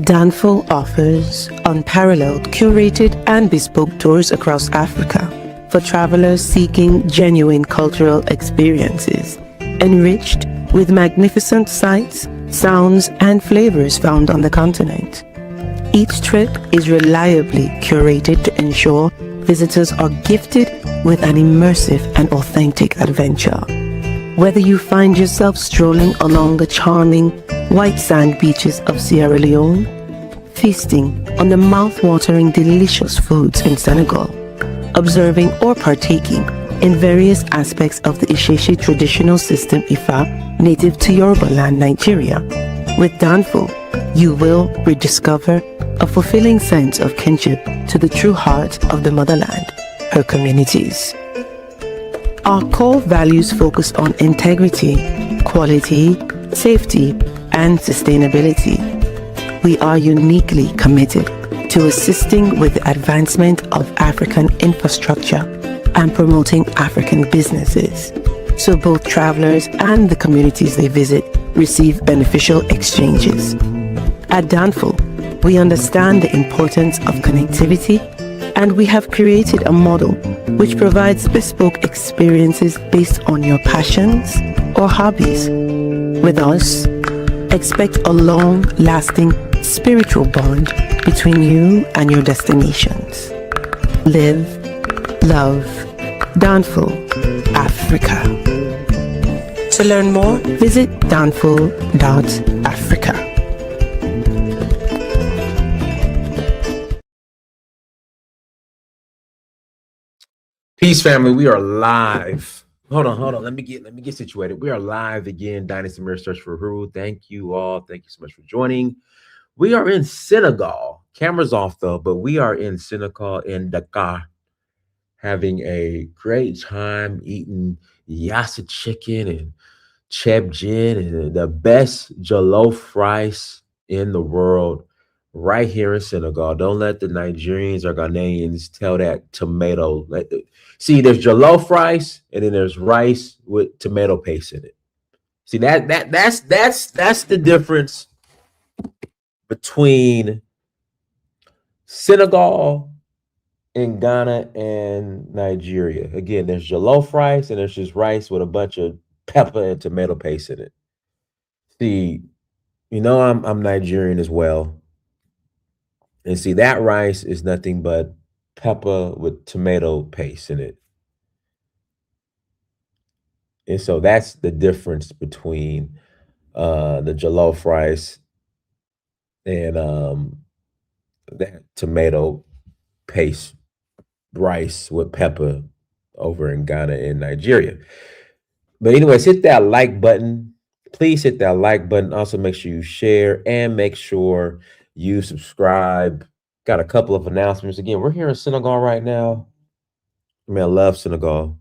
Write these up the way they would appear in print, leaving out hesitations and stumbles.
Danfo offers unparalleled, curated, and bespoke tours across Africa for travelers seeking genuine cultural experiences, enriched with magnificent sights, sounds, and flavors found on the continent. Each trip is reliably curated to ensure visitors are gifted with an immersive and authentic adventure. Whether you find yourself strolling along the charming white sand beaches of Sierra Leone, feasting on the mouth-watering delicious foods in Senegal, observing or partaking in various aspects of the Isheshe traditional system Ifa native to Yoruba land, Nigeria, with Danfo, you will rediscover a fulfilling sense of kinship to the true heart of the motherland, her communities. Our core values focus on integrity, quality, safety, and sustainability. We are uniquely committed to assisting with the advancement of African infrastructure and promoting African businesses, so both travelers and the communities they visit receive beneficial exchanges. At Danfo, we understand the importance of connectivity, and we have created a model which provides bespoke experiences based on your passions or hobbies. With us, expect a long-lasting spiritual bond between you and your destinations. Live, love, Danfo, Africa. To learn more, visit danfo.africa. Peace, family. We are live. Hold on. Let me get situated. We are live again. Dynasty Mirror Search for Huru. Thank you all. Thank you so much for joining. We are in Senegal. Cameras off though, but we are in Senegal in Dakar, having a great time eating yassa chicken and chebjin and the best jollof rice in the world right here in Senegal. Don't let the Nigerians or Ghanaians tell that tomato. See, there's jollof rice and then there's rice with tomato paste in it. See, that's the difference between Senegal and Ghana and Nigeria. Again, there's jollof rice and there's just rice with a bunch of pepper and tomato paste in it. See, I'm Nigerian as well. And see, that rice is nothing but pepper with tomato paste in it. And so that's the difference between the jollof rice and that tomato paste rice with pepper over in Ghana and Nigeria. But anyways, hit that like button. Please hit that like button. Also, make sure you share and make sure you subscribe. Got a couple of announcements. Again, we're here in Senegal right now. I mean, I love Senegal.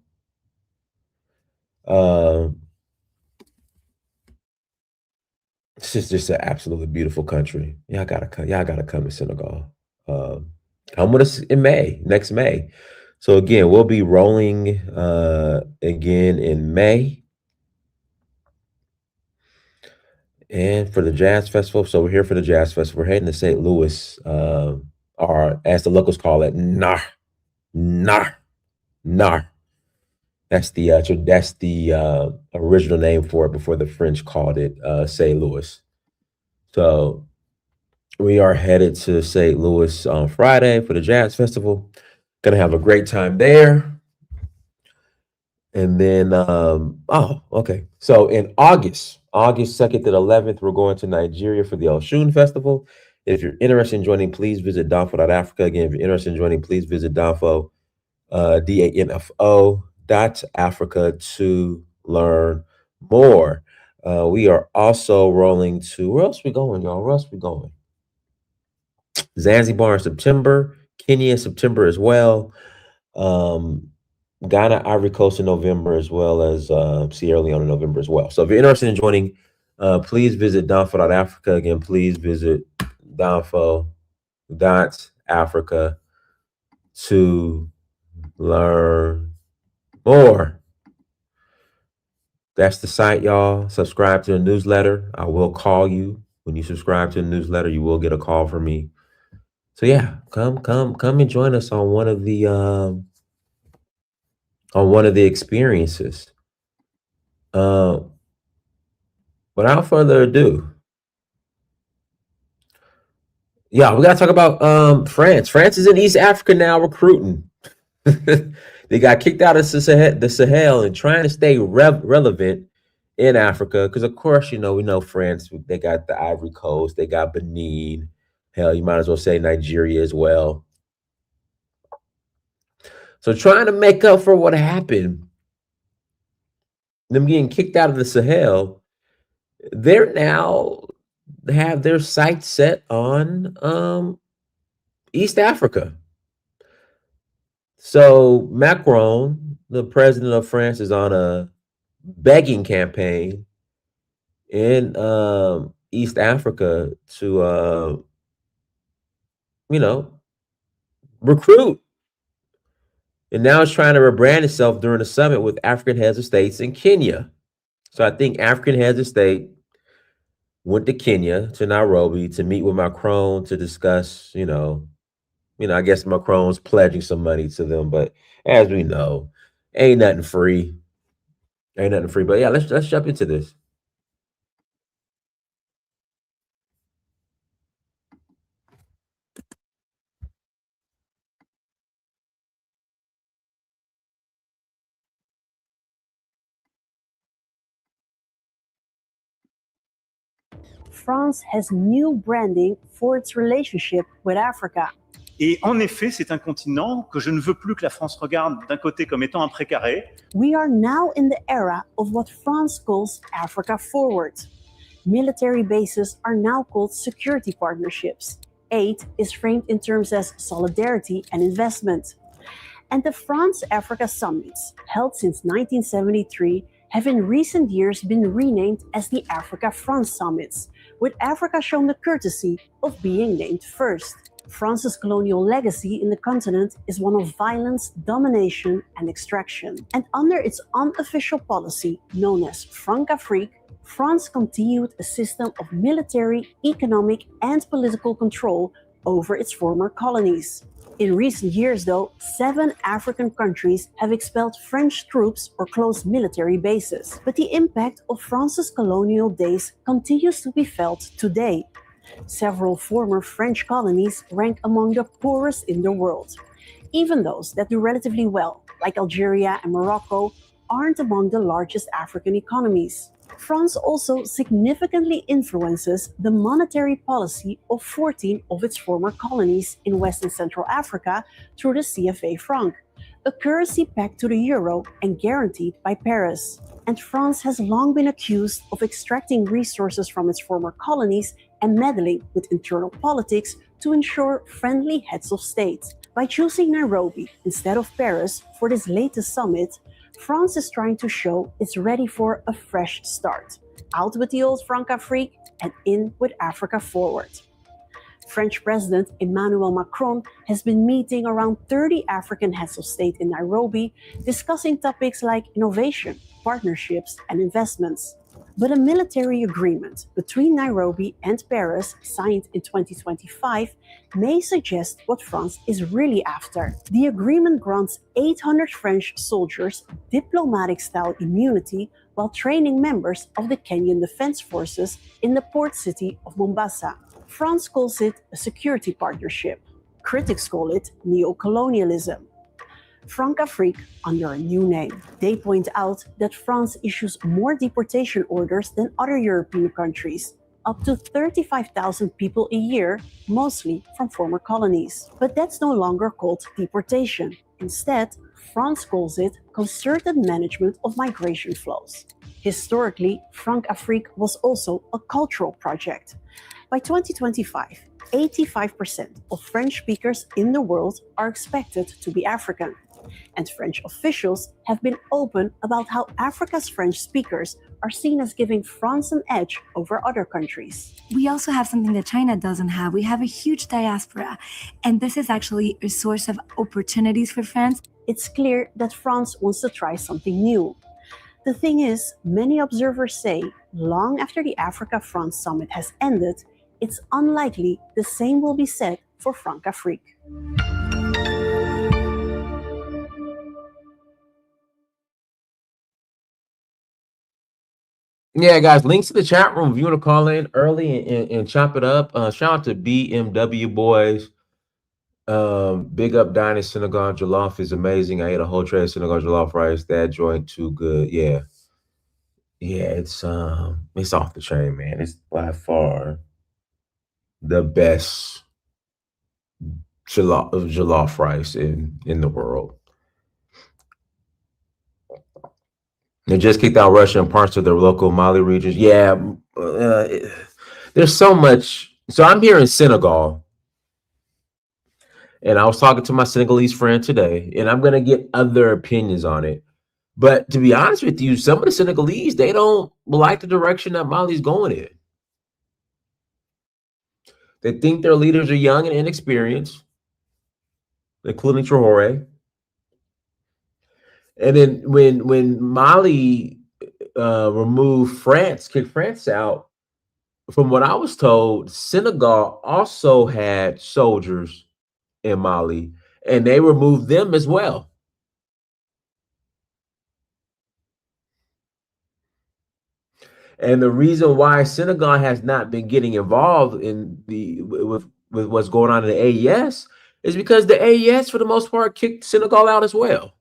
This is just an absolutely beautiful country. Y'all gotta come to Senegal. Come with us in next May. So again, we'll be rolling again in May. And for the Jazz Festival, so we're here for the Jazz Festival. We're heading to St. Louis, or as the locals call it, Nar. That's the original name for it before the French called it St. Louis. So we are headed to St. Louis on Friday for the Jazz Festival. Gonna have a great time there. And then, okay. So in August 2nd to the 11th, we're going to Nigeria for the Oshun Festival. If you're interested in joining, please visit danfo.africa. Again, if you're interested in joining, please visit danfo, danfo.africa to learn more. We are also rolling to, where else we going, y'all? Where else we going? Zanzibar in September, Kenya in September as well. Ghana, Ivory Coast in November, as well as Sierra Leone in November as well. So if you're interested in joining, please visit danfo.africa. Again, please visit danfo.africa to learn more. That's the site, y'all. Subscribe to the newsletter. I will call you When you subscribe to the newsletter, you will get a call from me. So yeah, come and join us on one of the experiences. Uh, Without further ado, yeah, we gotta talk about France. France is in East Africa now recruiting. They got kicked out of the Sahel and trying to stay relevant in Africa because, of course, we know France. They got the Ivory Coast, they got Benin. Hell, you might as well say Nigeria as well. So trying to make up for what happened, them getting kicked out of the Sahel, they're now have their sights set on East Africa. So Macron, the president of France, is on a begging campaign in East Africa to recruit. And now it's trying to rebrand itself during a summit with African heads of states in Kenya. So I think African heads of state went to Kenya, to Nairobi, to meet with Macron to discuss, I guess Macron's pledging some money to them, but as we know, ain't nothing free. Ain't nothing free. But yeah, let's jump into this. France has new branding for its relationship with Africa. Et en effet, c'est un continent que je ne veux plus que la France regarde d'un côté comme étant un précaré. We are now in the era of what France calls Africa Forward. Military bases are now called security partnerships. Aid is framed in terms as solidarity and investment. And the France-Africa summits, held since 1973, have in recent years been renamed as the Africa-France summits, with Africa shown the courtesy of being named first. France's colonial legacy in the continent is one of violence, domination, and extraction. And under its unofficial policy, known as Françafrique, France continued a system of military, economic, and political control over its former colonies. In recent years, though, 7 African countries have expelled French troops or closed military bases. But the impact of France's colonial days continues to be felt today. Several former French colonies rank among the poorest in the world. Even those that do relatively well, like Algeria and Morocco, aren't among the largest African economies. France also significantly influences the monetary policy of 14 of its former colonies in West and Central Africa through the CFA franc, a currency pegged to the euro and guaranteed by Paris. And France has long been accused of extracting resources from its former colonies and meddling with internal politics to ensure friendly heads of state. By choosing Nairobi instead of Paris for this latest summit, France is trying to show it's ready for a fresh start. Out with the old Françafrique and in with Africa Forward. French President Emmanuel Macron has been meeting around 30 African heads of state in Nairobi, discussing topics like innovation, partnerships, and investments. But a military agreement between Nairobi and Paris, signed in 2025, may suggest what France is really after. The agreement grants 800 French soldiers diplomatic-style immunity while training members of the Kenyan Defense Forces in the port city of Mombasa. France calls it a security partnership. Critics call it neo-colonialism. Françafrique under a new name. They point out that France issues more deportation orders than other European countries, up to 35,000 people a year, mostly from former colonies. But that's no longer called deportation. Instead, France calls it concerted management of migration flows. Historically, Françafrique was also a cultural project. By 2025, 85% of French speakers in the world are expected to be African. And French officials have been open about how Africa's French speakers are seen as giving France an edge over other countries. We also have something that China doesn't have. We have a huge diaspora, and this is actually a source of opportunities for France. It's clear that France wants to try something new. The thing is, many observers say long after the Africa-France Summit has ended, it's unlikely the same will be said for Francafrique. Yeah, guys, links to the chat room if you want to call in early and chop it up. Shout out to BMW boys. Big up Dinah Senegal Jollof is amazing. I ate a whole tray of Senegal Jollof rice. That joint too good. Yeah. Yeah, it's off the chain, man. It's by far the best jollof rice in the world. They just kicked out Russia and parts of their local Mali regions. Yeah, there's so much. So I'm here in Senegal, and I was talking to my Senegalese friend today, and I'm gonna get other opinions on it. But to be honest with you, some of the Senegalese, they don't like the direction that Mali's going in. They think their leaders are young and inexperienced, including Traore. And then when Mali removed France, kicked France out, from what I was told, Senegal also had soldiers in Mali, and they removed them as well. And the reason why Senegal has not been getting involved in with what's going on in the AES is because the AES, for the most part, kicked Senegal out as well.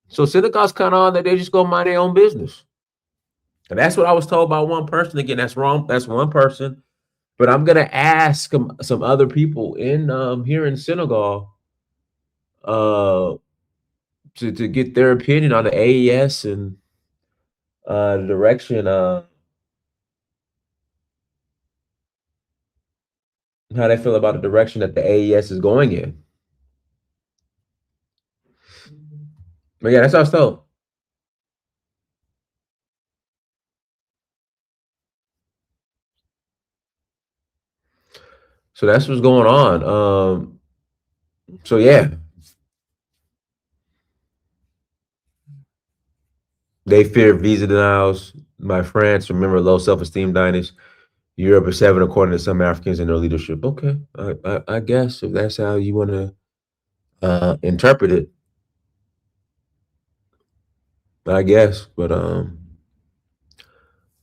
So Senegal's kind of on that they just go mind their own business. And that's what I was told by one person. Again, that's wrong. That's one person. But I'm gonna ask some other people in here in Senegal to get their opinion on the AES and the direction how they feel about the direction that the AES is going in. But yeah, that's what I was told. So that's what's going on. So yeah, they fear visa denials by France. Remember, low self-esteem diners. Europe is 7, according to some Africans in their leadership. Okay, I guess if that's how you want to interpret it, I guess. But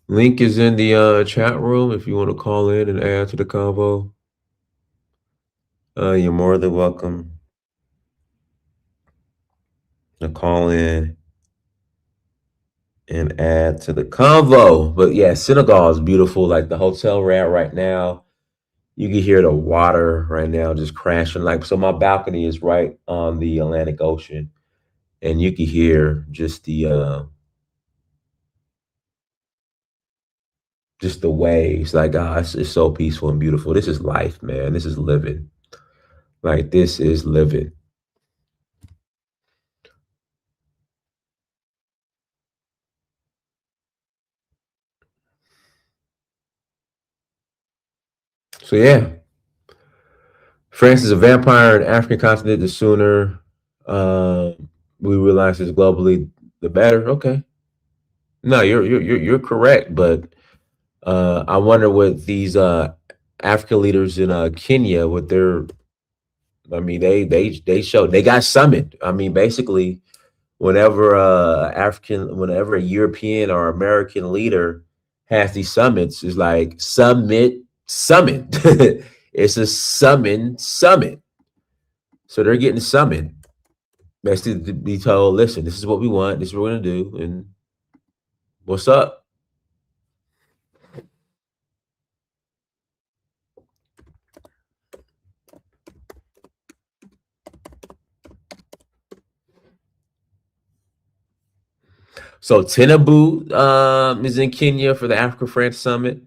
link is in the chat room if you want to call in and add to the convo. You're more than welcome to call in and add to the convo. But yeah, Senegal is beautiful. Like the hotel we're at right now, you can hear the water right now just crashing. Like, so my balcony is right on the Atlantic Ocean, and you can hear just the waves. Like, it's so peaceful and beautiful. This is life, man. This is living. Like, this is living. So yeah, France is a vampire in African continent. The sooner we realize this globally, the better. Okay, no, you're correct, but I wonder what these African leaders in Kenya, what their, I mean, they showed, they got summoned. I mean, basically, whenever whenever a European or American leader has these summits, it's like summit. It's a summit. So they're getting summoned. Basically to be told, listen, this is what we want, this is what we're gonna do, and what's up? So Tinubu is in Kenya for the Africa France Summit.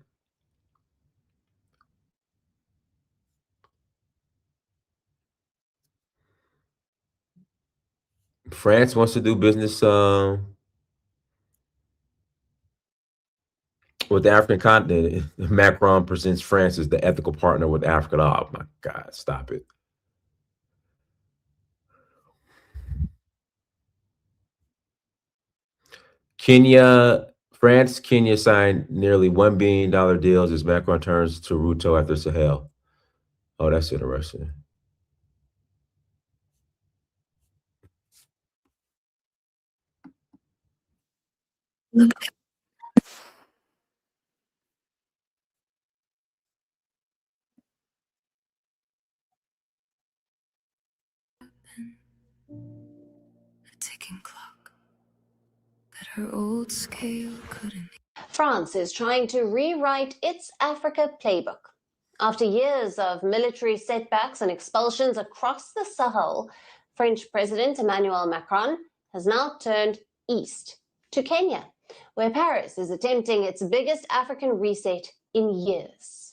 France wants to do business with the African continent. Macron presents France as the ethical partner with Africa. Oh my God, stop it. Kenya France, Kenya signed nearly $1 billion deals as Macron turns to Ruto after Sahel. Oh, that's interesting. A ticking clock that her old scale couldn't. France is trying to rewrite its Africa playbook. After years of military setbacks and expulsions across the Sahel, French President Emmanuel Macron has now turned east to Kenya, where Paris is attempting its biggest African reset in years.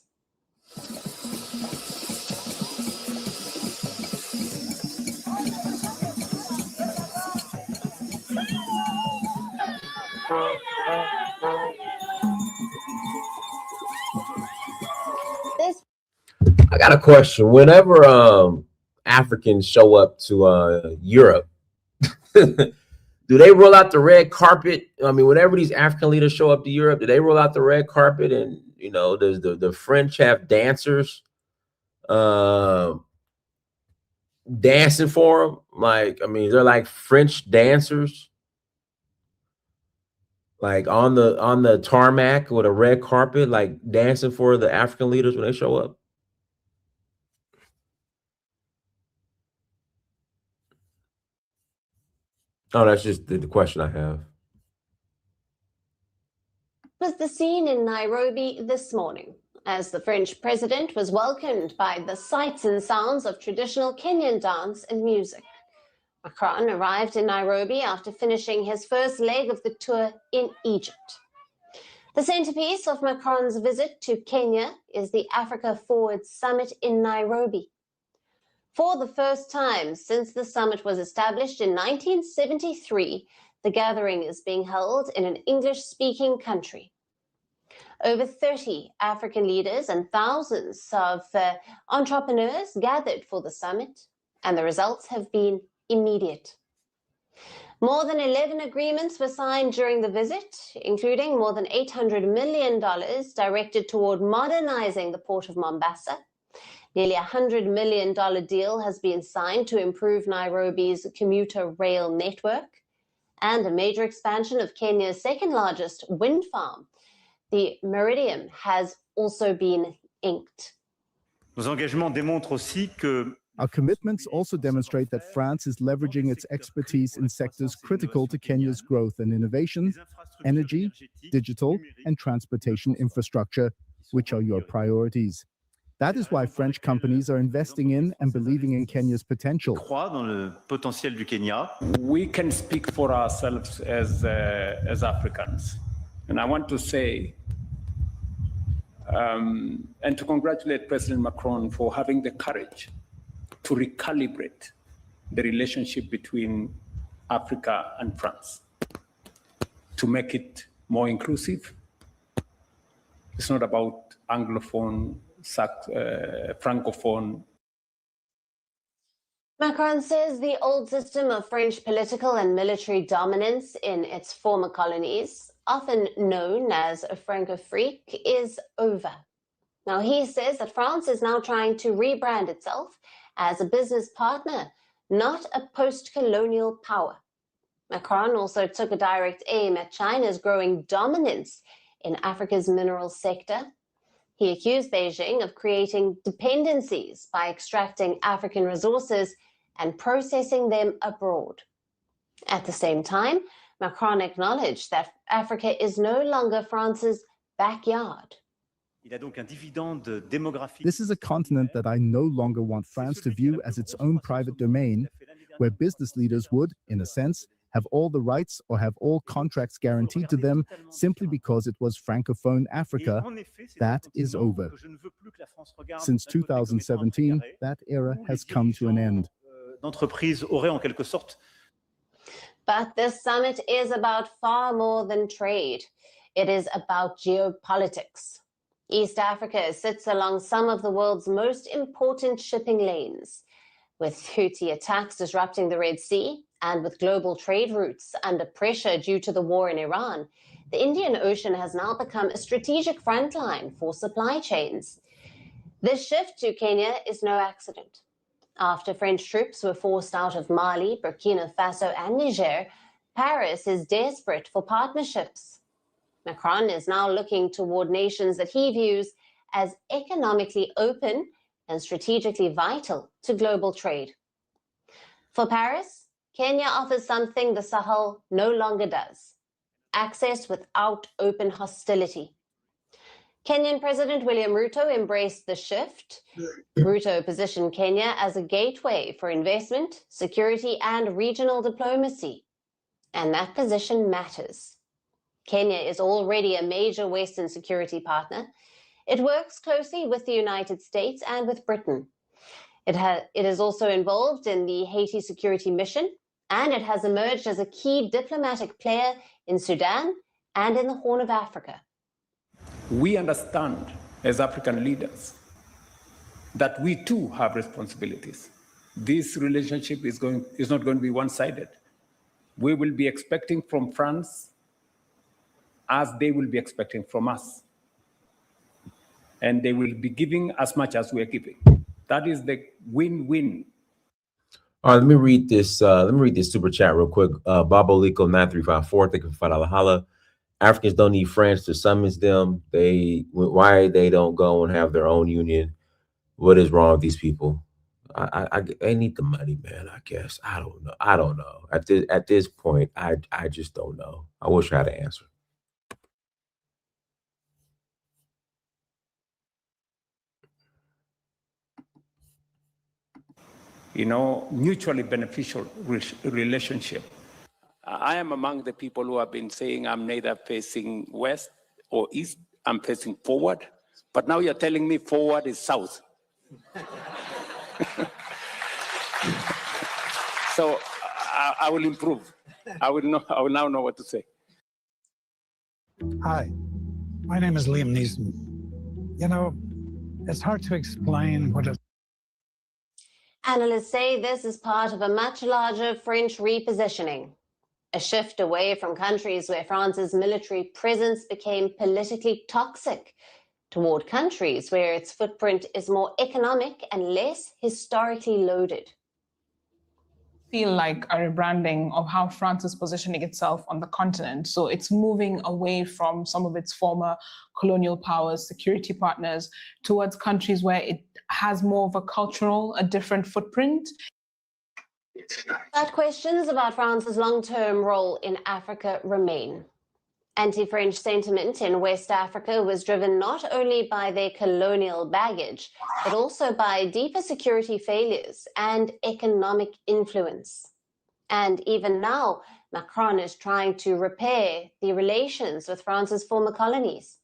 I got a question. Whenever Africans show up to Europe, do they roll out the red carpet? I mean, whenever these African leaders show up to Europe, do they roll out the red carpet? And does the French have dancers dancing for them? Like, I mean, they're like French dancers, like on the tarmac with a red carpet, like dancing for the African leaders when they show up. Oh, that's just the question I have. Was the scene in Nairobi this morning as the French president was welcomed by the sights and sounds of traditional Kenyan dance and music. Macron arrived in Nairobi after finishing his first leg of the tour in Egypt. The centerpiece of Macron's visit to Kenya is the Africa Forward Summit in Nairobi. For the first time since the summit was established in 1973, the gathering is being held in an English-speaking country. Over 30 African leaders and thousands of entrepreneurs gathered for the summit, and the results have been immediate. More than 11 agreements were signed during the visit, including more than $800 million directed toward modernizing the port of Mombasa. Nearly $100 million deal has been signed to improve Nairobi's commuter rail network, and a major expansion of Kenya's second largest wind farm, the Meridian, has also been inked. Nos engagements démontrent aussi que our commitments also demonstrate that France is leveraging its expertise in sectors critical to Kenya's growth and innovation: energy, digital, and transportation infrastructure, which are your priorities. That is why French companies are investing in and believing in Kenya's potential. We can speak for ourselves as Africans. And I want to say, and to congratulate President Macron for having the courage to recalibrate the relationship between Africa and France, to make it more inclusive. It's not about Anglophone, Francophone. Macron says the old system of French political and military dominance in its former colonies, often known as Francofrique, is over. Now, he says that France is now trying to rebrand itself as a business partner, not a post-colonial power. Macron also took a direct aim at China's growing dominance in Africa's mineral sector. He accused Beijing of creating dependencies by extracting African resources and processing them abroad. At the same time, Macron acknowledged that Africa is no longer France's backyard. This is a continent that I no longer want France to view as its own private domain, where business leaders would, in a sense, have all the rights or have all contracts guaranteed to them simply because it was Francophone Africa. That is over. Since 2017, that era has come to an end. But this summit is about far more than trade. It is about geopolitics. East Africa sits along some of the world's most important shipping lanes. With Houthi attacks disrupting the Red Sea and with global trade routes under pressure due to the war in Iran, the Indian Ocean has now become a strategic frontline for supply chains. This shift to Kenya is no accident. After French troops were forced out of Mali, Burkina Faso, and Niger, Paris is desperate for partnerships. Macron is now looking toward nations that he views as economically open and strategically vital to global trade. For Paris, Kenya offers something the Sahel no longer does: access without open hostility. Kenyan President William Ruto embraced the shift. Ruto positioned Kenya as a gateway for investment, security, and regional diplomacy. And that position matters. Kenya is already a major Western security partner. It works closely with the United States and with Britain. It is also involved in the Haiti security mission, and it has emerged as a key diplomatic player in Sudan and in the Horn of Africa. We understand as African leaders that we too have responsibilities. This relationship is not going to be one-sided. We will be expecting from France as they will be expecting from us. And they will be giving as much as we are giving. That is the win-win. All right, let me read this super chat real quick. Baboliko 9354, thank you for $5 holla. Africans don't need France to summons them. Why they don't go and have their own union? What is wrong with these people? They need the money, man. I guess I don't know. At this point, I just don't know. I wish I had an answer. Mutually beneficial relationship. I am among the people who have been saying I'm neither facing west or east, I'm facing forward. But now you're telling me forward is south. So I will improve. I will now know what to say. Hi, my name is Liam Neeson. It's hard to explain what Analysts say this is part of a much larger French repositioning, a shift away from countries where France's military presence became politically toxic toward countries where its footprint is more economic and less historically loaded. Feel like a rebranding of how France is positioning itself on the continent. So it's moving away from some of its former colonial powers, security partners, towards countries where it has more of a different footprint. But questions about France's long-term role in Africa remain. Anti-French sentiment in West Africa was driven not only by their colonial baggage, but also by deeper security failures and economic influence. And even now, Macron is trying to repair the relations with France's former colonies.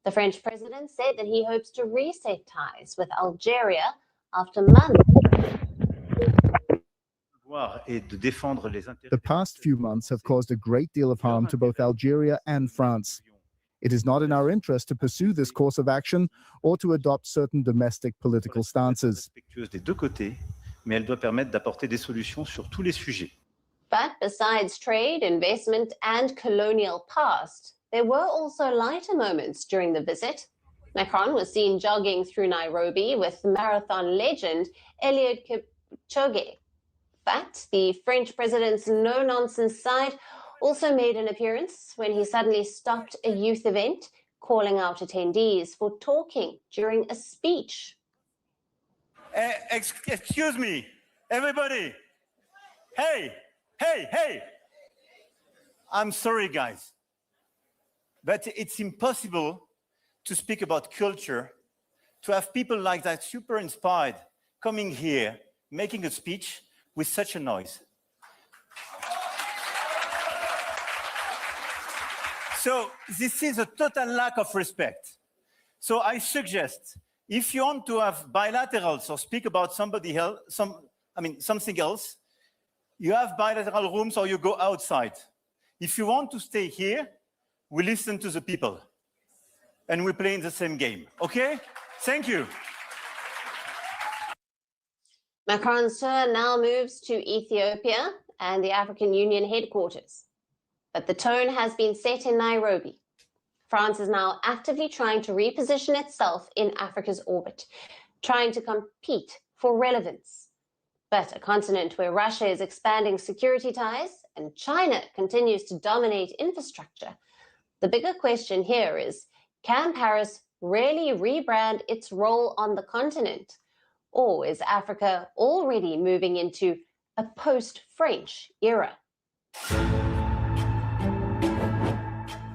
The French president said that he hopes to reset ties with Algeria after months. The past few months have caused a great deal of harm to both Algeria and France. It is not in our interest to pursue this course of action or to adopt certain domestic political stances. But besides trade, investment, and colonial past, there were also lighter moments during the visit. Macron was seen jogging through Nairobi with marathon legend Eliud Kipchoge. But the French president's no-nonsense side also made an appearance when he suddenly stopped a youth event, calling out attendees for talking during a speech. Excuse me, everybody. Hey. I'm sorry, guys. But it's impossible to speak about culture, to have people like that super inspired coming here, making a speech with such a noise. So this is a total lack of respect. So I suggest, if you want to have bilaterals or speak about something else, you have bilateral rooms or you go outside. If you want to stay here, we listen to the people and we play in the same game, okay? Thank you. Macron's tour now moves to Ethiopia and the African Union headquarters. But the tone has been set in Nairobi. France is now actively trying to reposition itself in Africa's orbit, trying to compete for relevance. But a continent where Russia is expanding security ties and China continues to dominate infrastructure, the bigger question here is, can Paris really rebrand its role on the continent? Or is Africa already moving into a post-French era?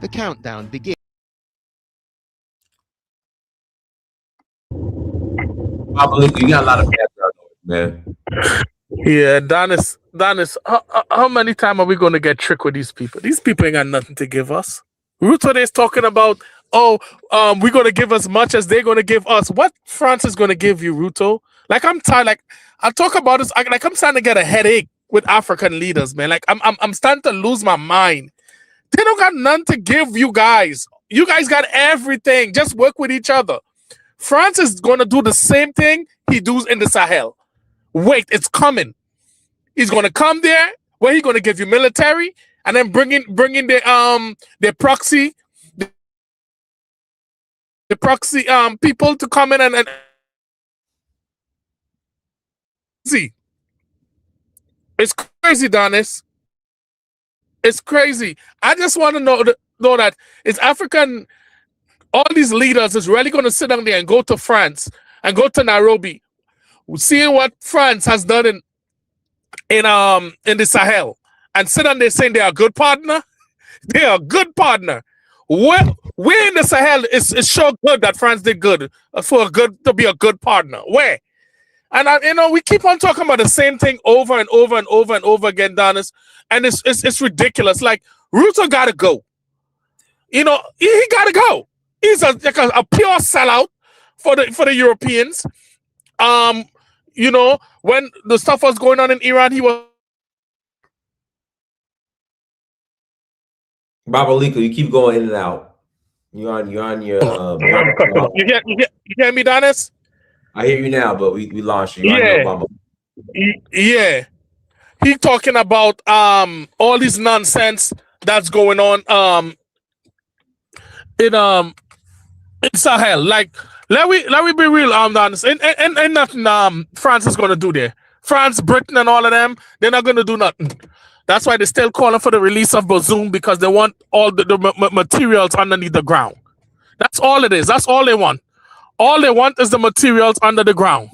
The countdown begins. You got a lot of background noise, man. Yeah, Donis, how many times are we going to get tricked with these people? These people ain't got nothing to give us. Ruto is talking about, we're going to give as much as they're going to give us. What France is going to give you, Ruto? Like, I'm tired. Like, I talk about this. I'm starting to get a headache with African leaders, man. Like, I'm starting to lose my mind. They don't got none to give you guys. You guys got everything. Just work with each other. France is going to do the same thing he does in the Sahel. Wait, it's coming. He's going to come there where he's going to give you military and then bring in their proxy people to come in and see. It's crazy, Donis. It's crazy. I just want to know that it's African. All these leaders is really going to sit down there and go to France and go to Nairobi, seeing what France has done in the Sahel, and sit down there saying they are a good partner. They are a good partner. Where in the Sahel is so good that France did good to be a good partner? Where? And we keep on talking about the same thing over and over and over and over again, Donis, and it's ridiculous. Like, Ruto gotta go. He gotta go. He's a pure sellout for the Europeans. When the stuff was going on in Iran, he was. Babalika, you keep going in and out. You're on your. You hear me, Donis? I hear you now, but we lost you. Yeah. He talking about all this nonsense that's going on in Sahel. Like, let me be real, Donis. And nothing France is gonna do there. France, Britain, and all of them, they're not gonna do nothing. That's why they're still calling for the release of Bazoum, because they want all the materials underneath the ground. That's all it is. That's all they want. All they want is the materials under the ground.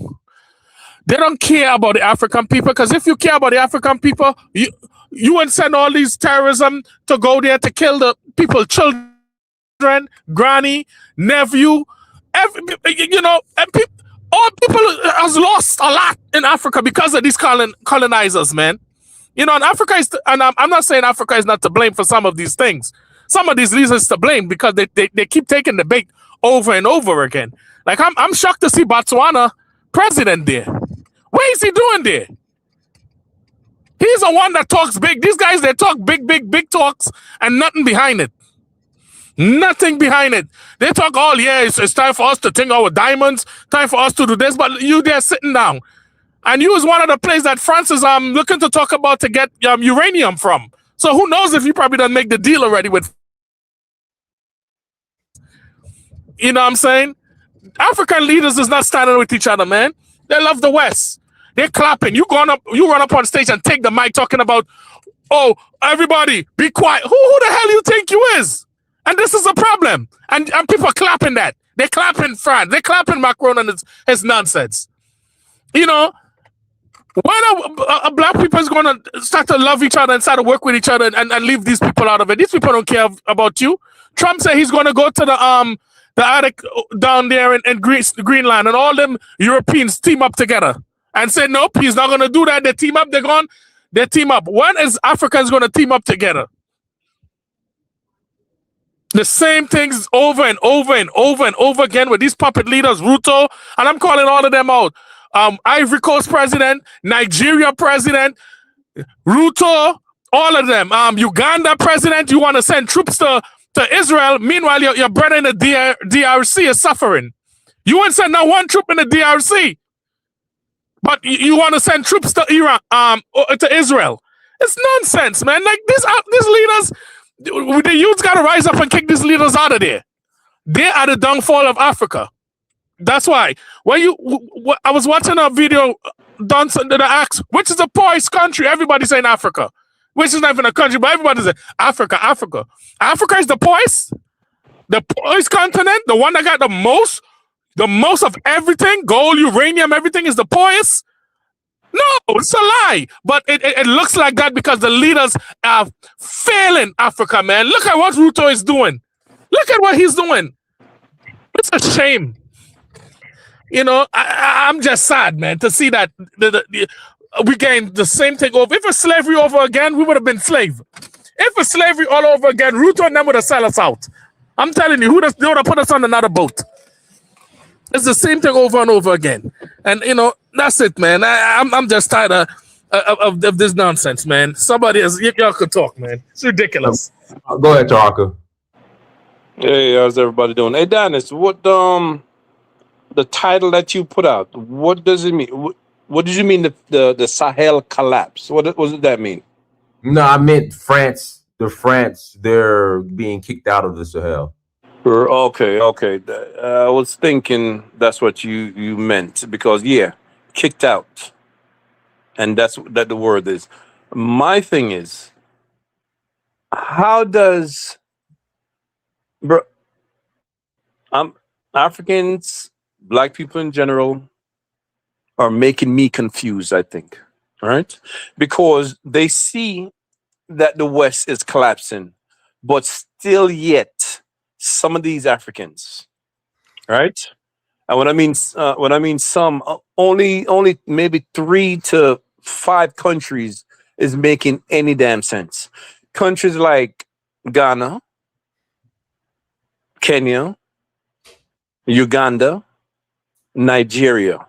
They don't care about the African people, because if you care about the African people, you wouldn't send all these terrorism to go there to kill the people, children, granny, nephew, all people has lost a lot in Africa because of these colonizers, man. And Africa is, and I'm not saying Africa is not to blame for some of these things. Some of these reasons to blame because they keep taking the bait over and over again. Like, I'm shocked to see Botswana president there. What is he doing there? He's the one that talks big. These guys, they talk big talks and nothing behind it. Nothing behind it. They talk, it's time for us to think our diamonds, time for us to do this, but you there sitting down. And you is one of the places that France is looking to talk about to get uranium from. So who knows if you probably done make the deal already with. You know what I'm saying? African leaders is not standing with each other, man. They love the West. They're clapping. You run up on stage and take the mic talking about, everybody, be quiet. Who the hell you think you is? And this is a problem. And people are clapping that. They're clapping France. They're clapping Macron and his nonsense. When black people is going to start to love each other and start to work with each other and leave these people out of it. These people don't care about you. Trump said he's going to go to the Arctic down there in Greenland, and all them Europeans team up together and say, nope, he's not going to do that. They team up. They team up. When is Africans going to team up together? The same things over and over and over and over again with these puppet leaders, Ruto, and I'm calling all of them out. Ivory Coast president, Nigeria president, Ruto, all of them. Uganda president, you want to send troops to Israel. Meanwhile, your brother in the DRC is suffering. You won't send not one troop in the DRC, but you want to send troops to Iran, to Israel. It's nonsense, man. Like these leaders, the youths got to rise up and kick these leaders out of there. They are the downfall of Africa. That's why. When I was watching a video done that asked, which is the poorest country? Everybody's saying Africa, which is not even a country, but everybody's saying Africa. Africa is the poorest continent, the one that got the most of everything, gold, uranium, everything is the poorest. No, it's a lie. But it looks like that because the leaders are failing Africa, man. Look at what Ruto is doing. Look at what he's doing. It's a shame. You know, I'm just sad, man, to see that we gained the same thing over. If it was slavery over again, we would have been slave. If it's slavery all over again, Ruto and them would have sell us out. I'm telling you, they would have put us on another boat. It's the same thing over and over again. And, you know, that's it, man. I'm just tired of this nonsense, man. Somebody else, y'all could talk, man. It's ridiculous. Go ahead, Taraka. Hey, how's everybody doing? Hey, Dennis, what the title that you put out, what does it mean? What did you mean the Sahel collapse? What does that mean? No, I meant France. They're being kicked out of the Sahel. Okay. I was thinking that's what you meant because kicked out, and that's that the word is. My thing is, how does, Africans, Black people in general, are making me confused, I think, right? Because they see that the West is collapsing, but still yet some of these Africans, right? And when I mean some, only maybe 3 to 5 countries is making any damn sense. Countries like Ghana, Kenya, Uganda, Nigeria,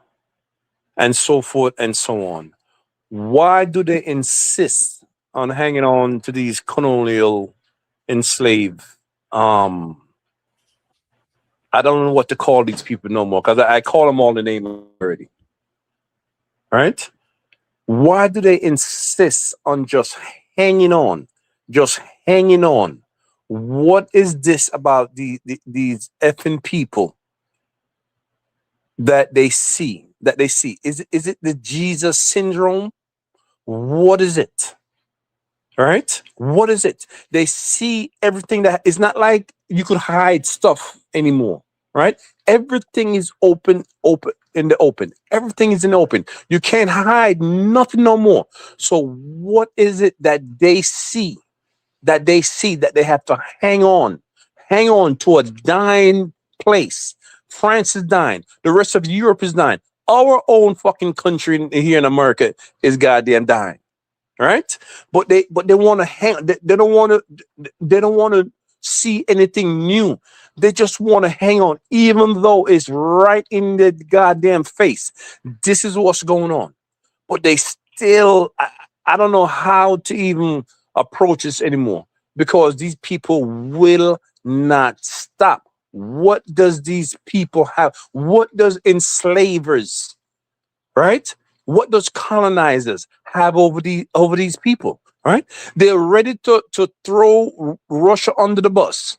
and so forth and so on. Why do they insist on hanging on to these colonial enslaved? I don't know what to call these people no more because I call them all the name already. Right? Why do they insist on just hanging on? Just hanging on. What is this about these effing people that they see? Is it the Jesus syndrome? What is it? Right? What is it? They see everything that it's not like you could hide stuff anymore, right? Everything is open in the open. Everything is in the open. You can't hide nothing no more. So what is it that they see that they have to hang on to a dying place? France is dying. The rest of Europe is dying. Our own fucking country here in America is goddamn dying. Right? But they want to hang. They don't want to see anything new. They just want to hang on, even though it's right in the goddamn face. This is what's going on. But they still, I don't know how to even approach this anymore because these people will not stop. What does these people have? What does enslavers, right? What does colonizers have over these people, right? They're ready to throw Russia under the bus,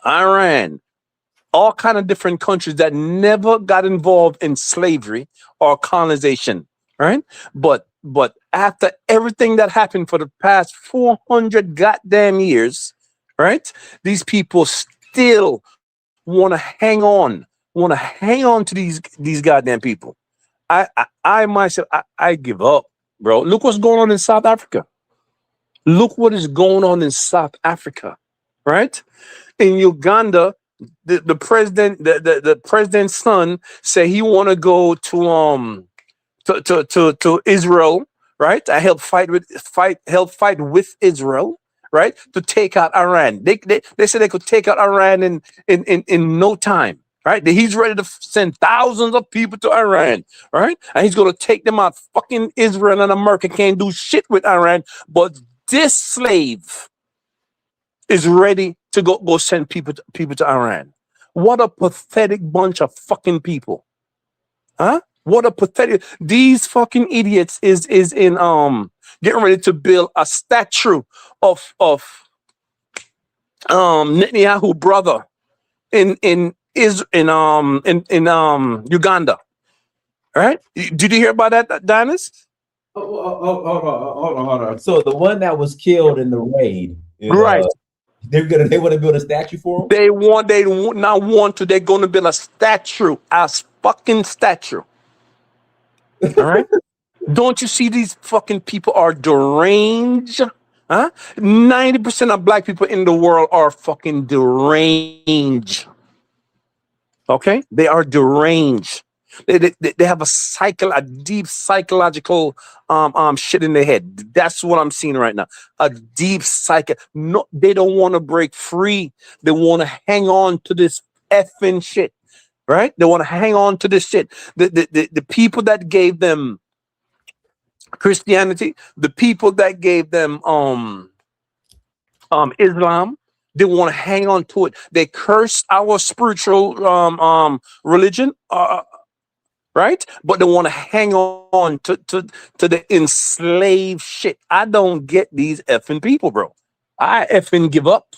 Iran, all kind of different countries that never got involved in slavery or colonization, right? But after everything that happened for the past 400 goddamn years, right? These people still want to hang on to these goddamn people. I myself, I give up, bro. Look what's going on in South Africa. Look what is going on in South Africa, right? In Uganda, the president, the president's son said he want to go to Israel, right? I help fight with Israel, right? To take out Iran. They said they could take out Iran in no time. Right? He's ready to send thousands of people to Iran, right? And he's going to take them out. Fucking Israel and America can't do shit with Iran. But this slave is ready to go send people to Iran. What a pathetic bunch of fucking people. Huh? What a pathetic. These fucking idiots is in getting ready to build a statue of Netanyahu brother in Uganda. All right? Did you hear about that, Dinas? Hold on. So the one that was killed in the raid, Right. they want to build a statue for him? They're going to build a statue, a fucking statue. All right? Don't you see these fucking people are deranged? Huh? 90% of black people in the world are fucking deranged. Okay? They are deranged. They have a deep psychological shit in their head. That's what I'm seeing right now. A deep no, they don't want to break free. They want to hang on to this effing shit. Right? They want to hang on to this shit. The people that gave them Christianity, the people that gave them Islam, they want to hang on to it. They curse our spiritual religion, right? But they want to hang on to the enslaved shit. I don't get these effing people, bro. I effing give up.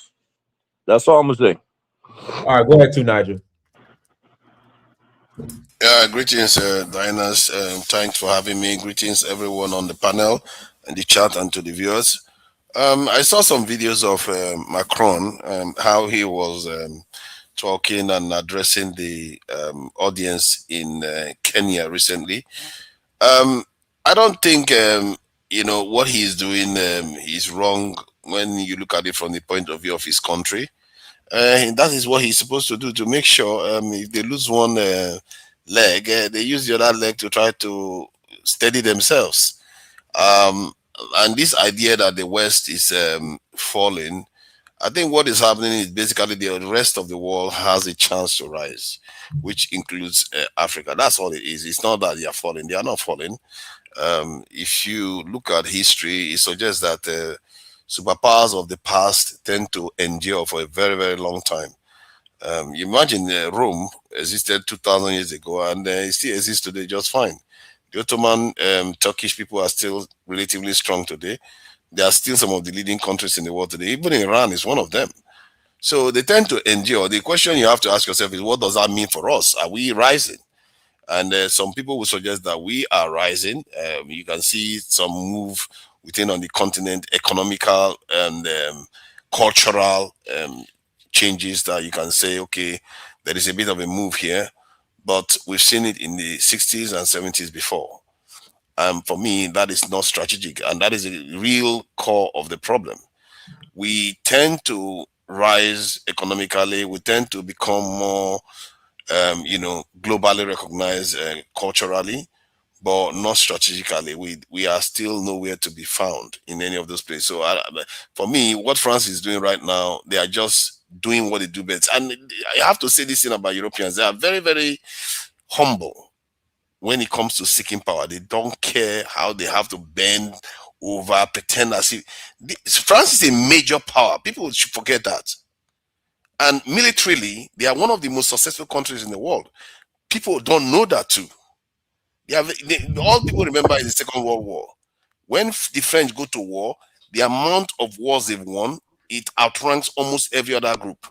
That's all I'm gonna say. All right, go ahead, Nigel. Greetings, Dinas. Thanks for having me. Greetings, everyone on the panel and the chat, and to the viewers. I saw some videos of Macron, how he was talking and addressing the audience in Kenya recently. I don't think what he's doing is wrong when you look at it from the point of view of his country. That is what he's supposed to do, to make sure if they lose one leg, they use the other leg to try to steady themselves. And this idea that the West is falling, I think what is happening is basically the rest of the world has a chance to rise, which includes Africa. That's all it is. It's not that they are falling. They are not falling. If you look at history, it suggests that superpowers of the past tend to endure for a very, very long time. You imagine Rome existed 2,000 years ago, and it still exists today just fine. The Ottoman Turkish people are still relatively strong today. They are still some of the leading countries in the world today. Even Iran is one of them. So they tend to endure. The question you have to ask yourself is, what does that mean for us? Are we rising? And some people will suggest that we are rising. You can see some move within on the continent, economical and cultural changes that you can say, okay, there is a bit of a move here, but we've seen it in the 60s and 70s before. For me, that is not strategic, and that is a real core of the problem. We tend to rise economically, we tend to become more, globally recognized culturally, but not strategically. We are still nowhere to be found in any of those places. So for me, what France is doing right now, they are just doing what they do best. And I have to say this thing about Europeans. They are very, very humble when it comes to seeking power. They don't care how they have to bend over, pretend as if France is a major power. People should forget that. And militarily, they are one of the most successful countries in the world. People don't know that too. All people remember is the Second World War. When the French go to war, the amount of wars they've won, it outranks almost every other group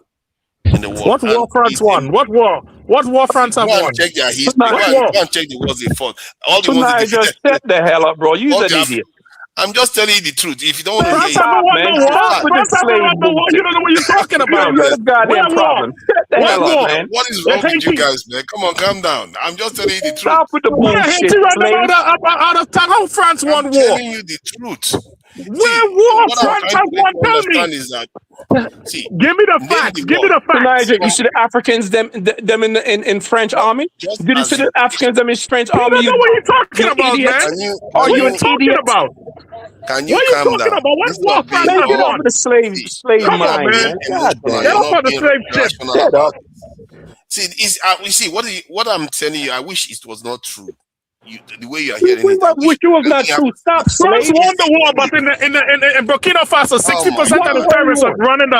in the world. What war France won? What war? What war France have won? Check their history. Go and check the wars they fought. All the ones they just shut the hell up, bro. You're an idiot. I'm just telling you the truth. If you don't want to hear it, stop with the slave war. You don't know what you're talking about. You're the goddamn problem. Shut the hell up, man. What is wrong with you guys, man? Come on, calm down. I'm just telling you the truth. Stop with the bullshit. Out of town, how France won war? I'm telling you the truth. Where war France has won? Tell me. Is that, give me the facts. Give me the facts. Nigel, you see the Africans them in French army? Did you see the Africans them in French army? You don't know what you're talking about, man. Are you an idiot? Can you calm down? What war France has Get off won? the slave mind, man. Get off of the slave ship. Shut up. See, you see what I'm telling you. I wish it was not true. the way you are hearing it, Which was not true. Stop, France slave. won the war, but in Burkina Faso, 60% of the terrorists was running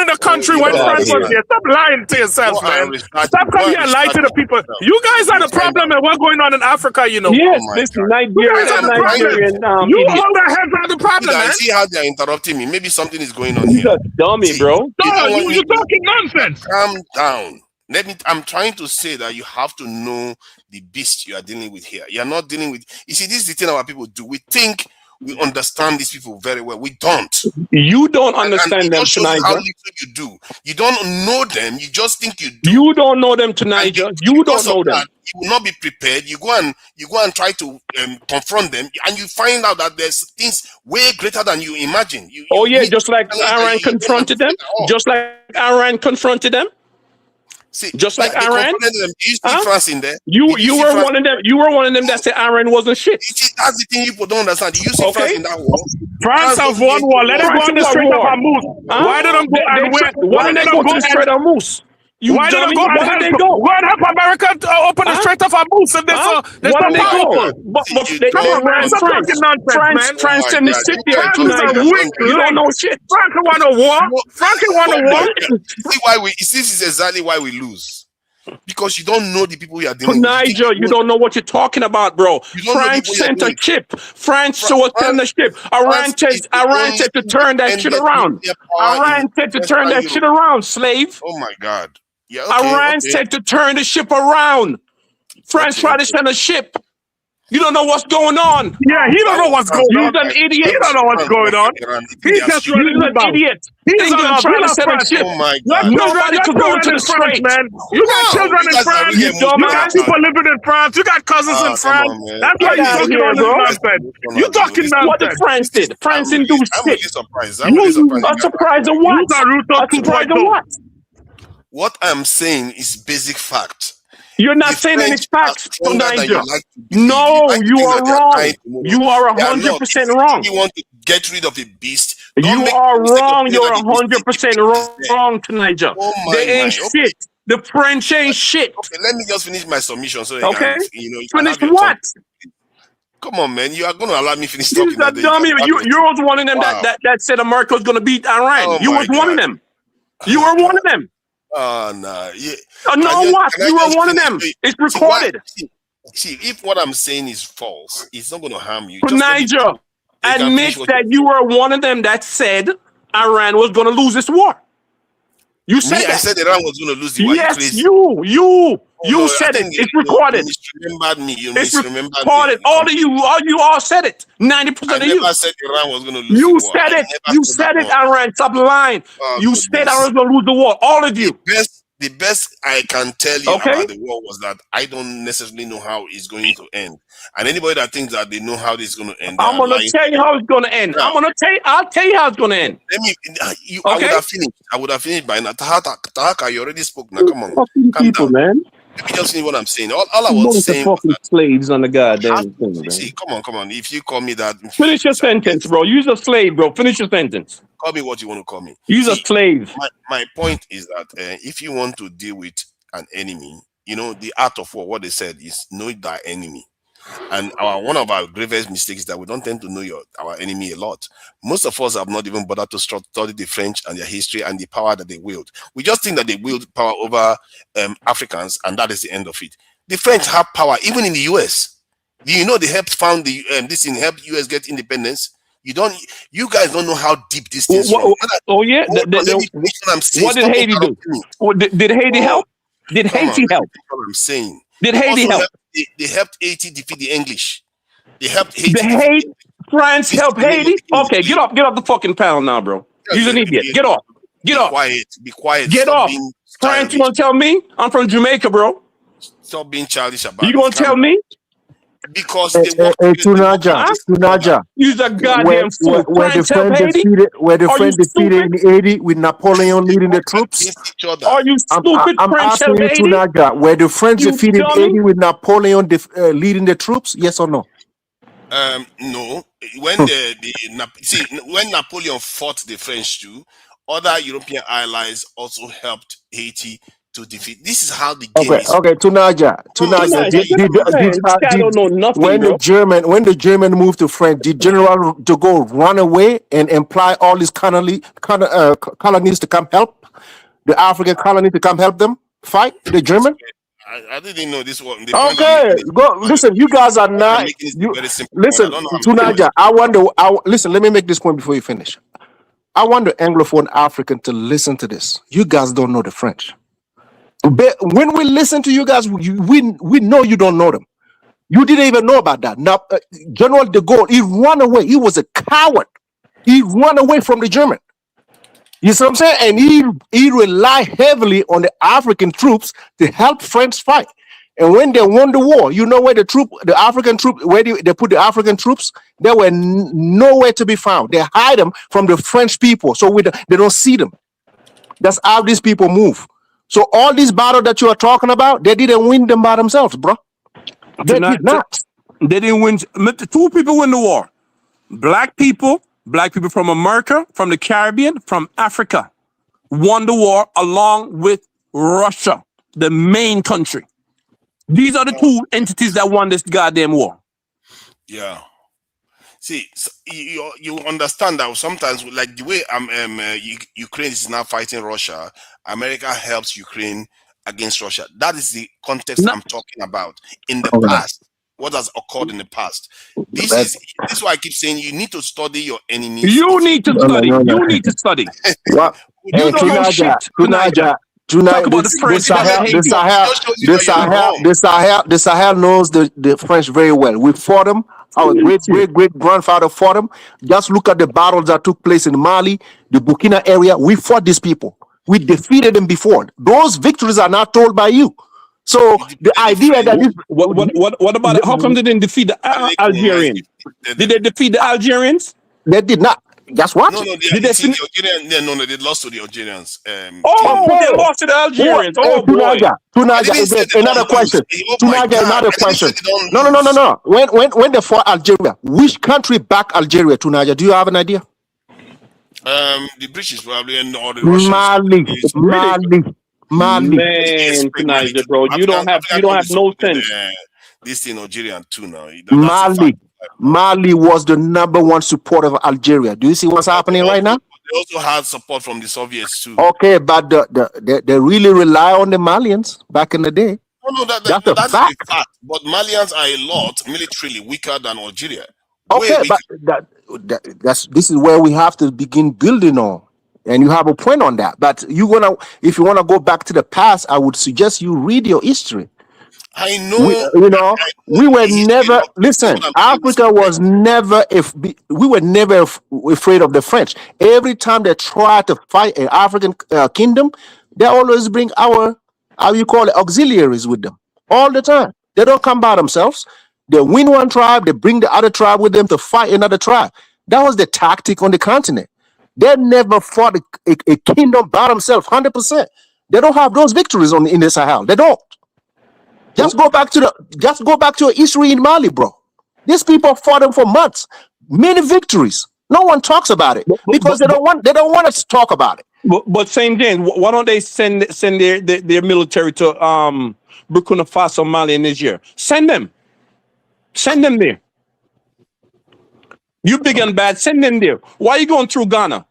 the country when France was there. Stop lying to yourselves, man. Stop coming here and lie to the people. You guys are the problem and what's going on in Africa, you know. Yes, this Nigerian, You hold our heads are the problem, man. See how they're interrupting me. Maybe something is going on here. You're a dummy, bro. You're talking nonsense. Calm down. I'm trying to say that you have to know the beast you are dealing with here. You are not dealing with. You see, this is the thing our people do. We think we understand these people very well. We don't. You don't understand them tonight. How little you do. You don't know them. You just think you do. You don't know them tonight. You don't know them. You will not be prepared. You go and try to confront them, and you find out that there's things way greater than you imagine. Just like Iran confronted them. Just like Iran confronted them. See, just like Iran. You see France in there. You were one of them. You were one of them that said Iran wasn't shit. See, that's the thing people don't understand. You see France in that war. France have won war. Let them go on the Strait of Hormuz. Why did them go and win? Why did they go to the Strait of Hormuz? Why did they go and go? Go and help America to open the Strait of Hormuz. If there's no power. France and the shit there tonight. You don't know shit. France won a war. France won a war. See why this is exactly why we lose. Because you don't know the people you are dealing with. Niger, you don't know what you're talking about, bro. France sent a ship. France was sending a ship. Iran said to turn that shit around. Iran said to turn that shit around, slave. Oh my God. Yeah, Iran said to turn the ship around. France tried to send a ship. You don't know what's going on. Yeah, he don't know what's going on. He's an idiot. He don't know what's going on. He's just an idiot. England trying to send a ship. Oh my God. Nobody could go to the Strait, man. You got children in France. You got people living in France. You got cousins in France. That's why you're talking all this nonsense. You talking nonsense. What did France did? France didn't do shit. I'm really surprised. I'm surprised of what? Surprised of what? What I'm saying is basic fact. You're not saying any facts, Niger. No, you are wrong. You are 100% wrong. You want to get rid of a beast. You are wrong. You're 100% wrong, Niger. They ain't shit. The French ain't shit. Okay, let me just finish my submission so finish what? Come on, man. You are going to allow me finish talking. You're dummy. You was one of them that said America was going to beat Iran. You was one of them. You were one of them. Oh, no. Yeah. You were one of them. It's recorded. See, if what I'm saying is false, it's not going to harm you. Niger, admit that you were one of them that said Iran was going to lose this war. You said that. I said Iran was going to lose the war. Yes, you said it. It's recorded. You misremembered me. It's recorded. All of you all said it. 90% of you. I said Iran was going to lose the war. You said it, Iran. Stop lying. You said Iran was going to lose the war. All of you. The best I can tell you about the war was that I don't necessarily know how it's going to end. And anybody that thinks that they know how this is going to end, I'm going to tell you how it's going to end. I'll tell you how it's going to end. I would have finished by now. Tahaka, you already spoke. Now, come on. Fucking people, man. Let me just see what I'm saying. All I was saying was fucking slaves on the goddamn thing, man. See, come on. If you call me that, finish your sentence, bro. Use a slave, bro. Finish your sentence. Call me what you want to call me. Use a slave. My point is that if you want to deal with an enemy, the art of war, what they said is know thy enemy. And one of our gravest mistakes is that we don't tend to know our enemy a lot. Most of us have not even bothered to study the French and their history and the power that they wield. We just think that they wield power over Africans, and that is the end of it. The French have power even in the US. Do you know they helped found this thing, helped US get independence? You guys don't know how deep this is. What did Haiti do? Did Haiti help? Did Haiti help? What I'm saying. Did Haiti help? They helped Haiti defeat the English. They helped Haiti. France helped Haiti? Okay, get off the fucking panel now, bro. You're an idiot. Get off. Get off. Be quiet. Get off. France, you gonna tell me? I'm from Jamaica, bro. Stop being childish about it. You gonna tell me? Because they Tunaja. Use a goddamn fool. Where the French defeated in 80 with Napoleon leading the troops? Are you stupid? I'm asking you, Tunaja, were the French defeated in 80 with Napoleon leading the troops? Yes or no? No. When when Napoleon fought the French too, other European allies also helped Haiti to defeat. This is how the game Okay, is. okay, Tunaja, Tunaja, you know what I'm saying? This guy don't know nothing, when bro. the German moved to France, did General de Gaulle run away and imply all these colonies to come help the African colony to come help them fight the German? I didn't know this one. The point I'm Okay, making is go listen. You guys are I'm not. making is a You very simple point. I listen, don't know how many Tunaja. I wonder. Listen. Let me make this point before you finish. I want the Anglophone African to listen to this. You guys don't know the French. But when we listen to you guys, we know you don't know them. You didn't even know about that. Now, General de Gaulle, he ran away. He was a coward. He ran away from the German. You see what I'm saying? And he relied heavily on the African troops to help France fight. And when they won the war, you know where the African troop, where they put the African troops? They were nowhere to be found. They hide them from the French people, so they don't see them. That's how these people move. So all these battles that you are talking about, they didn't win them by themselves, bro. They did not. They didn't win. Two people win the war. Black people from America, from the Caribbean, from Africa, won the war along with Russia, the main country. These are the two entities that won this goddamn war. Yeah. See, so you understand that sometimes, like the way Ukraine is now fighting Russia, America helps Ukraine against Russia. That is the context I'm talking about. In the past, what has occurred in the past. This is why I keep saying you need to study your enemies. You need to study. You need to study. What? You don't know shit. Talk about the French. The Sahel knows the French very well. We fought them. Our great grandfather fought them. Just look at the battles that took place in Mali, the Burkina area. We fought these people. We defeated them before. Those victories are not told by you. So the idea that this, what about it? How come they didn't defeat the Algerians? Did they defeat the Algerians? They did not. Guess what? No, did they finish? They lost to the Algerians. They lost to the Algerians. Tunaja, another question. Tunaja, another question. No. When they fought Algeria, which country backed Algeria, Tunaja? Do you have an idea? The British probably, and all the Russians. Mali. Man, Tunaja, bro, you don't have no sense. This thing Algerian too now. Mali was the number one supporter of Algeria. Do you see what's happening right now? They also had support from the Soviets too. Okay, but they really rely on the Malians back in the day. No, that's a fact. But Malians are a lot militarily weaker than Algeria. Okay, but this is where we have to begin building on. And you have a point on that. But if you wanna go back to the past, I would suggest you read your history. I know. We were never. Listen, Africa was never. We were never afraid of the French. Every time they try to fight an African kingdom, they always bring our auxiliaries with them all the time. They don't come by themselves. They win one tribe, they bring the other tribe with them to fight another tribe. That was the tactic on the continent. They never fought a kingdom by themselves, 100%. They don't have those victories in the Sahel. They don't. Just go back to history in Mali, bro. These people fought them for months, many victories. No one talks about it because they don't want us to talk about it. But St. James, why don't they send their military to Burkina Faso, Mali, and Niger? Send them there. You big and bad, send them there. Why are you going through Ghana?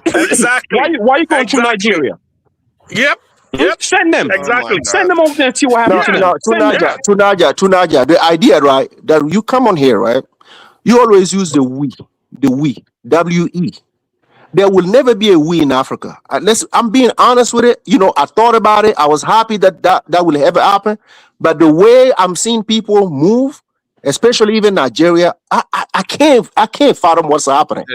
Exactly. Why are you going through Nigeria? Yep. Send them. Exactly. Send them over there and see what happens. Tunaja. The idea, right, that you come on here, right? You always use the we, W-E. There will never be a we in Africa. I'm being honest with it. I thought about it. I was happy that will ever happen. But the way I'm seeing people move, especially even Nigeria, I can't fathom what's happening.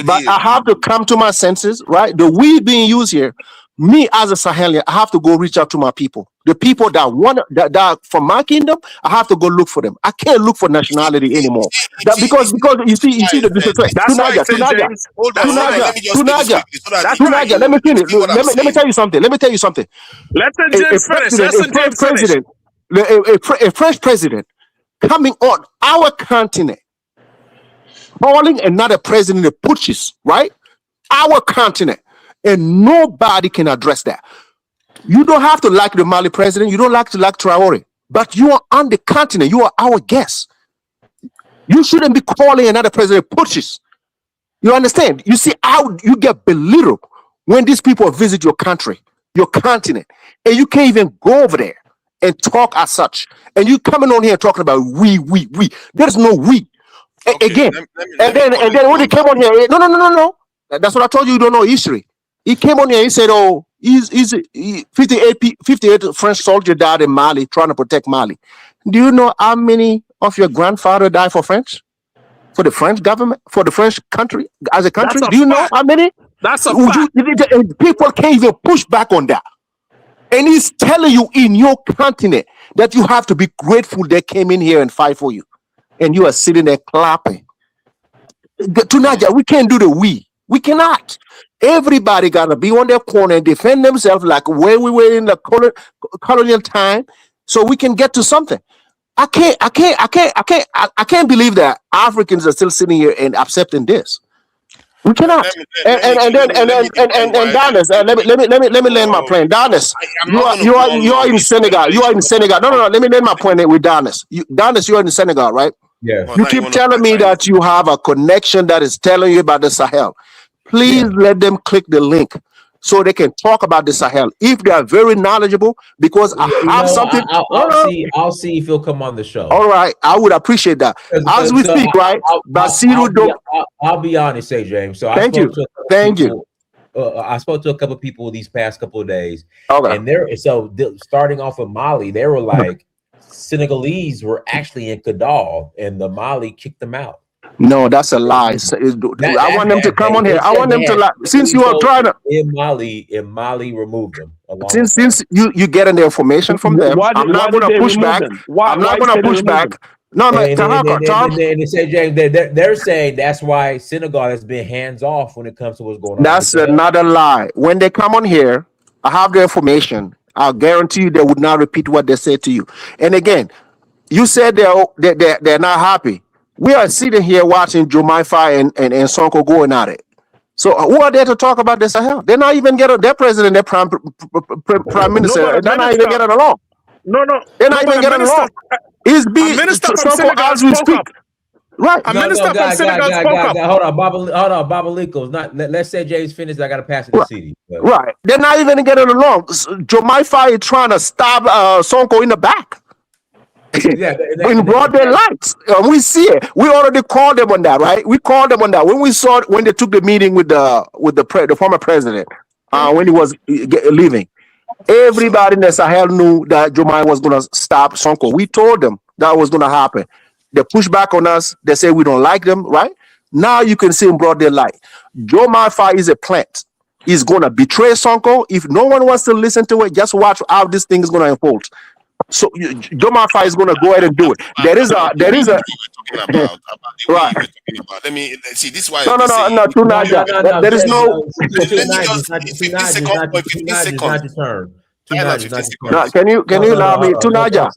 But I have to come to my senses, right? The we being used here. Me as a Sahelian, I have to go reach out to my people. The people that are from my kingdom, I have to go look for them. I can't look for nationality anymore. Because you see the disrespect. Tunaja, let me finish. Let me tell you something. Let James finish. A French president coming on our continent, calling another president a putschist, right? Our continent. And nobody can address that. You don't have to like the Mali president. You don't like to like Traore. But you are on the continent. You are our guest. You shouldn't be calling another president pushes. You understand? You see how you get belittled when these people visit your country, your continent, and you can't even go over there and talk as such. And you coming on here talking about we. There's no we. Again, and then when he came on here, no. That's what I told you. You don't know history. He came on here. He said, "Oh, he's 58 French soldiers died in Mali trying to protect Mali." Do you know how many of your grandfather died for French, for the French government, for the French country as a country? Do you know how many? That's a fact. People can't even push back on that. And he's telling you in your continent that you have to be grateful they came in here and fight for you, and you are sitting there clapping. Tonight, we can't do the we. We cannot. Everybody got to be on their corner and defend themselves like where we were in the colonial time, so we can get to something. I can't believe that Africans are still sitting here and accepting this. We cannot. And Danis, let me land my plane. Danis, you are in Senegal. You are in Senegal. No. Let me land my plane with Danis. Danis, you are in Senegal, right? Yeah. You keep telling me that you have a connection that is telling you about the Sahel. Please let them click the link so they can talk about the Sahel if they are very knowledgeable. Because I have something. I'll see if he'll come on the show. All right, I would appreciate that. As we speak, right? I'll be honest, say James. So thank you. I spoke to a couple of people these past couple of days, and starting off with Mali, they were like Senegalese were actually in Kidal, and the Mali kicked them out. No, that's a lie. I want them to come on here. I want them to lie. Since you are trying to in Mali removed them. Since you getting the information from them, I'm not going to push back. I'm not going to push back. No, and they say, James, they're saying that's why Senegal has been hands off when it comes to what's going on. That's another lie. When they come on here, I have the information. I'll guarantee you they would not repeat what they said to you. And again, you said they're not happy. We are sitting here watching Jomaifa and Sonko going at it. So who are there to talk about the Sahel? They're not even getting their president, their prime minister. They're not even getting along. No. They're not even getting along. It's minister from Senegal as we speak. Right. A minister from Senegal spoke up. Hold on, Babaliko. Let's say James finished. I got to pass it to CD. Right. They're not even getting along. Jomaifa is trying to stab Sonko in the back. In broad daylight, we see it. We already called them on that, right? We called them on that when they took the meeting with the former president when he was leaving. Everybody in the Sahel knew that Jomai was going to stop Sonko. We told them that was going to happen. They pushed back on us. They say we don't like them, right? Now you can see in broad daylight. Jomai is a plant. He's going to betray Sonko. If no one wants to listen to it, just watch how this thing is going to unfold. So Jomai is going to go ahead and do it. There is a right. Let me see. This is why. No. There is no. Can you allow me, Tunaja?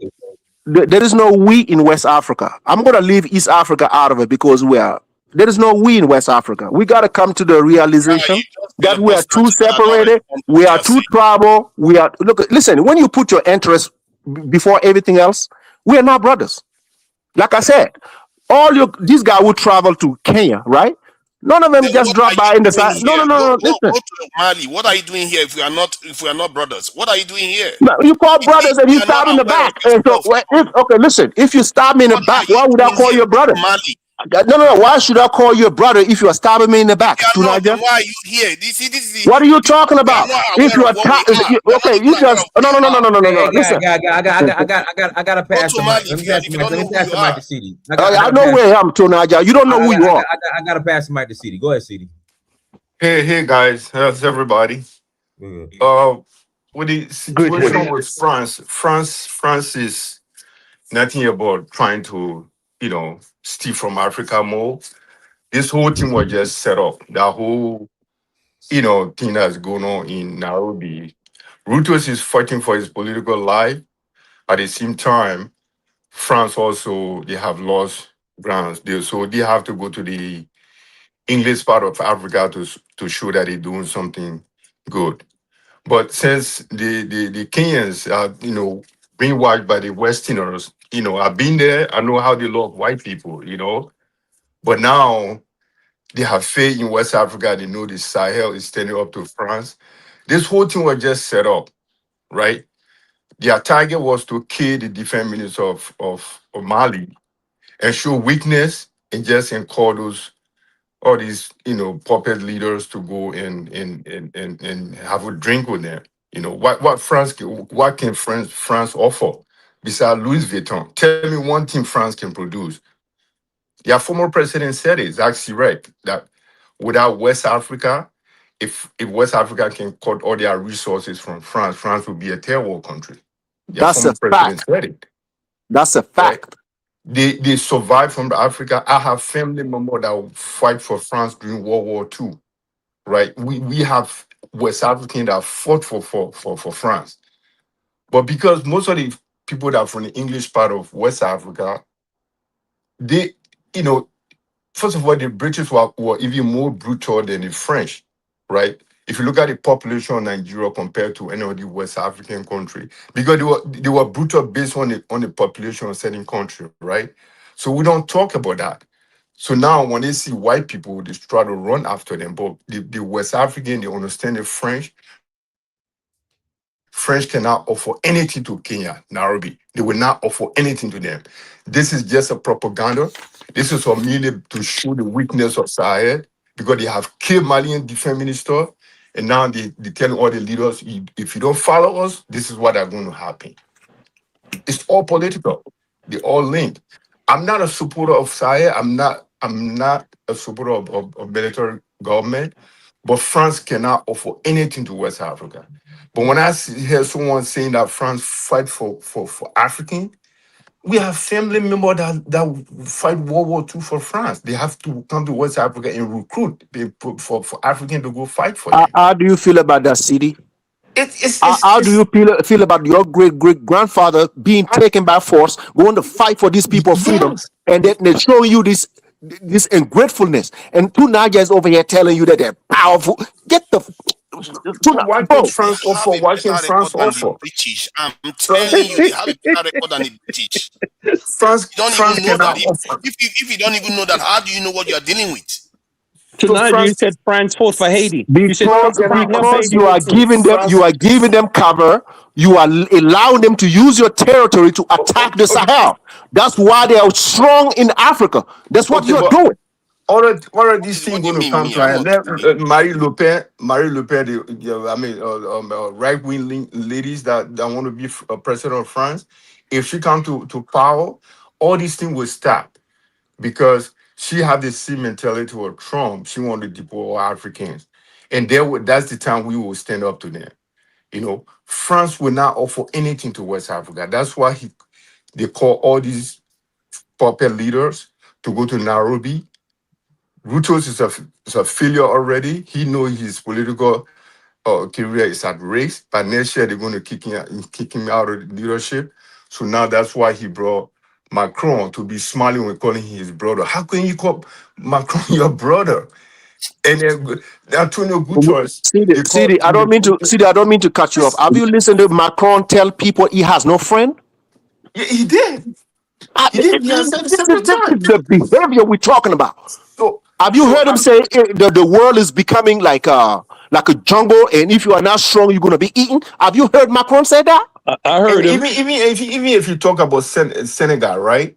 There is no we in West Africa. I'm going to leave East Africa out of it because there is no we in West Africa. We got to come to the realization that we are too separated. We are too tribal. Listen. When you put your interests before everything else, we are not brothers. Like I said, these guys would travel to Kenya, right? None of them just drop by in the side. No. Listen. Go to Mali. What are you doing here if we are not brothers? What are you doing here? No, you call brothers and you stab in the back. And so, listen. If you stab me in the back, why would I call you a brother? Mali. No. Why should I call you a brother if you are stabbing me in the back? Why are you here? This is what are you talking about? If you are you just no. Listen, I gotta pass the mic. Let me pass the mic to CD. I know where I am, Tunaja. You don't know who you are. I gotta pass the mic to CD. Go ahead, CD. Hey guys, how's everybody? With the situation with France is nothing about trying to steal from Africa more. This whole thing was just set up. That whole, thing that's going on in Nairobi. Reuters is fighting for his political life. At the same time, France also, they have lost grounds. So they have to go to the English part of Africa to show that they're doing something good. But since the Kenyans are, being watched by the Westerners, I've been there. I know how they love white people, But now they have faith in West Africa. They know the Sahel is standing up to France. This whole thing was just set up, right? Their target was to kill the defense minister of Mali and show weakness and just call all these, puppet leaders to go and have a drink with them. What can France offer besides Louis Vuitton? Tell me one thing France can produce. Their former president said it, Jacques Chirac, that without West Africa, if West Africa can cut all their resources from France, France would be a third world country. Their That's former a president fact. said it. That's a Right? fact. They survived from Africa. I have family members that fight for France during World War II. Right? We have West Africans that fought for France. But because most of the people that are from the English part of West Africa, they, you know, first of all, the British were even more brutal than the French, right? If you look at the population of Nigeria compared to any of the West African country, because they were brutal based on the population of certain country, right? So we don't talk about that. So now when they see white people, they try to run after them. But the West African, they understand the French. French cannot offer anything to Kenya, Nairobi. They will not offer anything to them. This is just a propaganda. This is for merely to show the weakness of Sahel because they have killed Malian defense minister. And now they tell all the leaders, if you don't follow us, this is what are going to happen. It's all political. They all linked. I'm not a supporter of Sahel. I'm not a supporter of military government, but France cannot offer anything to West Africa. But when I hear someone saying that France fight for African, we have family members that fight World War II for France. They have to come to West Africa and recruit for African to go fight for them. How do you feel about that, city? How do It's you feel about your great grandfather being taken by force, going to fight for these people's freedom, yes. and then they're showing you this ungratefulness, and two Nigerians over here telling you that they're powerful. Get the Why can bro. France They have offer? a Why can better record France than the offer? British. I'm France, telling you, they have a better record than the British. France, You don't France even know that. cannot offer. If you don't even know that, how do you know what you are dealing with? So Tonight you France, said France fought for Haiti. You said France France cannot helped offer Because Haiti. you are anything. giving France, them cover, you are allowing them to use your territory to attack the okay, Sahel. That's why they are strong in Africa. That's what okay, you're but doing. all of these things What do you going to mean come me? to I'm an end. not doing. Marie Le Pen, right wing ladies that want to be president of France. If she come to power, all these things will stop because she have the same mentality of Trump. She want to deport all Africans, and that's the time we will stand up to them. France will not offer anything to West Africa. That's why they call all these puppet leaders to go to Nairobi. Rutos is a failure already. He knows his political career is at risk. But next year they're going to kick him out of leadership. So now that's why he brought Macron to be smiling when calling him his brother. How can you call Macron your brother? And then Antonio Guterres, they call. I don't mean to cut you off. Have you listened to Macron tell people he has no friend? Yeah, he did. He did. He has said it This several is times. the behavior we're talking about. So, Have you so heard him I'm say the world is becoming like a jungle, and if you are not strong, you're going to be eaten? Have you heard Macron say that? I and heard him. even if you talk about Senegal, right?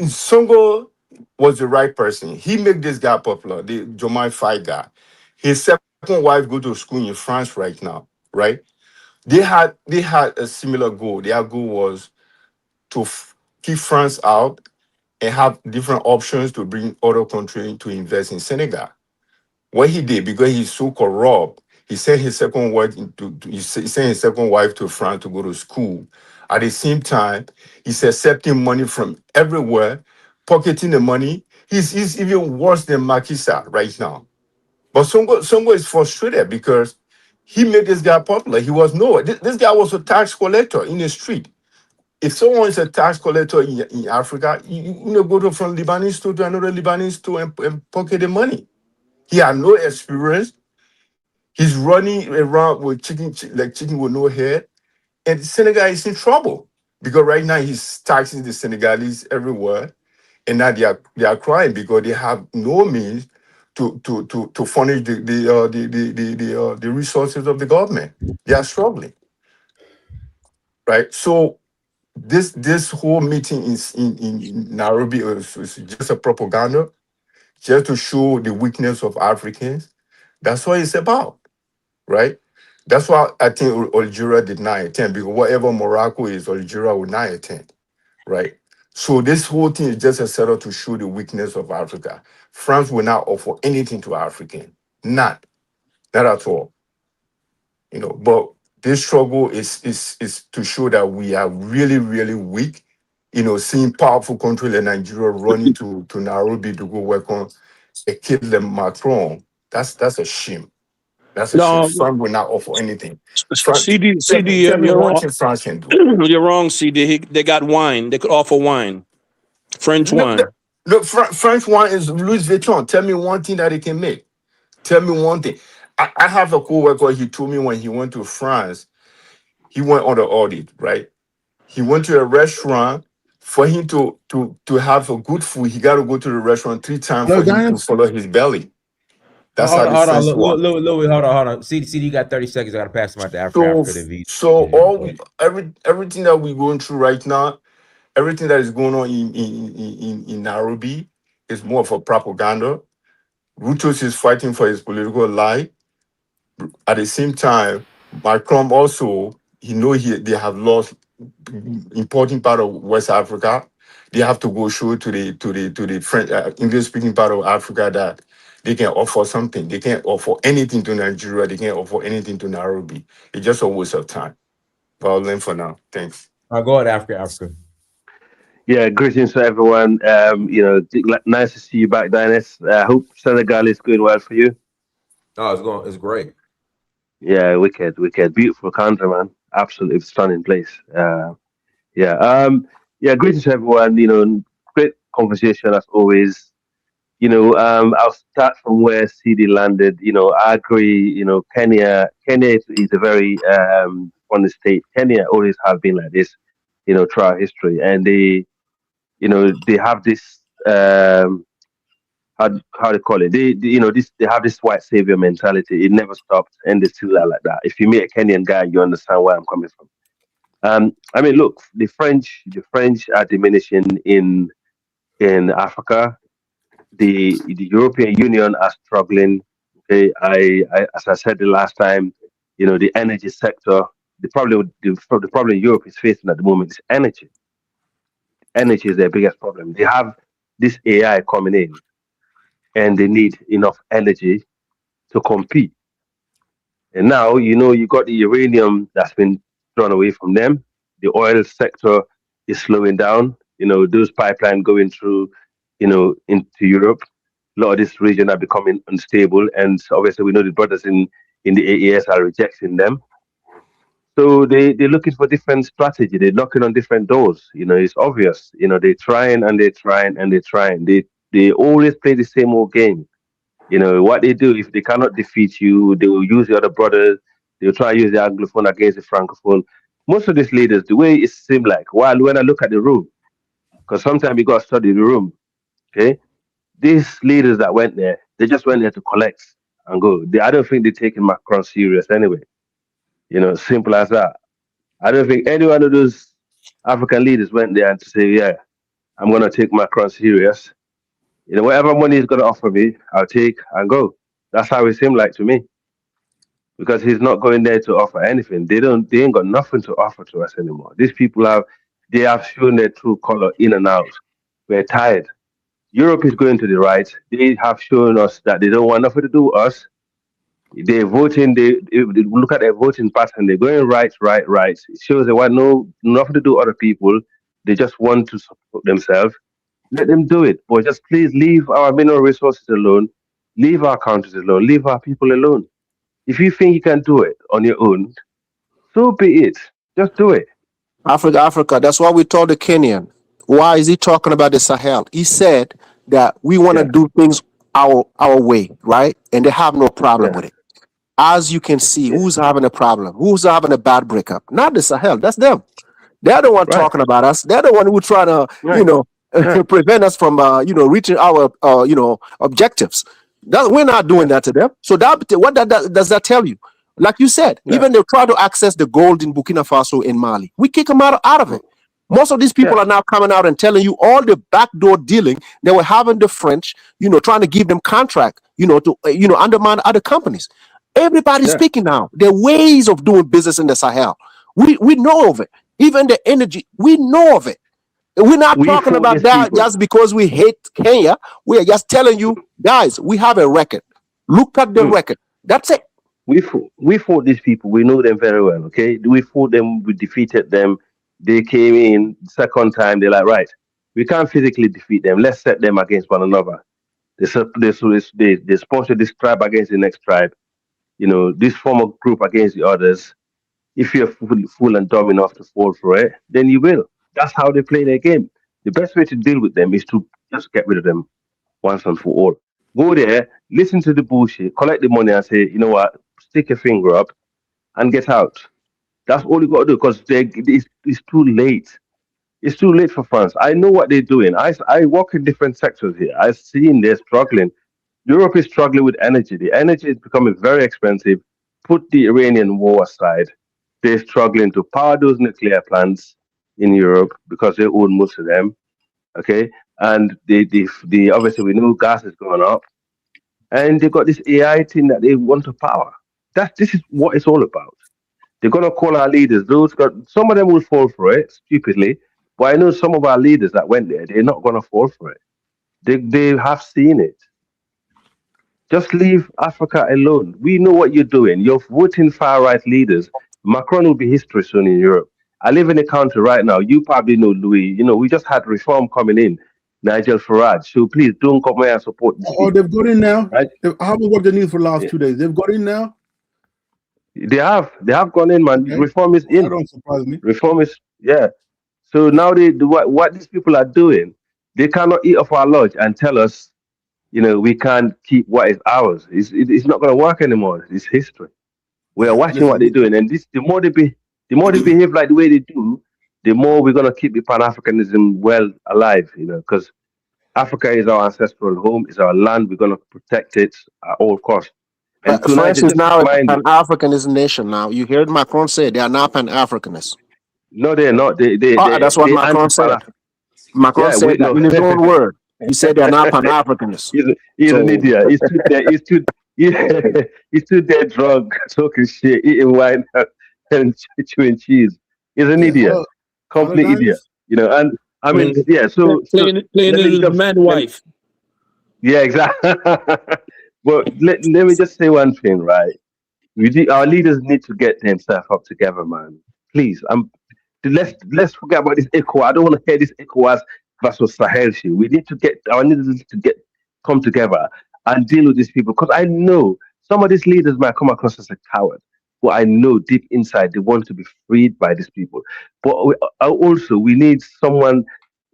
Songo was the right person. He made this guy popular, the Jomai Faye guy. His second wife go to school in France right now, right? They had a similar goal. Their goal was to keep France out and have different options to bring other countries to invest in Senegal. What he did, because he's so corrupt, he sent his second wife to France to go to school. At the same time, he's accepting money from everywhere, pocketing the money. He's even worse than Macky Sall right now. But Songo is frustrated because he made this guy popular. He was nowhere. This guy was a tax collector in the street. If someone is a tax collector in Africa, you go from Lebanese to another Lebanese to and pocket the money. He had no experience. He's running around with chicken with no head. And Senegal is in trouble because right now he's taxing the Senegalese everywhere. And now they are crying because they have no means to furnish the resources of the government. They are struggling, right? So this whole meeting is in Nairobi is just a propaganda, just to show the weakness of Africans. That's what it's about, right? That's why I think Algeria did not attend, because whatever Morocco is, Algeria would not attend, right? So this whole thing is just a setup to show the weakness of Africa. France will not offer anything to African, not at all, But this struggle is to show that we are really, really weak. Seeing powerful country like Nigeria running to Nairobi to go work on a kid like Macron, that's a shame. That's a shame. No, France will not offer anything. CD, Tell me you're one wrong. thing France can do. You're wrong, CD. They got wine. They could offer wine, French wine. Look, French wine is Louis Vuitton. Tell me one thing that they can make. Tell me one thing. I have a co-worker. He told me when he went to France, he went on the audit, right? He went to a restaurant. For him to have a good food, he got to go to the restaurant 3 times Hello, for him to Dennis. follow his belly. That's Hold how on, the hold on, French work. Louis, hold on. CD, you got 30 seconds. I gotta pass them out to Africa to V. Everything that we're going through right now, everything that is going on in Nairobi is more of a propaganda. Rutos is fighting for his political life. At the same time, Macron also, they have lost important part of West Africa. They have to go show to the French English speaking part of Africa that they can offer something. They can't offer anything to Nigeria. They can't offer anything to Nairobi. It's just a waste of time. But I'll learn for now. Thanks. I'll go ahead, Africa. Yeah, greetings to everyone. Nice to see you back, Dennis. I hope Senegal is going well for you. Oh, it's great. Yeah, wicked. Beautiful country, man. Absolutely stunning place. Greetings to everyone. Great conversation as always. I'll start from where CD landed. I agree. Kenya is a very funny state. Kenya always have been like this, throughout history, and they have this how they call it. They have this white savior mentality. It never stopped, and they still are like that. If you meet a Kenyan guy, you understand where I'm coming from. Look, the French are diminishing in Africa. The European Union are struggling. Okay, as I said the last time, the energy sector. The problem Europe is facing at the moment is energy. Energy is their biggest problem. They have this AI coming in, and they need enough energy to compete. And now, you got the uranium that's been thrown away from them. The oil sector is slowing down. Those pipelines going through, into Europe. A lot of this region are becoming unstable, and obviously we know the brothers in the AES are rejecting them. So they're looking for different strategy. They're knocking on different doors. It's obvious. They're trying and they're trying and they're trying. They always play the same old game. What they do, if they cannot defeat you, they will use the other brothers. They'll try to use the Anglophone against the Francophone. Most of these leaders, the way it seems like, when I look at the room, because sometimes you got to study the room, okay? These leaders that went there, they just went there to collect and go. I don't think they're taking Macron serious anyway. Simple as that. I don't think any one of those African leaders went there and to say, yeah, I'm going to take Macron serious. Whatever money he's going to offer me, I'll take and go. That's how it seemed like to me. Because he's not going there to offer anything. They ain't got nothing to offer to us anymore. These people they have shown their true color in and out. We're tired. Europe is going to the right. They have shown us that they don't want nothing to do with us. They're voting, they look at their voting pattern, they're going right. It shows they want nothing to do with other people. They just want to support themselves. Let them do it. But just please leave our mineral resources alone, leave our countries alone, leave our people alone. If you think you can do it on your own, so be it. Just do it. Africa. That's why we told the Kenyan. Why is he talking about the Sahel? He said that we want to do things our way, right? And they have no problem with it. as you can see, who's having a problem, who's having a bad breakup. Not the Sahel, that's them. They're the one talking about us. They're the one who try to, prevent us from, reaching our, objectives. We're not doing that to them. So what does that tell you? Like you said, even they try to access the gold in Burkina Faso and Mali. We kick them out of it. Most of these people are now coming out and telling you all the backdoor dealing they were having the French, trying to give them contract, to, undermine other companies. Everybody's speaking now. There are ways of doing business in the Sahel. We know of it. Even the energy, we know of it. We're not talking about that just because we hate Kenya. We are just telling you, guys, we have a record. Look at the record. That's it. We fought these people. We know them very well, okay? We fought them. We defeated them. They came in second time. They're like, right, we can't physically defeat them. Let's set them against one another. They sponsor this tribe against the next tribe. This former group against the others. If you're full and dumb enough to fall for it, then you will. That's how they play their game. The best way to deal with them is to just get rid of them once and for all. Go there, listen to the bullshit, collect the money and say, you know what, stick your finger up and get out. That's all you got to do because it's too late. It's too late for France. I know what they're doing. I work in different sectors here. I've seen they're struggling. Europe is struggling with energy. The energy is becoming very expensive. Put the Iranian war aside. They're struggling to power those nuclear plants in Europe because they own most of them. Okay, and the obviously we know gas is going up, and they got this AI thing that they want to power. This is what it's all about. They're gonna call our leaders. Some of them will fall for it stupidly, but I know some of our leaders that went there. They're not gonna fall for it. They have seen it. Just leave Africa alone. We know what you're doing. You're voting far right leaders. Macron will be history soon in Europe. I live in a country right now. You probably know Louis. We just had reform coming in. Nigel Farage. So please don't come here and support this. Oh, they've got in now. Right? I haven't got the news for the last 2 days. They've got in now. They have gone in, man. Okay. Reform is in. That don't surprise me. Reform is So now what these people are doing, they cannot eat off our lodge and tell us, we can't keep what is ours. It's not going to work anymore. It's history. We are watching what they're doing, and the more they behave like the way they do, the more we're going to keep the Pan-Africanism well alive. Because Africa is our ancestral home, it's our land. We're going to protect it at all costs. And France is now a Pan-Africanist nation. Now you heard Macron say they are now Pan-Africanists. No, they're not. That's what Macron said. Macron said that in his own word. He said they're not Pan-Africanists. He's an idiot. He's too dead drunk, talking shit, eating wine and chewing cheese. He's an idiot, complete idiot. And I mean, So playing a mad wife. Yeah, exactly. But let me just say one thing, right? Our leaders need to get themselves up together, man. Please, let's forget about this ECOWAS. I don't want to hear this ECOWAS versus Sahel shit. We need to our leaders to come together and deal with these people. Because I know some of these leaders might come across as a coward, but I know deep inside they want to be freed by these people. But we need someone.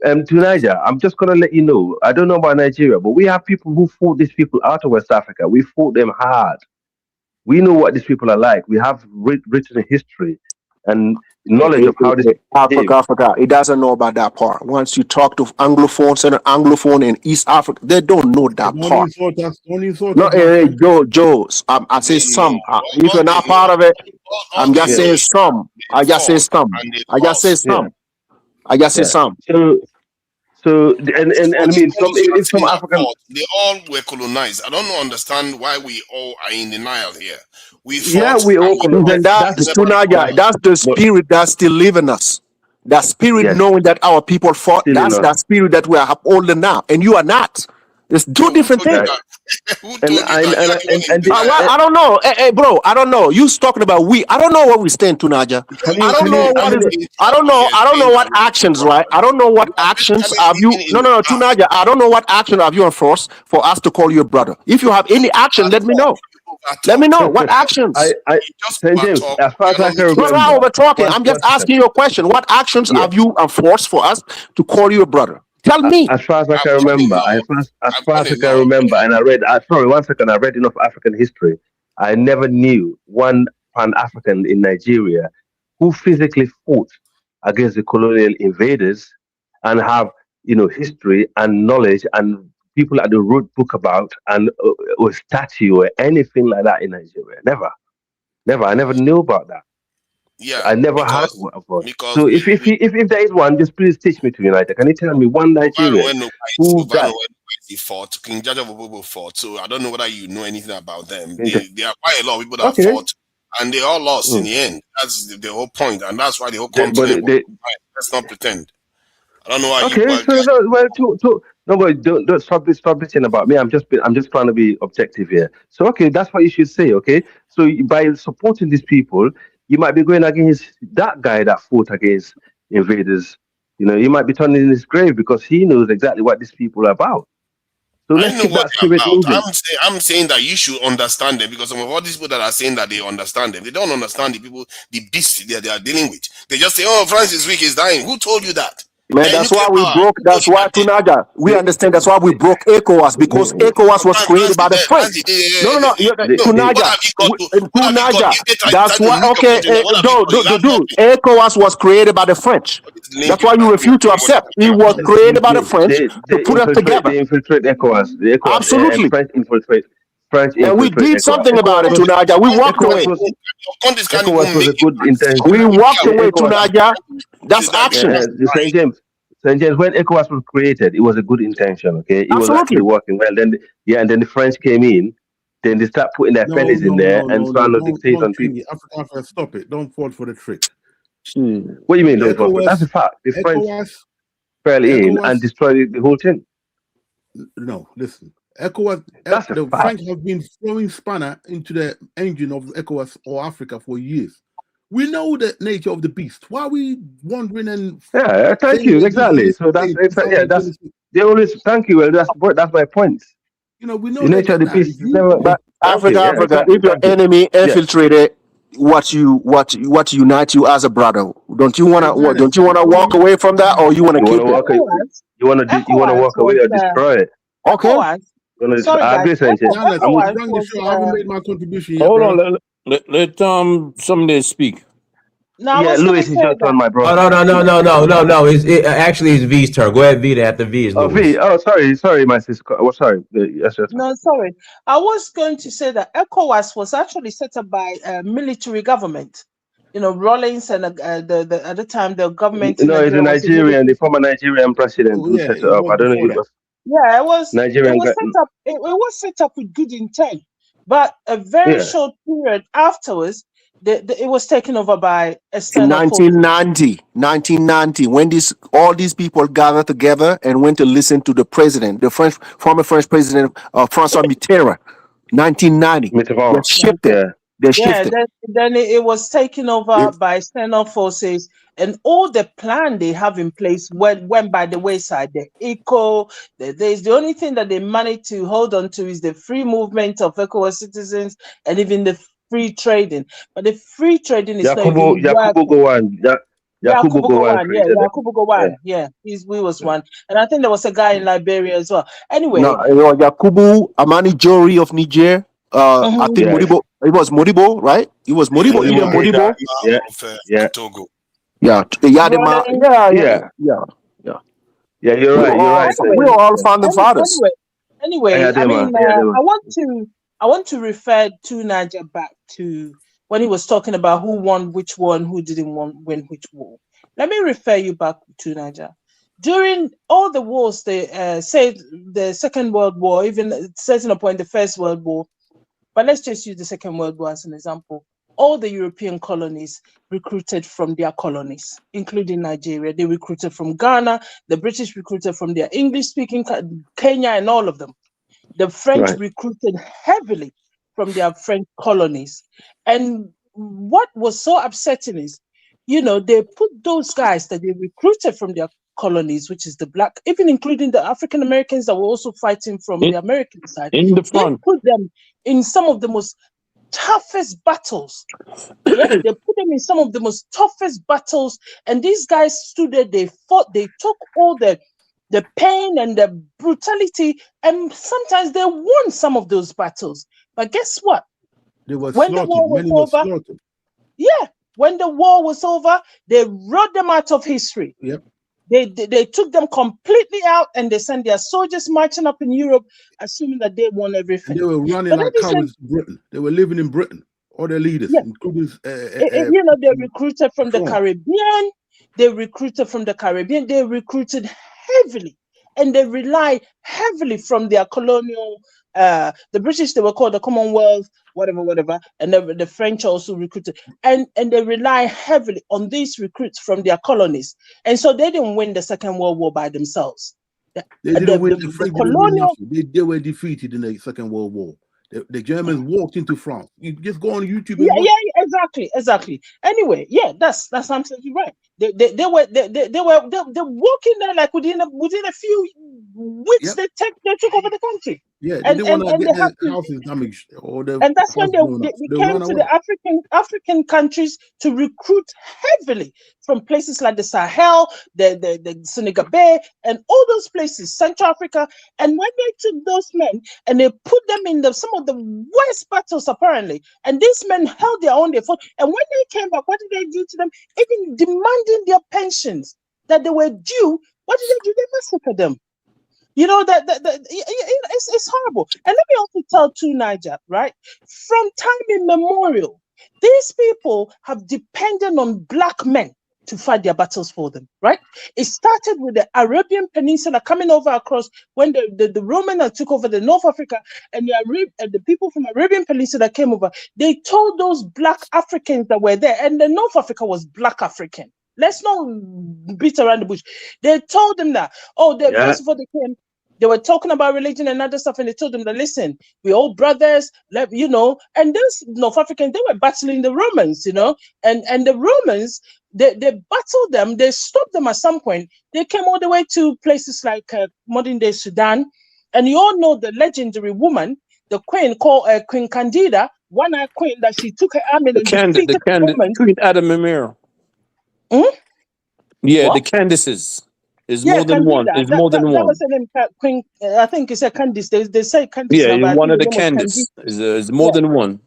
To Niger, I'm just going to let you know, I don't know about Nigeria, but we have people who fought these people out of West Africa. We fought them hard. We know what these people are like. We have written history and knowledge of how this Africa. It doesn't know about that part. Once you talk to Anglophone in East Africa, they don't know that part. Joe, I say some. If you're not part of it, I'm just saying some. I just say some. So and I mean, some African, they all were colonized. I don't understand why we all are in denial here. We fought, we all colonized. That's the spirit that's still living us. That spirit, knowing that our people fought. That's that spirit that we are upholding now, and you are not. It's two different things. I don't know, hey, bro. I don't know. You talking about we? I don't know what we stand to, Naja. I don't know what actions, right? I don't know what actions have you. No, to Naja. I don't know what action have you enforced for us to call you a brother. If you have any action, let me know. Let me know what actions. St. James, as far as I can remember, we're talking. I'm just asking you a question. What actions have you enforced for us to call you a brother? Tell me. As far as I can remember, and I read. Sorry, 1 second. I read enough African history I never knew one Pan-African in Nigeria who physically fought against the colonial invaders and have, history and knowledge and people that they wrote book about and or statue or anything like that in Nigeria. Never, never. I never knew about that. Yeah, I never heard because of one. because So if there is one, just please teach me to United. Can you tell me one Nigerian who that? he fought, King Jaja Bobo fought. So I don't know whether you know anything about them. Okay. There are quite a lot of people that fought, and they all lost in the end. That's the whole point, and that's why the whole continent. Let's not pretend. I don't know why you. Okay, so no, but don't stop bitching about me. I'm just trying to be objective here. So okay, that's what you should say. Okay, so by supporting these people, you might be going against that guy that fought against invaders. You might be turning in his grave because he knows exactly what these people are about. So I let's know keep what that they're spirit about. moving. I'm saying that you should understand them because some of all these people that are saying that they understand them, they don't understand the people, the beasts that they are dealing with. They just say, "Oh, France is weak, is dying." Who told you that? Man, that's why we broke. That's why Tunaga. We understand. That's why we broke ECOWAS because ECOWAS was created by the French. No. Tunaga. Tunaga. That's why. Okay, dude. ECOWAS was created by the French. That's why you refuse to accept. It was created by the French to put us together. They infiltrate ECOWAS. The ECOWAS. Absolutely. French infiltrate. And we did something about it, Tunaga. We walked away. ECOWAS was a good intention. We walked away, Tunaga. That's action. St. James, when ECOWAS was created, it was a good intention. Okay, it was actually working well. Then, and then the French came in. Then they start putting their pennies in there and trying to dictate on people. Africa, stop it! Don't fall for the trick. What do you mean? Don't fall for? That's a fact. The French fell in and destroyed the whole thing. No, listen. ECOWAS, the French have been throwing spanner into the engine of ECOWAS or Africa for years. We know the nature of the beast. Why are we wandering and? Yeah, thank you. Exactly. So that's they always thank you. Well, that's my point. We know the nature of the beast. But Africa, if your enemy infiltrated what unite you as a brother, don't you wanna walk away from that, or you wanna keep it? You wanna walk away or destroy it? Okay. Sorry, I agree, Sanchez. I haven't made my contribution yet. Hold on, let somebody speak. Now, yeah, Louis, it's your turn, my bro. Oh, no. Actually, it's V's turn. Go ahead, V. After V is Louis. V. Oh, sorry, my sister. Oh, sorry. Yes. No, sorry. I was going to say that ECOWAS was actually set up by a military government. Rawlings and at the time the government. No, it's a Nigerian, the former Nigerian president who set it up. I don't know who it was. Yeah, it was. Nigerian. It was set up. It was set up with good intent, but a very short period afterwards, it was taken over by external. In 1990, when all these people gathered together and went to listen to the president, the former French president, François Mitterrand, 1990. They shifted. Then it was taken over by external forces, and all the plan they have in place went by the wayside. The ECO, the only thing that they managed to hold on to is the free movement of ECOWAS citizens and even the free trading. But the free trading is Yakubu Gowon. Yakubu Gowon. Yeah, he was one, and I think there was a guy in Liberia as well. Anyway, no, Yakubu Amani Jori of Niger. I think Modibo. It was Modibo, right? It was Modibo. Modibo. Togo. Yeah. Yeah, you're right. We all founding fathers. Anyway, I want to refer to Niger back to when he was talking about who won which one, who didn't win which war. Let me refer you back to Niger. During all the wars, they say the Second World War, even at a certain point the First World War, but let's just use the Second World War as an example. All the European colonies recruited from their colonies, including Nigeria. They recruited from Ghana. The British recruited from their English-speaking Kenya and all of them. The French recruited heavily from their French colonies. And what was so upsetting is, they put those guys that they recruited from their colonies, which is the black, even including the African Americans that were also fighting from the American side. In the front. They put them in some of the most toughest battles. Yeah, they put them in some of the most toughest battles, and these guys stood there, they fought, they took all the pain and the brutality, and sometimes they won some of those battles. But guess what? They were when the slaughtered. war was Many were over, slaughtered. yeah, when the war was over, they wrote them out of history. Yep. They took them completely out, and they sent their soldiers marching up in Europe, assuming that they won everything. And they were running But like that isn't- cowards to Britain. They were living in Britain. All their leaders, Yeah. including you know, they recruited from the Macron. Caribbean. They recruited from the Caribbean. They recruited heavily, and they rely heavily from their colonial. The British, they were called the Commonwealth, whatever, and the French also recruited, and they rely heavily on these recruits from their colonies, and so they didn't win the Second World War by themselves. They didn't win. The French didn't win colonial. nothing. They were defeated in the Second World War. The Germans walked into France. You just go on YouTube and Yeah, watch. yeah, exactly. Anyway, yeah, that's absolutely right. They were walking there like within a few weeks. Yep. They took over the country. Yeah, they And- didn't want and to they get have their to- houses damaged or their And that's when cars blown they up. They came ran to away. the African countries to recruit heavily from places like the Sahel, the Senegal Bay, and all those places, Central Africa. And when they took those men and they put them in some of the worst battles, apparently, and these men held their own, they fought. And when they came back, what did they do to them? Even demanding their pensions that they were due. What did they do? They massacred them. You know it's horrible. And let me also tell too, Niger, right? From time immemorial, these people have depended on black men to fight their battles for them, right? It started with the Arabian Peninsula coming over across when the Romans took over the North Africa, and the people from Arabian Peninsula came over. They told those black Africans that were there, and the North Africa was black African. Let's not beat around the bush. They told them that, first of all, they came. They were talking about religion and other stuff, and they told them that, listen, we're all brothers, you know. And those North Africans, they were battling the Romans, you know, and the Romans, they battled them, they stopped them at some point. They came all the way to places like modern day Sudan, and you all know the legendary woman, the queen called Queen Candida, one-eyed queen, that she took her army and defeated the Romans. Queen Adam Emir. Yeah, the Candaces. Is more than Candida. one. Is more than that one. was her name, Queen. I think it's a Candice. They say Candice. Yeah, now, but one I of the think her name was Candace. Candida. Is more than one.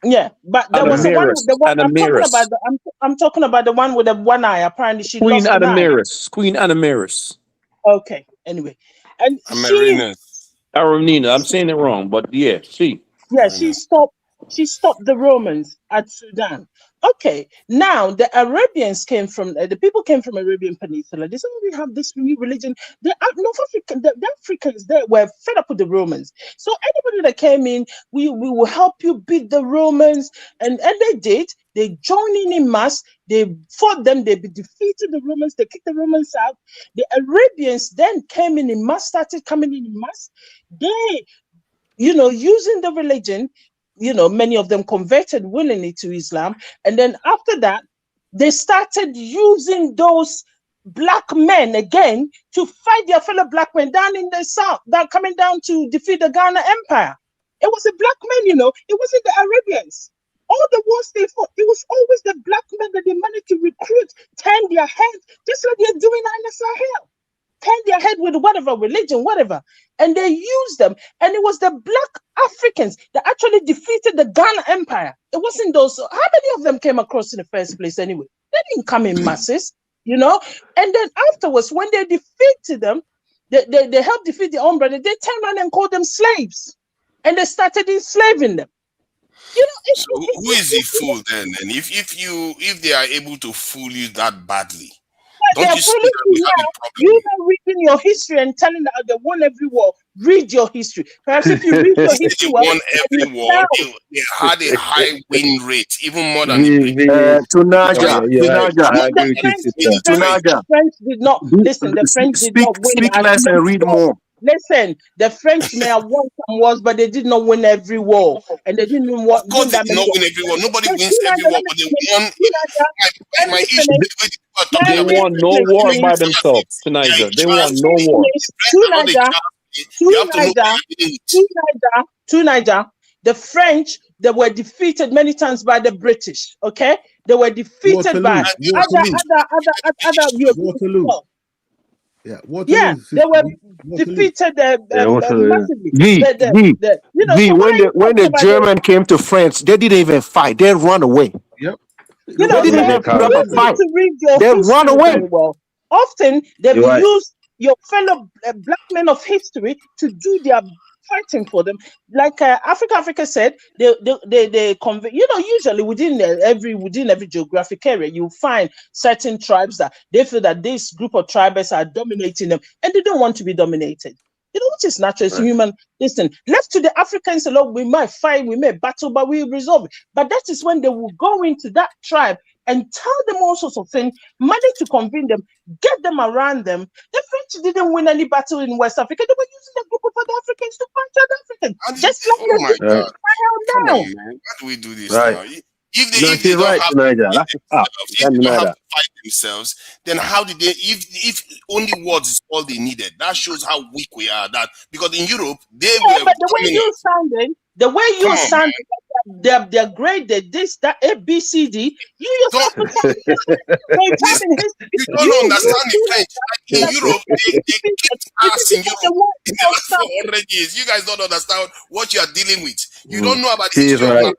Yeah, but there was Adamiris. the one I'm talking Adamiris. about. I'm talking about the one with the one eye. Apparently, she Queen lost an eye. Adamiris. Queen Adamiris. Okay. Anyway, and Aramina. I'm saying it wrong, but yeah, she stopped the Romans at Sudan. Okay, now the Arabians came from the people came from Arabian Peninsula. They said we have this new religion. The North African, the Africans, they were fed up with the Romans. So anybody that came in, we will help you beat the Romans, and they did. They joined in mass. They fought them. They defeated the Romans. They kicked the Romans out. The Arabians then came in mass, started coming in mass. They, using the religion. Many of them converted willingly to Islam. And then after that, they started using those black men again to fight their fellow black men down in the south, that coming down to defeat the Ghana Empire. It was the black men, it wasn't the Arabians. All the wars they fought, it was always the black men that they managed to recruit, turn their heads, just like they're doing in the Sahel. Turn their head with whatever religion, whatever, and they used them. And it was the black Africans that actually defeated the Ghana Empire. It wasn't those. How many of them came across in the first place anyway? They didn't come in masses, And then afterwards, when they defeated them, they helped defeat their own brother. They turned around and called them slaves, and they started enslaving them. So who is the fool then? And if they are able to fool you that badly, don't you see that we have a problem? You are reading your history and telling that they won every war. Read your history. Perhaps if you read your history, they won every war. They had a high win rate, even more than Tunaja. The French did not listen. The French did not win. Speak less and read more. Listen, the French may have won some wars, but they did not win every war, and they didn't win what. Of course, they did not win every war. Nobody wins every war, but they won. My issue is they won no war by themselves, Tunisia. They won no war. To Niger, the French, they were defeated many times by the British. Okay, they were defeated by other European. Waterloo. Well, Yeah, Waterloo. They were defeated massively. When the German came to France, they didn't even fight. They run away. Yep. They didn't even put up a fight. To read your they run away very well. Often they will use your fellow black men of history to do their fighting for them. Like Africa said, they convey. Usually within every geographic area, you find certain tribes that they feel that this group of tribes are dominating them, and they don't want to be dominated. Which is natural, it's human. Listen, left to the Africans alone, we might fight, we may battle, but we resolve it. But that is when they will go into that tribe and tell them all sorts of things, manage to convene them, get them around them. The French didn't win any battle in West Africa. They were using a group of other Africans to fight other Africans. Just like oh my God. Come now. on, man. Why do we do this now? If they she's right, Nigel. That's a fact. If they don't have to fight themselves, then how did they? If only words is all they needed, that shows how weak we are. That because in Europe they were. But the way you sounded, they're graded this, that, A, B, C, D. You yourself you don't understand the French. Like in Europe, they kicked ass in Europe in the last 400 years. You guys don't understand what you are dealing with. You don't know about the history of Napoleon.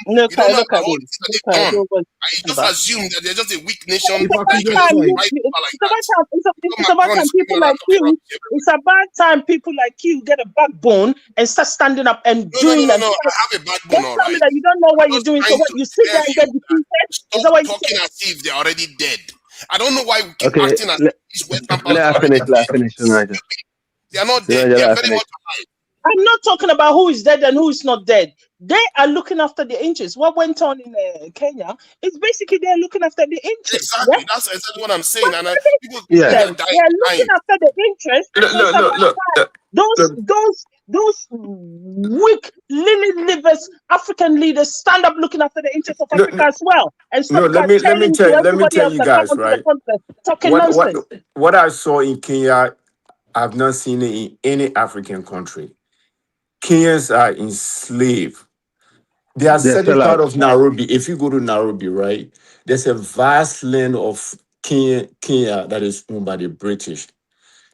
You don't know about all this that they've done. I just assume that they're just a weak nation. It's about time people like you get a backbone and start standing up and doing. No. I have a backbone, all right. You don't know what you're doing, so what you sit there and get defeated. Stop talking as if they're already dead. I don't know why we keep acting as if these Western powers are already dead. They are not dead. They are very much alive. I'm not talking about who is dead and who is not dead. They are looking after the inches. What went on in Kenya is basically they're looking after the inches. Exactly. Yeah? That's exactly what I'm saying. And people they're looking after the interest. Those weak, livers, African leaders stand up looking after the interests of Africa as well. And stop let me tell you guys, right? What I saw in Kenya, I've not seen it in any African country. Kenyans are enslaved. They are certain part of Nairobi. If you go to Nairobi, right, there's a vast land of Kenya that is owned by the British.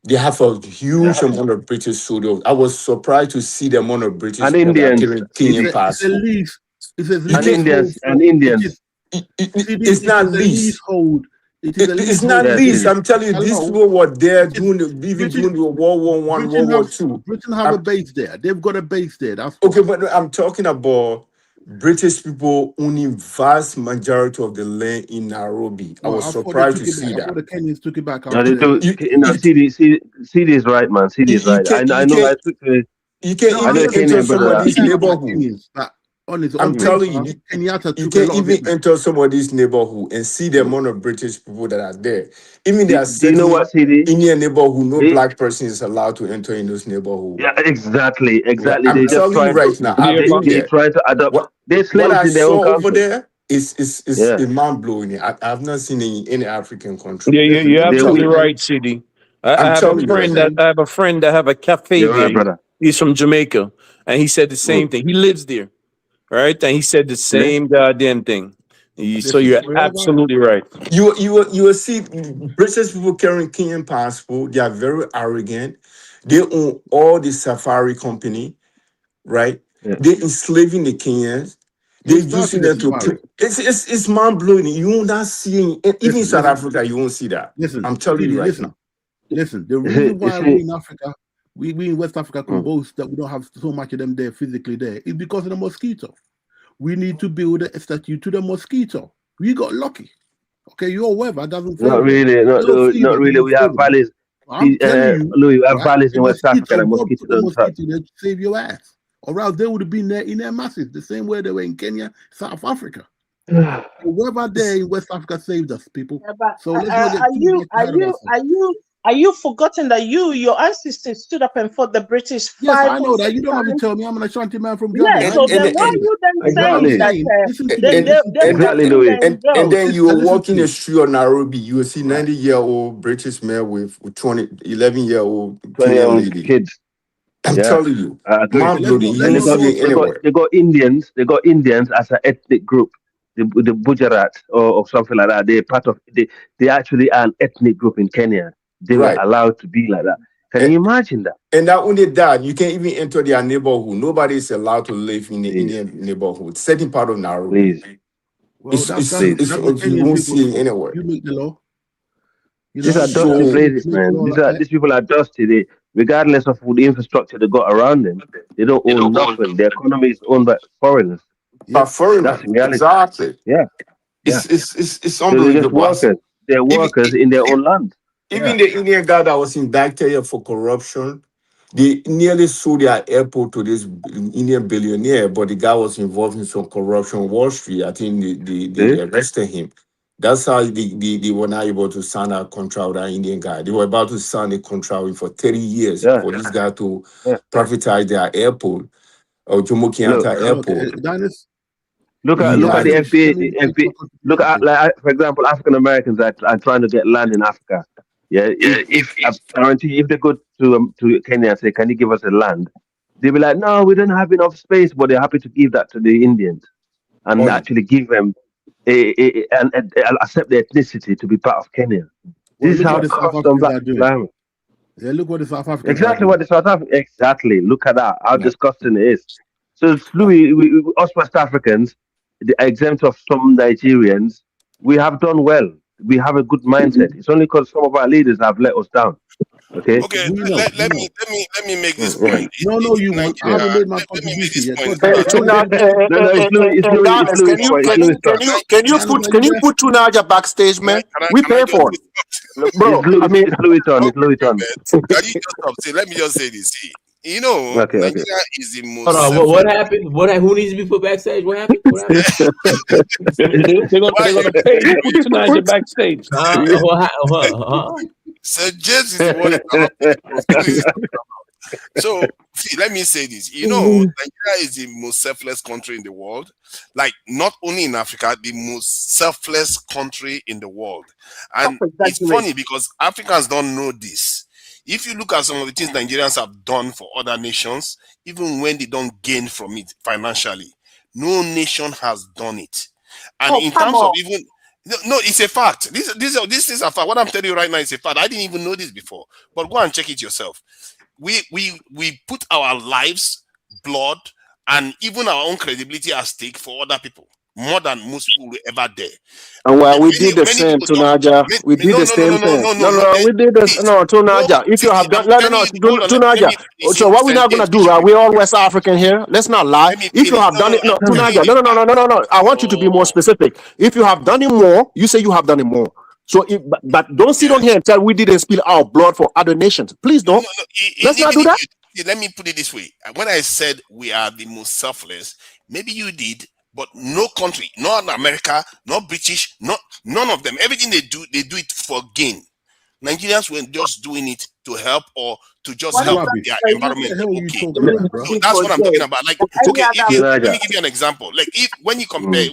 They have a huge amount of British soldiers. I was surprised to see the amount of British and Indians. Kenyan passport. And Indians. It's not lease. It's not least. I'm telling you, these people were there during World War I, World War II. Britain have a base there. They've got a base there. That's okay, but I'm talking about British people owning vast majority of the land in Nairobi. I was surprised to see that. The Kenyans took it back. No, they do. CD is right, man. CD is right. I know. You can't even enter somebody's neighborhood. I'm telling you, you can't even enter somebody's neighborhood and see the amount of British people that are there. Even they are saying in your neighborhood, no black person is allowed to enter in those neighborhoods. Yeah, exactly. I'm telling you right now, they try to adopt. What I saw over there is mind blowing. I have not seen in any African country. Yeah, you're absolutely right, CD. I have a friend that have a cafe there. Brother. He's from Jamaica, and he said the same thing. He lives there. Right, and he said the same goddamn thing. So you're absolutely right. You will see British people carrying Kenyan passport. They are very arrogant. They own all the safari company, right? Yeah. They're enslaving the Kenyans. They're using them to. It's mind blowing. You will not see even in South Africa. You won't see that. Listen, I'm telling you right now. Listen, the reason why we in Africa. We in West Africa can boast that we don't have so much of them there physically there. It's because of the mosquito. We need to build a statue to the mosquito. We got lucky. Okay, your weather doesn't. Not really. Not really. We have valleys. Louis, we have valleys in West Africa. The mosquito doesn't touch. To save your ass, or else they would have been there in their masses, the same way they were in Kenya, South Africa. The weather there in West Africa saved us, people. Yeah, so are you forgotten that your ancestors stood up and fought the British? Yes, I know that. You don't have to tell me. I'm an Ashanti man from Ghana. Yeah, so then why are you then saying that? And then you were walking the street of Nairobi, you will see 90-year-old British man with 11-year-old lady. Kids. I'm telling you, they got Indians. They got Indians as an ethnic group. The Gujarat or something like that. They're part of. They actually are an ethnic group in Kenya. they were allowed to be like that. Can you imagine that? And not only that, you can't even enter their neighborhood. Nobody is allowed to live in the Indian neighborhood. Certain part of Nairobi. Well, that's the you Kenyan won't people. see it anywhere. You make the law. These are dusty places, man. These people are dusty. They, regardless of the infrastructure they got around them, they don't own nothing. Their economy is owned by foreigners. By foreigners. That's the reality. Exactly. Yeah. It's So they're just unbelievable. workers. They're workers in their own land. Even the Indian guy that was indicted here for corruption, they nearly sold their airport to this Indian billionaire, but the guy was involved in some corruption on Wall Street. I think they arrested him. That's how they were not able to sign a contract with that Indian guy. They were about to sign a contract with for 30 years for this guy to privatize their airport, or Jomo Kenyatta Airport. Look at the FBA. Look at, like, for example, African Americans are trying to get land in Africa. Yeah, if I guarantee, if they go to Kenya and say, "Can you give us a land?" They'll be like, "No, we don't have enough space," but they're happy to give that to the Indians and actually give them and accept their ethnicity to be part of Kenya. This is how the custom black climate. Yeah, look what the South Africans Exactly what the South Africa. Exactly. Look at that. How disgusting it is. So, Louis, us West Africans, the exempt of some Nigerians, we have done well. We have a good mindset. It's only because some of our leaders have let us down. Okay. Okay. Let me make this point. No, you won't. I haven't made my contribution yet. Can you put Tunaja backstage, man? We pay for it. Bro, it's Louis Vuitton. It's Louis Vuitton. Can you just stop? Let me just say this. See, you know, Nigeria is the most. Hold on, what happened? Who needs to be put backstage? What happened? They're gonna pay you to put Tunaja backstage. Sir James is what. So, see, let me say this. You know, Nigeria is the most selfless country in the world. Like, not only in Africa, the most selfless country in the world. And it's funny because Africans don't know this. If you look at some of the things Nigerians have done for other nations, even when they don't gain from it financially, no nation has done it. And in terms of even... No, it's a fact. This is a fact. What I'm telling you right now is a fact. I didn't even know this before. But go and check it yourself. We put our lives, blood, and even our own credibility at stake for other people, more than most people will ever dare. And well, we did the same, Tunaja. We did the same thing. No, we did this. No, Tunaja. If you have done, no, Tunaja. So what we're not gonna do, right? We're all West African here. Let's not lie. If you have done it, no, Tunaja. No. I want you to be more specific. If you have done it more, you say you have done it more. So, but don't sit on here and tell we didn't spill our blood for other nations. Please don't. Let's not do that. Let me put it this way. When I said we are the most selfless, maybe you did. But no country, not America, not British, none of them. Everything they do it for gain. Nigerians were just doing it to help or to just help their environment. Okay, so that's what I'm talking about. Like, okay, let me give you an example. Like, when you compare,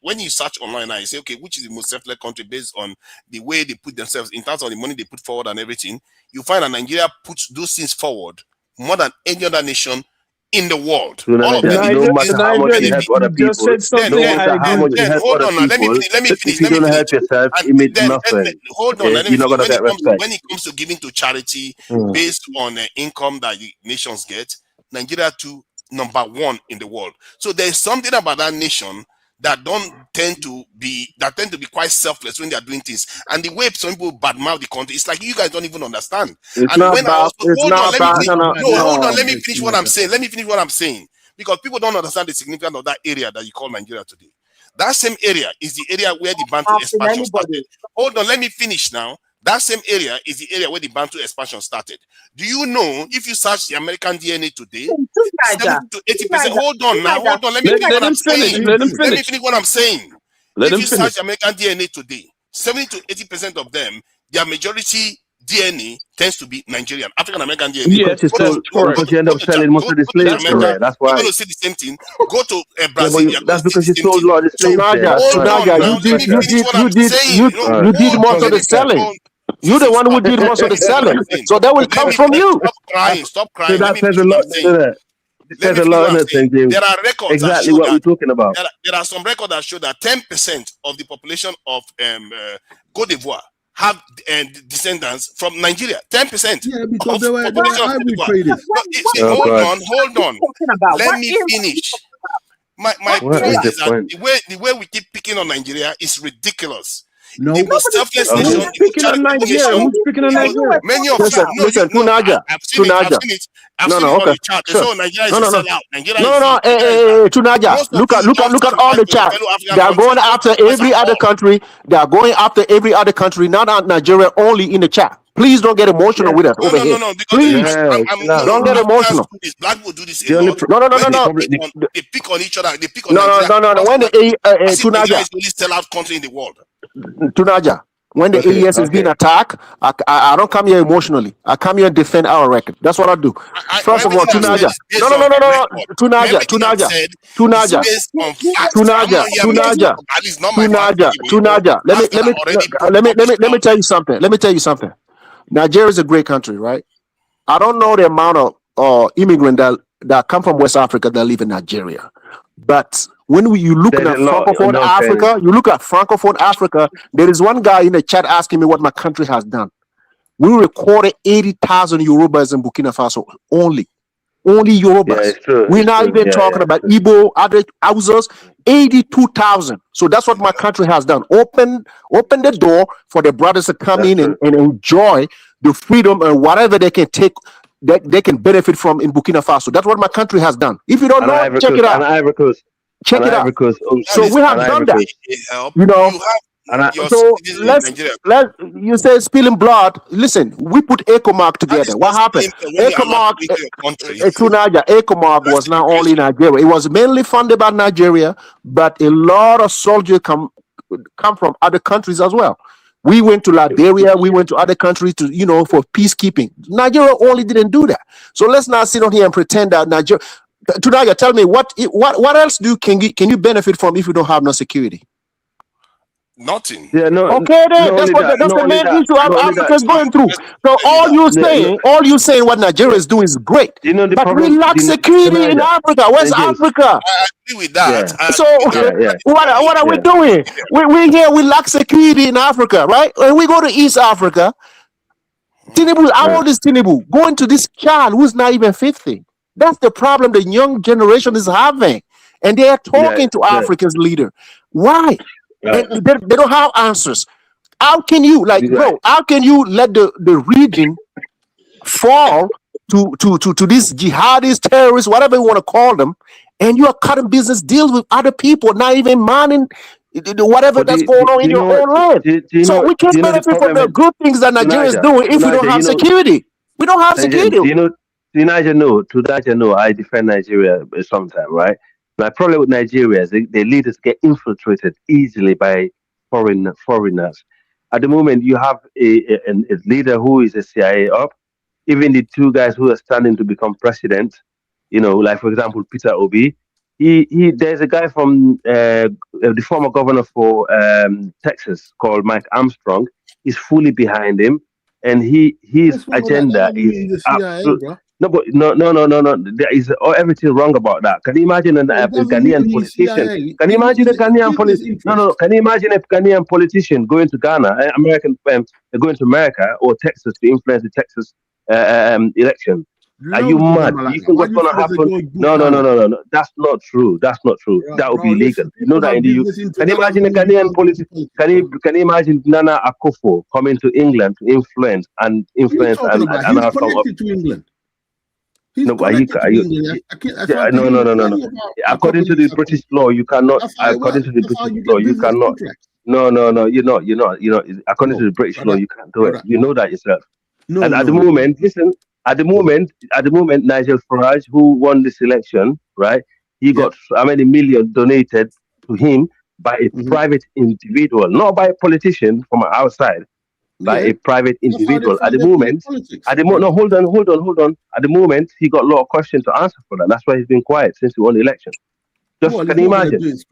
when you search online, I say, okay, which is the most selfless country based on the way they put themselves in terms of the money they put forward and everything, you find that Nigeria puts those things forward more than any other nation in the world. No matter how much you help other people, hold on, let me finish. If you don't help yourself, it means nothing. Hold on, you're not gonna get respect. When it comes to giving to charity based on income that nations get, Nigeria too #1 in the world. So there's something about that nation that tend to be quite selfless when they are doing things. And the way some people badmouth the country, it's like you guys don't even understand. Hold on, let me finish what I'm saying. Let me finish what I'm saying. Because people don't understand the significance of that area that you call Nigeria today. That same area is the area where the Bantu expansion started. Hold on, let me finish now. That same area is the area where the Bantu expansion started. Do you know if you search the American DNA today, 70 to 80%? Hold on, let me finish what I'm saying. Let me finish what I'm saying. If you search American DNA today, 70 to 80% of them, their majority DNA tends to be Nigerian, African American DNA. Yes, because you end up selling most of the slaves there. That's why. You're going to see the same thing. Go to Brazil. That's because you sold a lot of slaves there. You did most of the selling. You're the one who did most of the selling. So that will come from you. Stop crying. That says a lot. It says a lot, James. There are records exactly what we're talking about. There are some records that show that 10% of the population of Côte d'Ivoire have descendants from Nigeria. 10%. Yeah, because they were population of ivory Cote d'Ivoire. traders. No, hold on. Let me finish. My point is that the way we keep picking on Nigeria is ridiculous. No, the most selfless nation, Who's picking on Nigeria? Who's picking on Nigeria? Many of Listen, you, listen, Tunaja, I've seen it. I've seen it on the chat. They say, Nigeria is a sellout. No, Tunaja, look at all the chat. They are going after every other country. They are going after every other country, not Nigeria only in the chat. Please don't get emotional with us over here. Please don't get emotional. Black people do this a lot. No. They pick on each other. They pick on No. When the Nigeria is the only sellout country in the world. Tunaja, when the AES is being attacked, I don't come here emotionally. I come here and defend our record. That's what I do. First of all, Tunaja. No. Tunaja. Let me tell you something. Nigeria is a great country, right? I don't know the amount of immigrants that come from West Africa that live in Nigeria, but when you look at Francophone Africa, you look at Francophone Africa, there is one guy in the chat asking me what my country has done. We recorded 80,000 Yorubas in Burkina Faso only Yorubas. We're not even talking about Igbo, other Hausas, 82,000. So that's what my country has done. Open the door for the brothers to come in and enjoy the freedom and whatever they can take, that they can benefit from in Burkina Faso. That's what my country has done. If you don't know, check it out. Check it out. So we have done that. You know. So let's you say spilling blood. Listen, we put ECOMAG together. What happened? ECOMAG was not only Nigeria. It was mainly funded by Nigeria, but a lot of soldiers come from other countries as well. We went to Liberia, we went to other countries to, for peacekeeping. Nigeria only didn't do that. So let's not sit on here and pretend that Nigeria. Tunaja, tell me what else can you benefit from if you don't have no security? Nothing. Yeah, no. Okay, then that's the main issue Africa is going through. So all you saying what Nigeria is doing is great. But we lack security in Africa, West Africa. I agree with that. What are we doing? We here, we lack security in Africa, right? When we go to East Africa, Tinubu, how old is Tinubu? Going to this child who's not even 50. That's the problem the young generation is having. And they are talking to Africa's leader. Why? And they don't have answers. How can you, how can you let the region fall to these jihadis, terrorists, whatever you want to call them, and you are cutting business deals with other people, not even minding whatever that's going on in your own land. So we can't benefit from the good things that Nigeria is doing if we don't have security. We don't have security. Tunaja, no, I defend Nigeria sometimes, right? My problem with Nigeria is the leaders get infiltrated easily by foreigners. At the moment, you have a leader who is a CIA op. Even the two guys who are standing to become president, like for example Peter Obi. There's a guy from the former governor for Texas called Mike Armstrong. He's fully behind him, and his agenda is absolutely. No. There is everything wrong about that. Can you imagine a Ghanaian politician? Can you imagine a Ghanaian politician? No. Can you imagine a Ghanaian politician going to Ghana, going to America or Texas to influence the Texas election? Are you mad? You think what's going to happen? No. That's not true. That would be illegal. You know that in the UK. Can you imagine a Ghanaian politician? Can you imagine Nana Akufo coming to England to influence and outcome of England? No. According to the British law, you cannot. According to the British law, you cannot. No. You're not. According to the British law, you can't do it. You know that yourself. And at the moment, listen. At the moment, Nigel Farage, who won this election, right? He got how many million donated to him by a private individual, not by a politician from outside. By a private individual. At the moment, no, hold on. At the moment, he got a lot of questions to answer for that. That's why he's been quiet since he won the election. Can you imagine? It's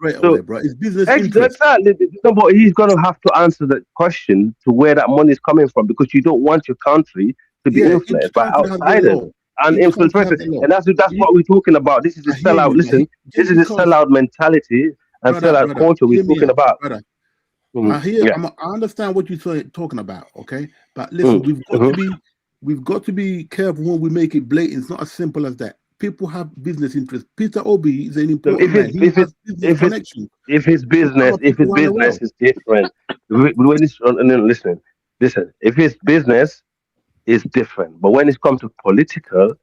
business exactly. No, but he's going to have to answer that question to where that money is coming from, because you don't want your country to be influenced by outsiders and infiltrated. And that's what we're talking about. This is a sellout. Listen, this is a sellout mentality and sellout culture we're talking about. I understand what you're talking about, okay? But listen, we've got to be careful when we make it blatant. It's not as simple as that. People have business interests. Peter Obi is an important man. He has business connections. If his business is different, when it's listen. If his business is different, but when it comes to political,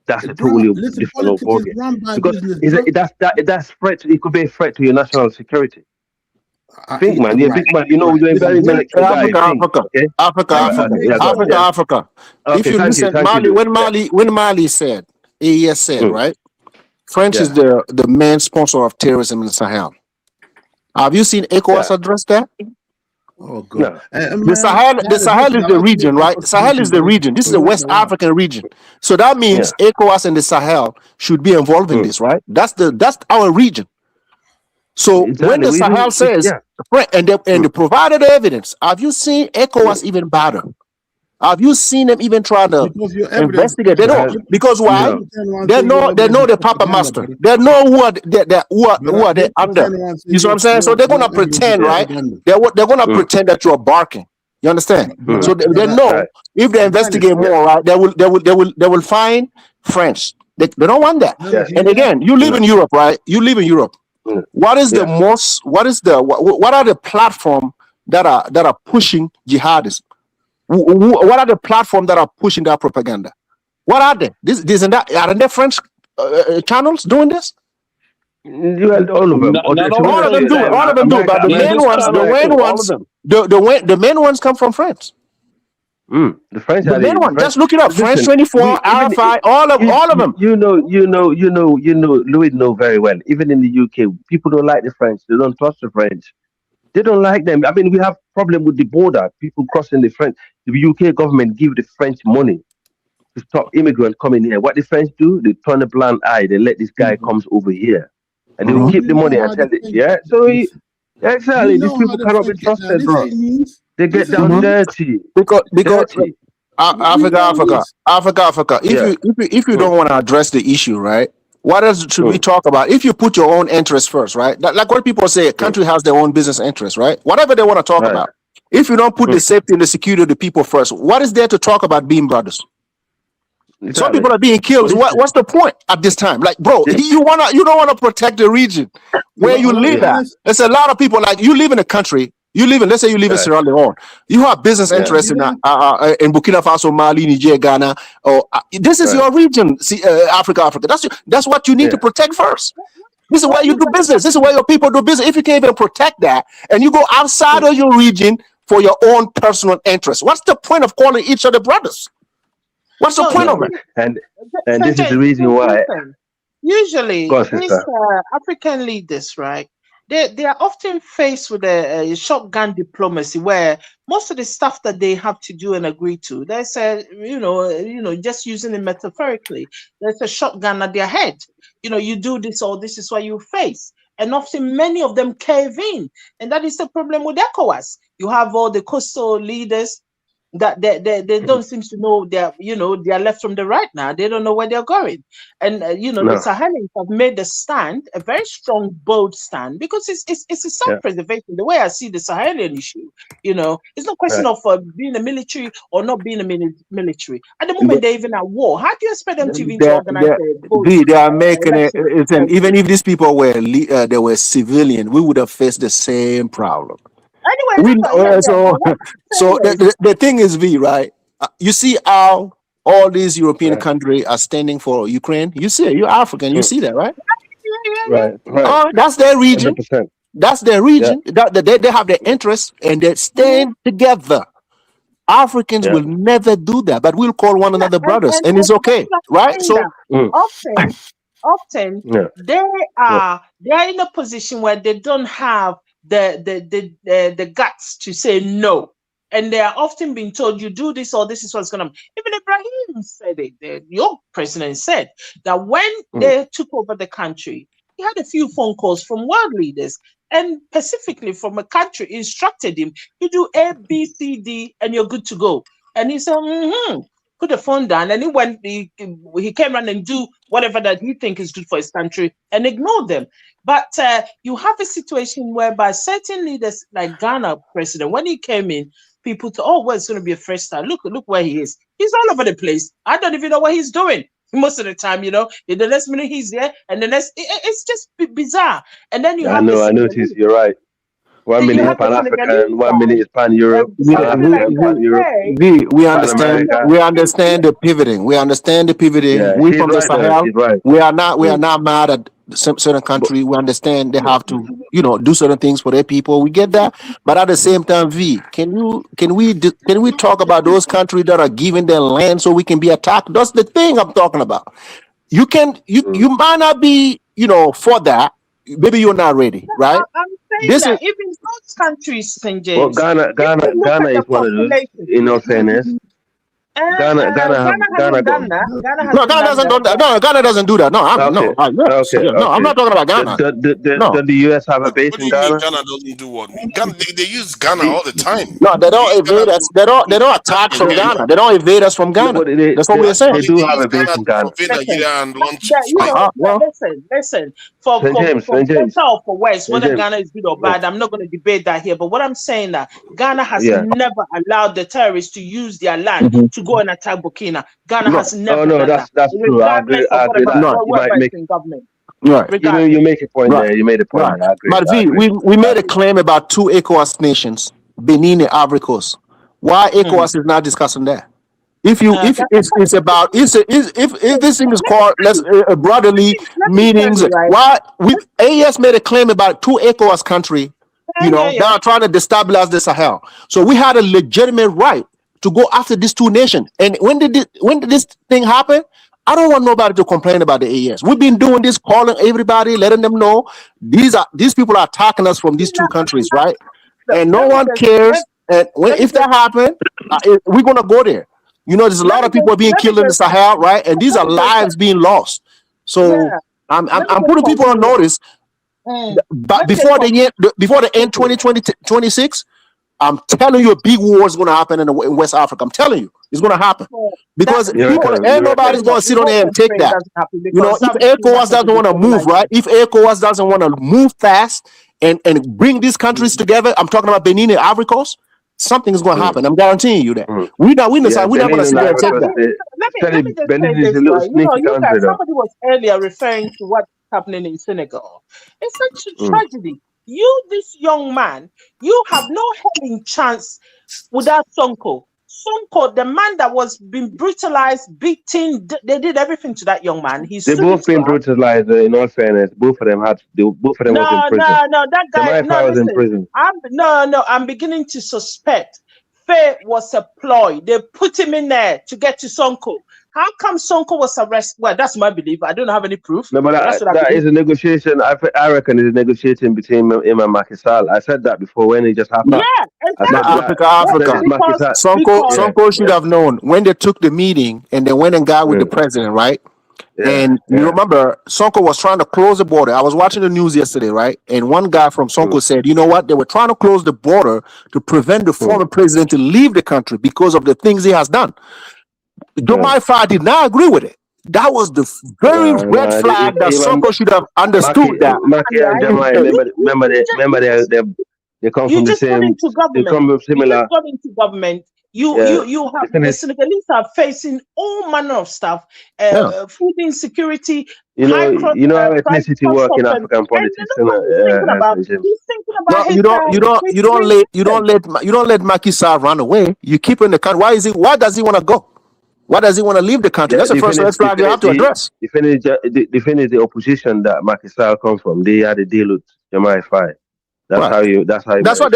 that's a totally different ballgame. Because that's threat. It could be a threat to your national security. Think, man. You're a big man. You know, you're a very military guy. Africa. If you listen, when Mali said, AES said, right? French is the main sponsor of terrorism in the Sahel. Have you seen ECOWAS address that? Oh God! The Sahel is the region, right? Sahel is the region. This is the West African region. So that means ECOWAS and the Sahel should be involved in this, right? That's our region. So when the Sahel says, and they provided evidence, have you seen ECOWAS even bother? Have you seen them even try to investigate? They don't, because why? They know the Papa Master. They know who are they under. You see what I'm saying? So they're gonna pretend, right? They're gonna pretend that you're barking. You understand? So they know if they investigate more, right? They will find French. They don't want that. And again, you live in Europe, right? You live in Europe. What is the most? What are the platforms that are pushing jihadism? What are the platforms that are pushing that propaganda? What are they? Are there French channels doing this? All of them. All of them do. All of them do. But the main ones come from France. The French the main one. Just look it up. French 24, RFI, all of them. You know, Louis know very well. Even in the UK, people don't like the French. They don't trust the French. They don't like them. I mean, we have problem with the border. People crossing the French. The UK government give the French money to stop immigrants coming here. What the French do? They turn a blind eye. They let this guy comes over here, and they will keep the money and tell it. So exactly, these people cannot be trusted, bro. They get down dirty. Because Africa. If you don't want to address the issue, right? What else should we talk about? If you put your own interests first, right? Like what people say, a country has their own business interests, right? Whatever they want to talk about. If you don't put the safety and the security of the people first, what is there to talk about being brothers? Exactly. Some people are being killed. What's the point at this time? Like, bro, you don't want to protect the region where you live at. There's a lot of people, like, you live in a country. Let's say you live in Sierra Leone. You have business interests in Burkina Faso, Mali, Niger, Ghana. This is your region, Africa. That's what you need to protect first. This is where you do business. This is where your people do business. If you can't even protect that, and you go outside of your region for your own personal interests, what's the point of calling each other brothers? What's the point of it? And this is the reason why. Usually, these African leaders, right? They are often faced with a shotgun diplomacy where most of the stuff that they have to do and agree to, there's just using it metaphorically, there's a shotgun at their head. You do this or this is what you face. And often many of them cave in. And that is the problem with ECOWAS. You have all the coastal leaders that they don't seem to know they're left from the right now. They don't know where they're going. And the Sahelians have made a stand, a very strong, bold stand, because it's a self-preservation. The way I see the Sahelian issue, it's not a question of being a military or not being a military. At the moment, they're even at war. How do you expect them to even organize they are making it. Even if these people were they were civilian, we would have faced the same problem. Anyway, so the thing is, right? You see how all these European countries are standing for Ukraine. You see it. You're African. You see that, right? Right. Oh, that's their region. 100%. That's their region. They have their interests and they stand together. Africans will never do that, but we'll call one another brothers, and it's okay, right? So often they are in a position where they don't have the guts to say no, and they are often being told, you do this or this is what's going to happen. Even Ibrahim said it. Your president said that when they took over the country, he had a few phone calls from world leaders, and specifically from a country instructed him, you do A, B, C, D, and you're good to go. And he said, put the phone down, and he came around and do whatever that he think is good for his country and ignore them. But you have a situation whereby certain leaders like Ghana president, when he came in, people thought, oh, well, it's going to be a fresh start. Look where he is. He's all over the place. I don't even know what he's doing most of the time, in the next minute he's there, and the next, it's just bizarre. And then you have I noticed, you're right. 1 minute is Pan-African, 1 minute is Pan-Europe, Pan-African, Pan-Europe, We understand. Pan-America. We understand the pivoting. We understand the pivoting. Yeah, We he's from the right there. Sahel. He's right. We are not mad at certain country. We understand they have to, do certain things for their people. We get that. But at the same time, can we talk about those countries that are giving their land so we can be attacked? That's the thing I'm talking about. You might not be, for that. Maybe you're not ready, right? I'm saying This that is even those countries, St. Well, James, Ghana is one of those, in all fairness. Ghana hasn't done that. No, Ghana doesn't do that. No, Ghana doesn't do that. No, I'm not talking about Ghana. Does the US have a base What do in you mean Ghana? Ghana doesn't do what? Ghana, they use Ghana all the time. No, they don't invade us. They don't attack from Ghana. They don't invade us from Ghana. That's what we're saying. They do have a base in Ghana. Nigeria and launch. Listen. For better or for worse, whether Ghana is good or bad, I'm not going to debate that here. But what I'm saying that Ghana has never allowed the terrorists to use their land to go and attack Burkina. Ghana has never done that. That's true. I agree. Whoever is in government. Right. You make a point there. You made a point there. I agree. But we made a claim about 2 ECOWAS nations, Benin and Ivory Coast. Why ECOWAS is not discussing that? If this thing is called brotherly meetings, why AES made a claim about 2 ECOWAS country, that are trying to destabilize the Sahel. So we had a legitimate right to go after these 2 nations. And when did this thing happen? I don't want nobody to complain about the AES. We've been doing this, calling everybody, letting them know these people are attacking us from these 2 countries, right? And no one cares. And if that happens, we're gonna go there. There's a lot of people being killed in the Sahel, right? And these are lives being lost. So I'm putting people on notice. But before the end 2026, I'm telling you, a big war is going to happen in West Africa. I'm telling you, it's going to happen because ain't nobody's going to sit on there and take that. If ECOWAS doesn't want to move, right? If ECOWAS doesn't want to move fast and bring these countries together, I'm talking about Benin and Ivory Coast. Something is going to happen. I'm guaranteeing you that. We're not going to sit there and take that. Let me just say this, right? Somebody was earlier referring to what's happening in Senegal. It's such a tragedy. This young man, you have no helping chance without Sonko. Sonko, the man that was being brutalized, beaten, they did everything to that young man. They both been brutalized. In all fairness, both of them was in prison. No, that guy was in prison. I'm beginning to suspect Faye was a ploy. They put him in there to get to Sonko. How come Sonko was arrested? Well, that's my belief. I don't have any proof. No, but that is a negotiation. I reckon it's a negotiation between him and Macky Sall. I said that before when it just happened. Yeah, exactly. Africa. Sonko should have known when they took the meeting and they went and got with the president, right? And you remember, Sonko was trying to close the border. I was watching the news yesterday, right? And one guy from Sonko said, you know what? They were trying to close the border to prevent the former president to leave the country because of the things he has done. Joe Maifa did not agree with it. That was the very red flag that Sonko should have understood. Macky and Jamai, remember they come from the same. They come from similar. You just got into government. You have the Senegalese are facing all manner of stuff, food insecurity. You know how ethnicity work in African politics. You don't let Macky Sall run away. You keep in the country. Why does he want to go? Why does he want to leave the country? That's the first red flag you have to address. The thing is the opposition that Macky Sall come from. They had a deal with Jamai 5. That's how you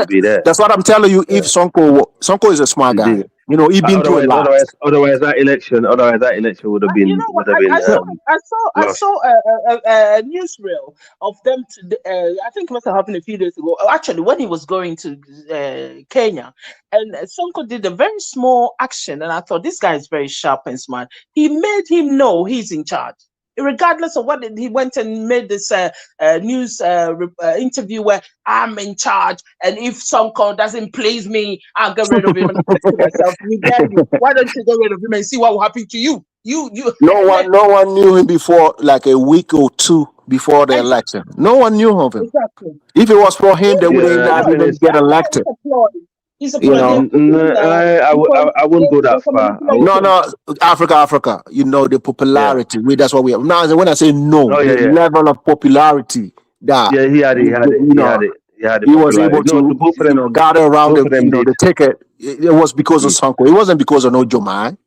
be there. That's what I'm telling you. If Sonko is a smart guy, he been through a lot. Otherwise, that election would have been. I saw a newsreel of them. I think it must have happened a few days ago. Actually, when he was going to Kenya, and Sonko did a very small action, and I thought this guy is very sharp and smart. He made him know he's in charge. regardless of what he went and made this news interview where I'm in charge, and if Sonko doesn't please me, I'll get rid of him. And I said to myself, why don't you get rid of him and see what will happen to you? No one knew him before, like a week or two before the election. No one knew of him. Exactly. If it was for him, they would not even get elected. He's a You know, I wouldn't go that far. no, Africa. You know the popularity. That's what we have. Now, when I say no, the level of popularity that he had it. He was able to gather around the ticket. It was because of Sonko. It wasn't because of no Jomai.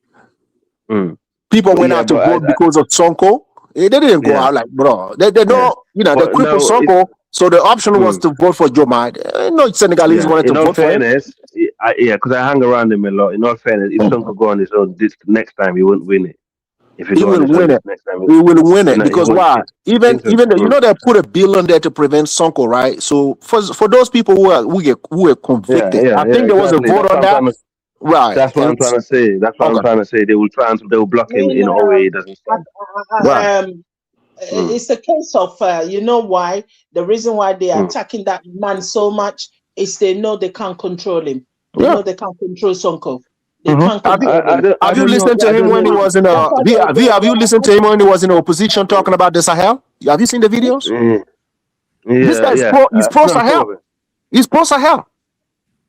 People went out to vote because of Sonko. They didn't go out like, bro. They know, they crippled Sonko. So the option was to vote for Jomai. No Senegalese wanted to vote for him. Because I hang around him a lot. In all fairness, if Sonko go on his own this next time, he won't win it. If he will win it. He will win it because why? Even they put $1 billion there to prevent Sonko, right? So for those people who are convicted, I think there was a vote on that. Right. That's what I'm trying to say. They will block him in a way he doesn't stand. It's a case of you know why? The reason why they are attacking that man so much is they know they can't control him. They know they can't control Sonko. Have you listened to him when he was in have you listened to him when he was in opposition talking about the Sahel? Have you seen the videos? This guy is pro Sahel. He's pro Sahel.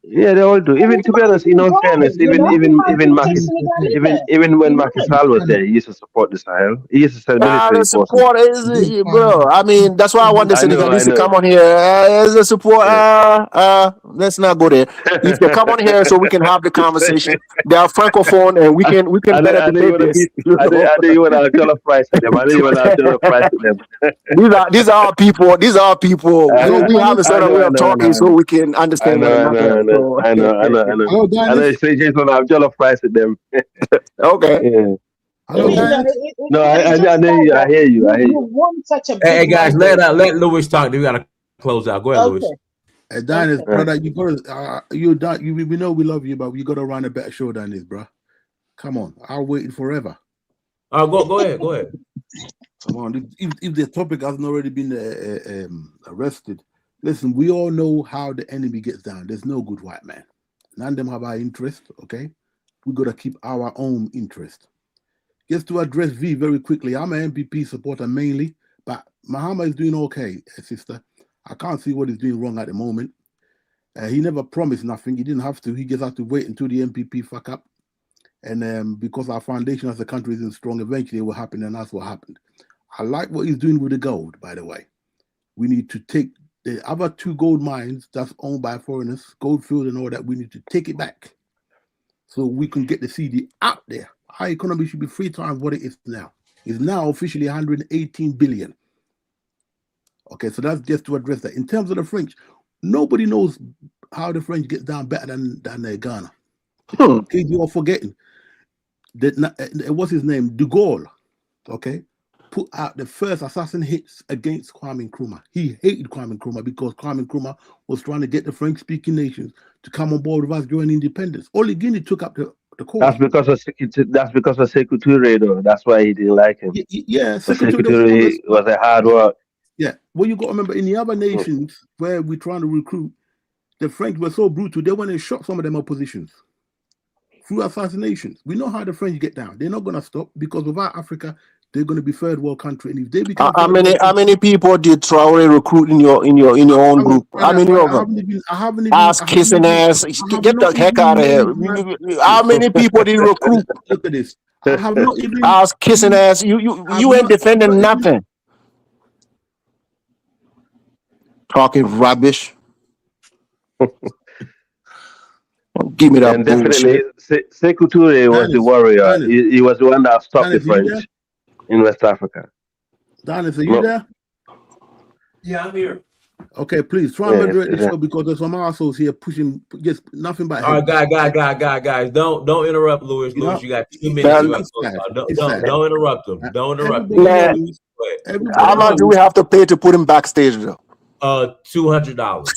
Yeah, they all do. Even to be honest, in all fairness, even when Macky Sall was there, he used to support the Sahel. He used to say military support is, bro. I mean, that's why I want the Senegalese to come on here as a support. Let's not go there. If they come on here so we can have the conversation, they are francophone and we can better debate this. I know you want to tell a price to them. These are our people. We have a certain way of talking so we can understand one another. I know. I say Jason, I'm jealous price with them. Okay. Yeah. No, I hear you. Hey guys, let Louis talk. We gotta close out. Go ahead, Louis. Hey, Dennis, brother, you gotta we know we love you, but you gotta run a better show than this, bro. Come on, I'll wait forever. Go ahead. Come on, if the topic hasn't already been arrested. Listen, we all know how the enemy gets down. There's no good white man. None of them have our interest, okay? We got to keep our own interest. Just to address V very quickly, I'm an MPP supporter mainly, but Mahama is doing okay, sister. I can't see what he's doing wrong at the moment. He never promised nothing. He didn't have to. He just had to wait until the MPP fuck up. And because our foundation as a country isn't strong, eventually it will happen, and that's what happened. I like what he's doing with the gold, by the way. We need to take the other 2 gold mines that's owned by foreigners, Goldfield and all that, we need to take it back so we can get the CD out there. Our economy should be 3 times what it is now. It's now officially 118 billion. Okay, so that's just to address that. In terms of the French, nobody knows how the French get down better than Ghana. Okay, you are forgetting that. What's his name? De Gaulle. Okay. Put out the first assassin hits against Kwame Nkrumah. He hated Kwame Nkrumah because Kwame Nkrumah was trying to get the French-speaking nations to come on board with us during independence. Only Guinea took up the cause. That's because of Sekou Touré, though. That's why he didn't like him. Yeah, Sekou Touré was a hard work. Yeah, well, you got to remember in the other nations where we're trying to recruit, the French were so brutal. They went and shot some of them oppositions through assassinations. We know how the French get down. They're not going to stop because without Africa, they're going to be 3rd world country, and if they become how many people did Traoré recruit in your own group? How many of them? I haven't even ass kissing ass. Get the heck out of here! How many people did recruit? Look at this. I have not even ass kissing ass. You ain't defending nothing. Talking rubbish. Give me that. And definitely, Sekou Touré was the warrior. He was the one that stopped the French in West Africa. Dennis, are you there? Yeah, I'm here. Okay, please try and moderate the show because there's some assholes here pushing just nothing but. All right, guys, don't interrupt Louis. Louis, you got 2 minutes. Don't interrupt him. Don't interrupt him. How much do we have to pay to put him backstage though? $200. $200.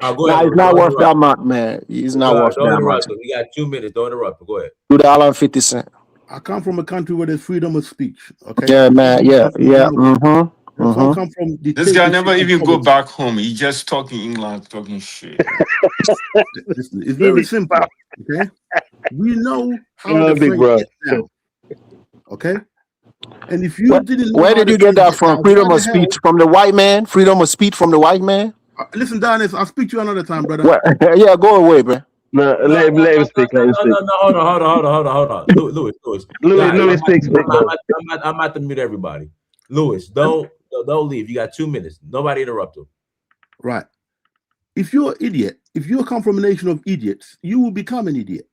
He's not worth that much, man. He's not worth that much. You got 2 minutes. Don't interrupt him. Go ahead. $2.50. I come from a country where there's freedom of speech. Okay. Yeah, man. Yeah, yeah. Some come from This guy never even go back home. He just talking English, talking shit. Listen, it's very simple. Okay. We know how the big French bro. get down. Okay. And if you didn't know Where how did the you get French that get from? down, Freedom why of the hell? speech from the white man? Freedom of speech from the white man? Listen, Dennis, I'll speak to you another time, brother. What? Yeah, go away, bro. No, let him speak. Let him speak. No, hold on. Louis. Louis speaks. I'm about to mute everybody. Louis, don't leave. You got 2 minutes. Nobody interrupt him. Right. If you're an idiot, if you come from a nation of idiots, you will become an idiot.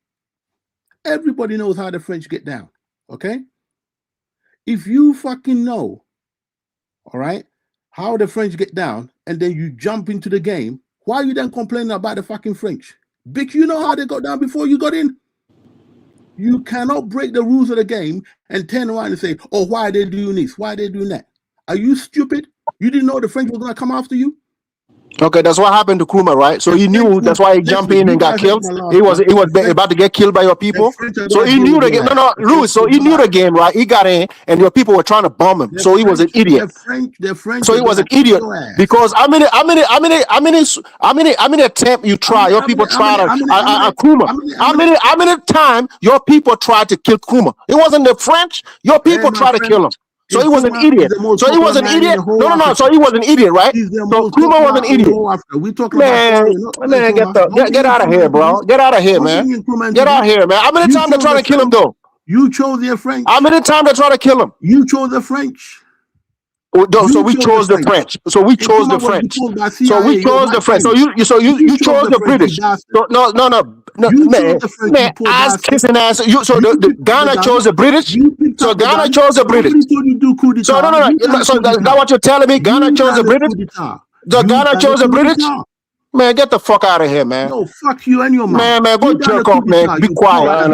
Everybody knows how the French get down. Okay. If you fucking know, all right, how the French get down, and then you jump into the game, why are you then complaining about the fucking French? Bitch, you know how they got down before you got in. You cannot break the rules of the game and turn around and say, oh, why are they doing this? Why are they doing that? Are you stupid? You didn't know the French were going to come after you? Okay, that's what happened to Kuma, right? So he knew that's why he jumped in and got killed. He was about to get killed by your people. So he knew the game. No, Louis. So he knew the game, right? He got in, and your people were trying to bomb him. So he was an idiot. The French. So he was an idiot because how many attempt you try? Your people try to Kuma. How many time your people tried to kill Kuma? It wasn't the French. Your people tried to kill him. So he was an idiot. So he was an idiot. No. So he was an idiot, right? So Kuma was an idiot. We talking man, get out of here, bro. Get out of here, man. Get out of here, man. How many times they try to kill him, though? You chose the French. How many times they try to kill him? You chose the French. So we chose the French. So we chose the French. So we chose the French. So you chose the British. So no, man, ass kissing ass. So the Ghana chose the British. So Ghana chose the British. So no. So that's what you're telling me. Ghana chose the British. So Ghana chose the British. Man, get the fuck out of here, man. No, fuck you and your man. Man, go jerk off, man. Be quiet.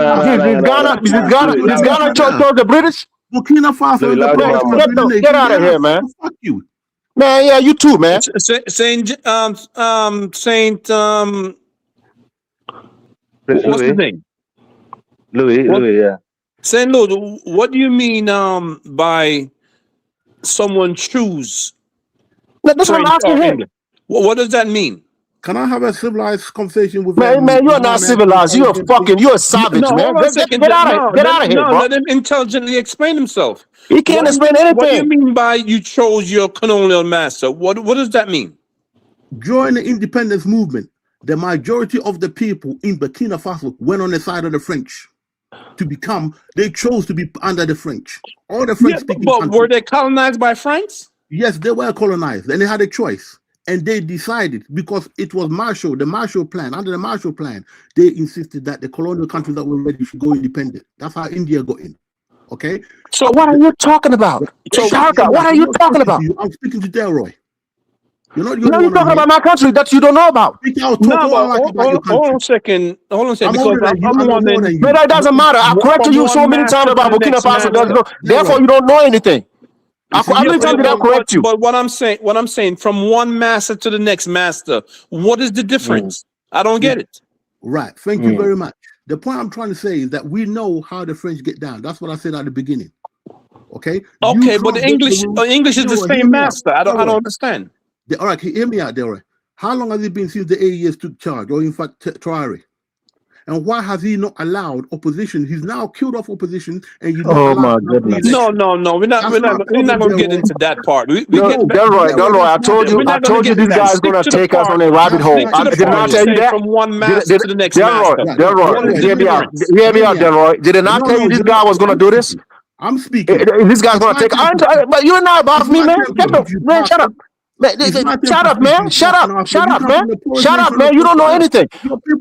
This Ghana chose the British. Burkina Faso. Get out of here, man. Fuck you, man. Yeah, you too, man. Saint what's his name? Louis, yeah. Saint Louis. What do you mean by someone choose? That's what I'm asking him. What does that mean? Can I have a civilized conversation with man? Man, you're not civilized. You're a savage, man. Get out of here, bro. Let him intelligently explain himself. He can't explain anything. What do you mean by you chose your colonial master? What does that mean? During the independence movement, the majority of the people in Burkina Faso went on the side of the French they chose to be under the French. All the French speaking but were they colonized by France? Yes, they were colonized, and they had a choice. And they decided, because it was the Marshall Plan, under the Marshall Plan, they insisted that the colonial countries that were ready should go independent. That's how India got in. Okay? So what are you talking about? What are you talking about? I'm speaking to Delroy. You're talking about my country that you don't know about. Hold on a second. Because I'm wondering. But that doesn't matter. I corrected you so many times about Burkina Faso. Therefore, you don't know anything. How many times did I correct you? But what I'm saying, from one master to the next master, what is the difference? I don't get it. Right. Thank you very much. The point I'm trying to say is that we know how the French get down. That's what I said at the beginning. Okay. Okay, but the English is the same master. I don't understand. All right, hear me out, Delroy. How long has it been since the AES took charge, or in fact, Traore? And why has he not allowed opposition? He's now killed off opposition, and you. Oh my goodness! No. We're not going to get into that part. Delroy, I told you these guys going to take us on a rabbit hole. Did I tell you that? From one master to the next master. Delroy, hear me out, Delroy. Did I not tell you this guy was going to do this? I'm speaking. This guy's going to take. But you're not above me, man. Shut up. Shut up, man. Shut up, man. You don't know anything.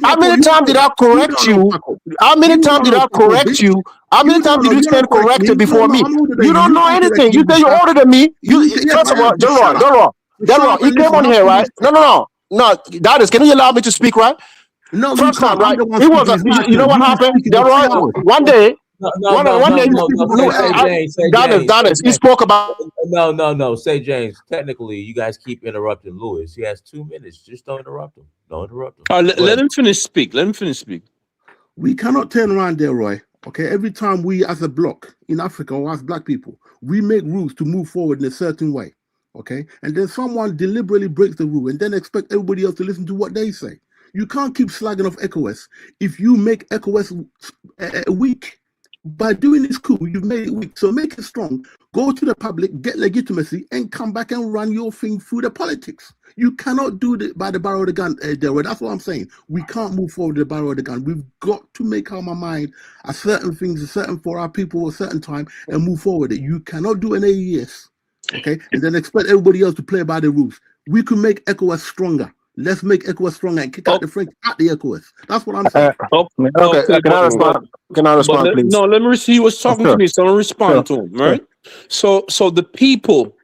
How many times did I correct you? How many times did I correct you? How many times did you stand corrected before me? You don't know anything. You say you're older than me. First of all, Delroy, he came on here, right? No. That is, can you allow me to speak, right? No, first time, right? He was. You know what happened, Delroy? One day. One day, Dennis, he spoke about. No. Say, James. Technically, you guys keep interrupting Louis. He has 2 minutes. Just don't interrupt him. Let him finish speak. We cannot turn around, Delroy, Okay, every time we as a bloc in Africa or as black people, we make rules to move forward in a certain way. Okay, and then someone deliberately breaks the rule and then expect everybody else to listen to what they say. You can't keep slagging off ECOWAS if you make ECOWAS weak. By doing this coup, you've made it weak. So make it strong. Go to the public, get legitimacy, and come back and run your thing through the politics. You cannot do it by the barrel of the gun, Delroy. That's what I'm saying. We can't move forward with the barrel of the gun. We've got to make our mind a certain things, a certain for our people, a certain time, and move forward. You cannot do an AES, okay, and then expect everybody else to play by the rules. We can make ECOWAS stronger. Let's make ECOWAS stronger and kick out the French at the ECOWAS. That's what I'm saying. Okay, can I respond? Can I respond, please? No, let me see. He was talking to me, so I'm gonna respond to him, right? So the people.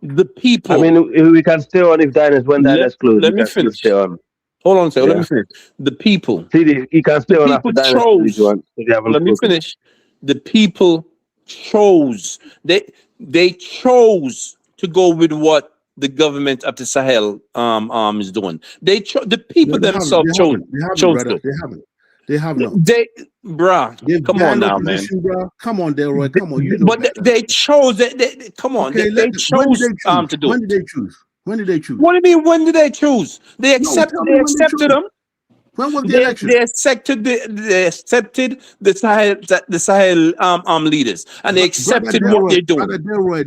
I mean, we can stay on if Diners when Diners close. Let me finish. Stay on. Hold on a second. Let me finish. The people. See, you can stay on after Diners if you want. Let me finish. The people chose. They chose to go with what the government of the Sahel is doing. The people themselves chose. They have not. Come on now, man. Bro. Come on, Delroy. Come on. But they chose. Come on. Okay, they chose to do. When did they choose? When did they choose? What do you mean? When did they choose? They accepted. They accepted them. When was the election? They accepted the Sahel leaders, and they accepted what they're doing. Delroy,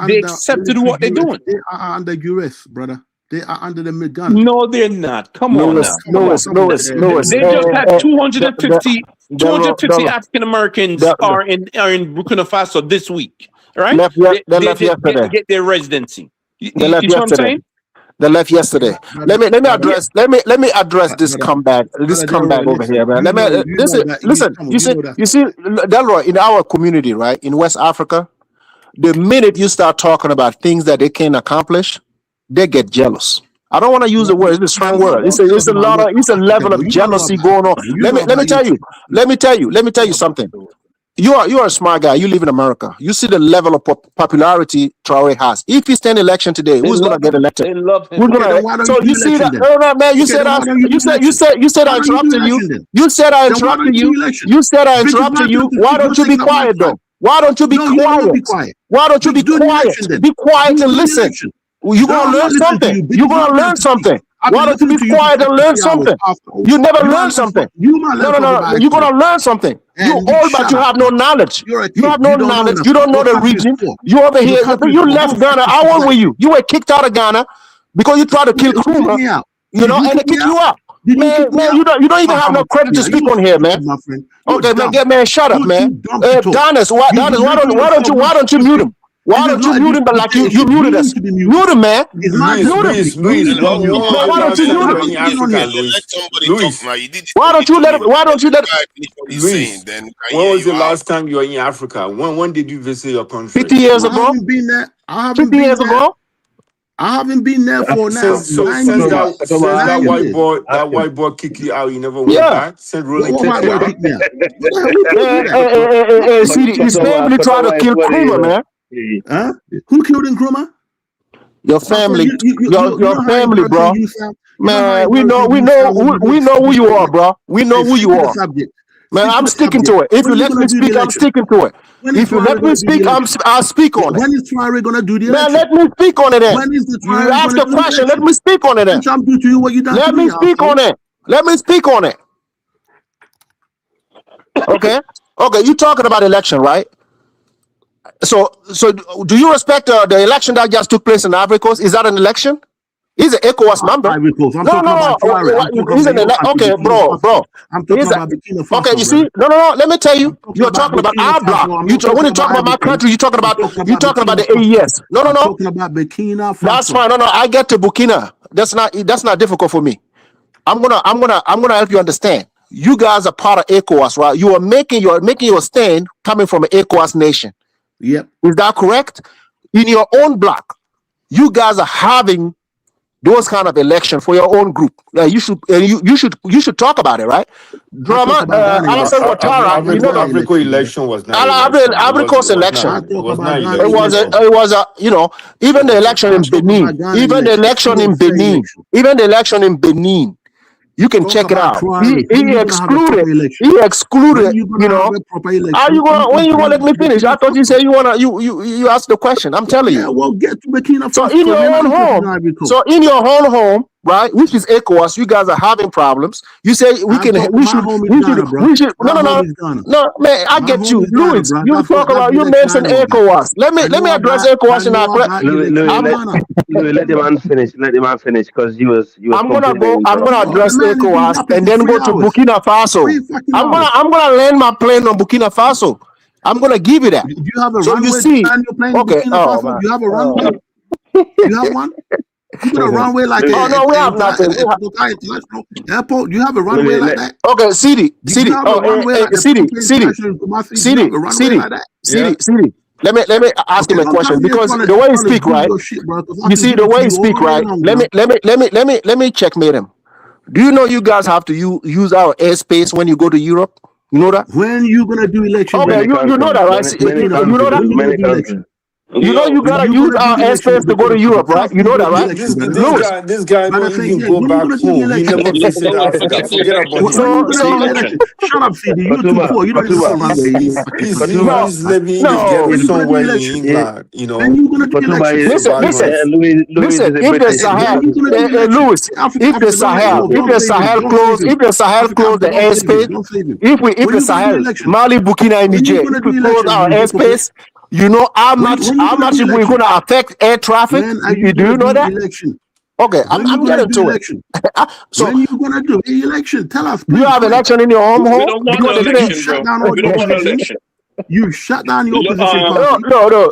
they accepted what they're doing. They are under duress, brother. They are under the gun. No, they're not. Come on now. No. They just had 250 African Americans are in Burkina Faso this week, right? They left yesterday. Get their residency. They left yesterday. What I'm saying? They left yesterday. Let me address this comeback. This comeback over here, man. Listen. You see, Delroy, in our community, right, in West Africa, the minute you start talking about things that they can accomplish, they get jealous. I don't want to use the word. It's a strong word. It's a level of jealousy going on. Let me tell you something. You are a smart guy. You live in America. You see the level of popularity Traore has. If he stand election today, who's gonna get elected? They love him. So you see that? No, man. You said I interrupted you. You said I interrupted you. You said I interrupted you. Why don't you be quiet though? Why don't you be quiet? Why don't you be quiet? Be quiet and listen. You're gonna learn something. You're gonna learn something. Why don't you be quiet and learn something? You never learn something. No. You're gonna learn something. You old, but you have no knowledge. You have no knowledge. You don't know the region. You over here. You left Ghana. How old were you? You were kicked out of Ghana because you tried to kill Kruma. You know, and they kicked you out. Man, you don't even have no credit to speak on here, man. Okay, man, shut up, man. Donis, why don't you mute him? Why don't you mute him? But like you muted us. Mute him, man. Luis, why don't you mute him? Why don't you let him? Luis, when was the last time you were in Africa? When did you visit your country? 50 years ago. I haven't been there. 50 years ago. I haven't been there for now. Since that white boy kicked you out, you never went back. Said really kicked you out. His family tried to kill Kruma, man. Huh? Who killed Nkrumah? Your family, your family, bro. Man, we know who you are, bro. We know who you are. Man, I'm sticking to it. If you let me speak, I'm sticking to it. If you let me speak, I'll speak on it. When is Traore gonna do the Man, election? let me speak on it then. When is the You ask a question, let me speak on it then. Let me speak on it. Let me speak on it. Okay, you talking about election, right? So do you respect the election that just took place in Ivory Coast? Is that an election? He's an ECOWAS member. Okay, bro. I'm talking about Burkina Faso. Okay, you see, no. Let me tell you, you're talking about our block. When you talk about my country, you're talking about the AES. No. Talking about Burkina Faso. That's fine. No. I get to Burkina. That's not difficult for me. I'm gonna help you understand. You guys are part of ECOWAS, right? You are making your stand coming from an ECOWAS nation. Yep. Is that correct? In your own block, you guys are having those kind of election for your own group. You should talk about it, right? Drama. Alassane Ouattara. You know the Africa election was not. Ivory Coast election. It was even the election in Benin. Even the election in Benin. You can Talk check it about out. trials. When you gonna have a proper election? He excluded, When you gonna have a proper election? How you gonna, when you gonna let me finish? I thought you said you wanna, you asked the question. I'm telling you. Yeah, well, get to Burkina Faso. So in your own home, right, which is ECOWAS, you guys are having problems. You say we should, no, man, I get you, Louis. You talk about, you mentioned ECOWAS. Let me address ECOWAS in our Louis, let the man finish. Let the man finish because you was. I'm gonna address ECOWAS and then go to Burkina Faso. I'm gonna land my plane on Burkina Faso. I'm gonna give you that. Do you have a so runway? You see, okay. Do you have a runway? You have one? You got a runway like we have nothing. Airport. You have a runway like that? Okay, CD. Let me ask him a question because the way he speak, right? You see the way he speak, right? Let me checkmate him. Do you know you guys have to use our airspace when you go to Europe? You know that? When you gonna do election? Okay, you know that, right? You know that? You know you gotta use our airspace to go to Europe, right? You know that, right? This guy don't even go back home. He never visited Africa. Forget about it. Shut up, CD. You too poor. You don't even know He's living somewhere in England. You know. Listen. If the Sahel close the airspace, if the Sahel, Mali, Burkina, and Niger, if we close our airspace. You know how much we're going to affect air traffic? Do you know that? Okay, I'm getting to it. So when you going to do the election? Tell us. You have election in your home? We don't want no election, bro. We don't want no election. You shut down your opposition party.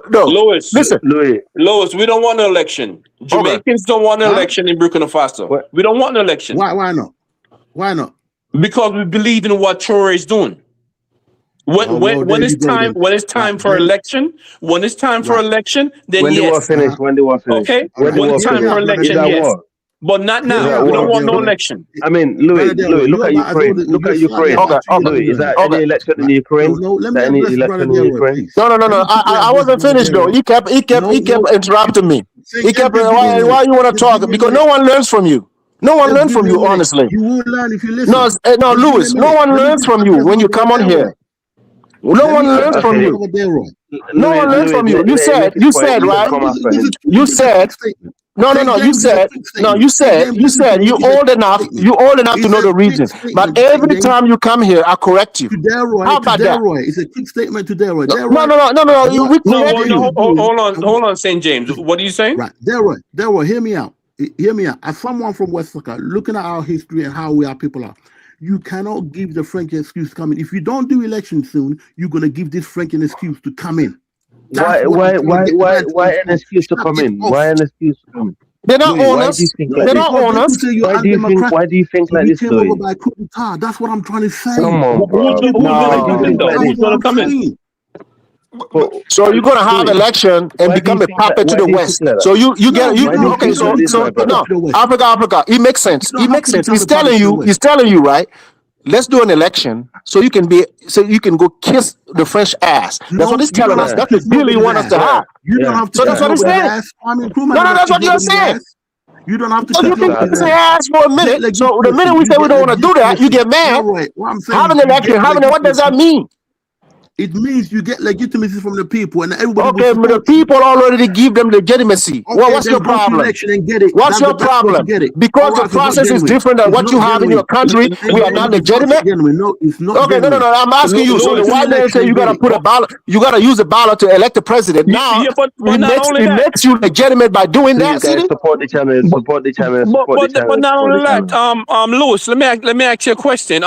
No. Louis, listen. Louis, we don't want an election. Jamaicans don't want an election in Burkina Faso. We don't want an election. Why not? Why not? Because we believe in what Traore is doing. When it's time for election, then when yes. When they were finished. Okay. When it's time for election, yes. But not now. We don't want no election. I mean, Louis, look at Ukraine. Look at Ukraine. Louis, is that any election in Ukraine? No, let me address Ukraine. No. I wasn't finished though. He kept interrupting me. He kept. Why you want to talk? Because no one learns from you. No one learns from you, honestly. You will learn if you listen. No, Louis. No one learns from you when you come on here. No one learns from you. No one learns from you. You said, right? You said, no. You said you're old enough to know the reason. But every time you come here, I correct you. How about that? It's a quick statement to Delroy. No. Hold on, St. James. What are you saying? Right, Delroy, hear me out. As someone from West Africa, looking at our history and how our people are. You cannot give the French an excuse to come in. If you don't do elections soon, you're gonna give this French an excuse to come in. Why an excuse to come in? Why an excuse to come in? They're not honest. They're not honest. Why do you think like this, Louis? That's what I'm trying to say. Come on, Who's gonna come in? So you're gonna have election and become a puppet to the West. So you okay? So no, Africa. It makes sense. He's telling you, right? Let's do an election so you can go kiss the French ass. That's what he's telling us. That's what really want us to have. You don't have to. So that's what he's saying. No, that's what you're saying. You don't have to. So you can kiss the ass for a minute. So the minute we say we don't want to do that, you get mad. Having an election, what does that mean? It means you get legitimacy from the people, and everybody. Okay, but the people already give them legitimacy. Okay, what's your problem? And get it. What's your problem? Because the process is different than what you have in your country. We are not legitimate. No, it's not. Okay, no. I'm asking you. So the white man say you gotta put a ballot. You gotta use a ballot to elect the president. Now it makes you legitimate by doing that. Support the channel. But not only that, Louis, let me ask you a question.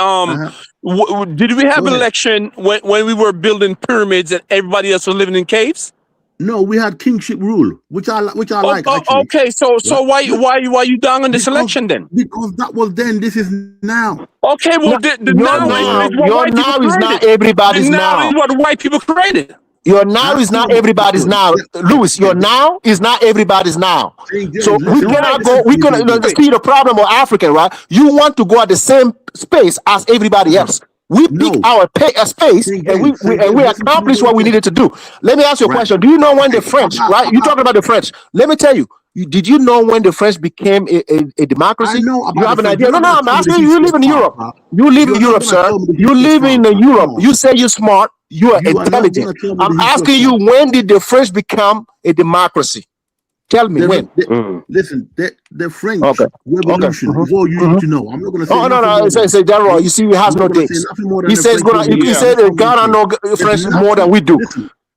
Did we have an election when we were building pyramids and everybody else was living in caves? No, we had kingship rule, which I like. Okay, so why you down on this election then? Because that was then. This is now. Okay, well now is not everybody's now. Now is what white people created. Your now is not everybody's now, Louis. Your now is not everybody's now. So we cannot go. We can see the problem of African, right? You want to go at the same space as everybody else. We pick our space and we accomplish what we needed to do. Let me ask you a question. Do you know when the French, right? You talking about the French? Let me tell you. Did you know when the French became a democracy? I know about you have an the idea? French. No, I'm asking you. You live in Europe. You live in Europe, sir. You live in Europe. You say you're smart. You are intelligent. I'm asking you, when did the French become a democracy? Tell me when. Listen, the French Revolution is all you need to know. I'm not going to say. Oh no, say that wrong. You see, he has no dates. He says he said Ghana know French more than we do.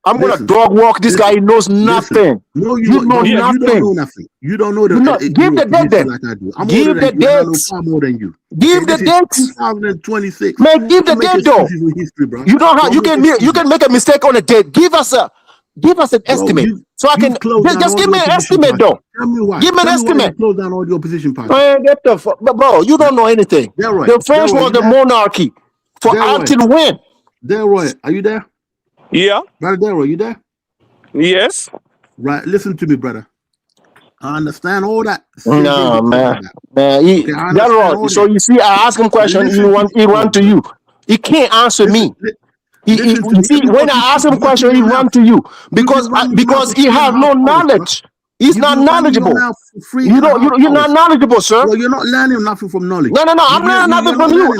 I'm going to dog walk this guy. He knows nothing. No, you know nothing. You don't know nothing. You don't know the. Give the date then. Like I do. I'm give the dates. Far more than you. Give the dates. 2026. Man, give the date though. History, bro. You don't have. You can make a mistake on a date. Give us an estimate, so I can just give me an estimate though. Tell me why. Give me an estimate. Close down all the opposition parties. Man, get the fuck, bro. You don't know anything. Right. The French was the monarchy for until when? Delroy, are you there? Yeah. Brother Delroy, you there? Yes. Right. Listen to me, brother. I understand all that. No, man. Delroy. So you see, I ask him questions. He run to you. He can't answer me. You see, when I ask him a question, he run to you because he has no knowledge. He's not knowledgeable. You're not knowledgeable, sir. Well, you're not learning nothing from knowledge. No, I'm learning nothing from you.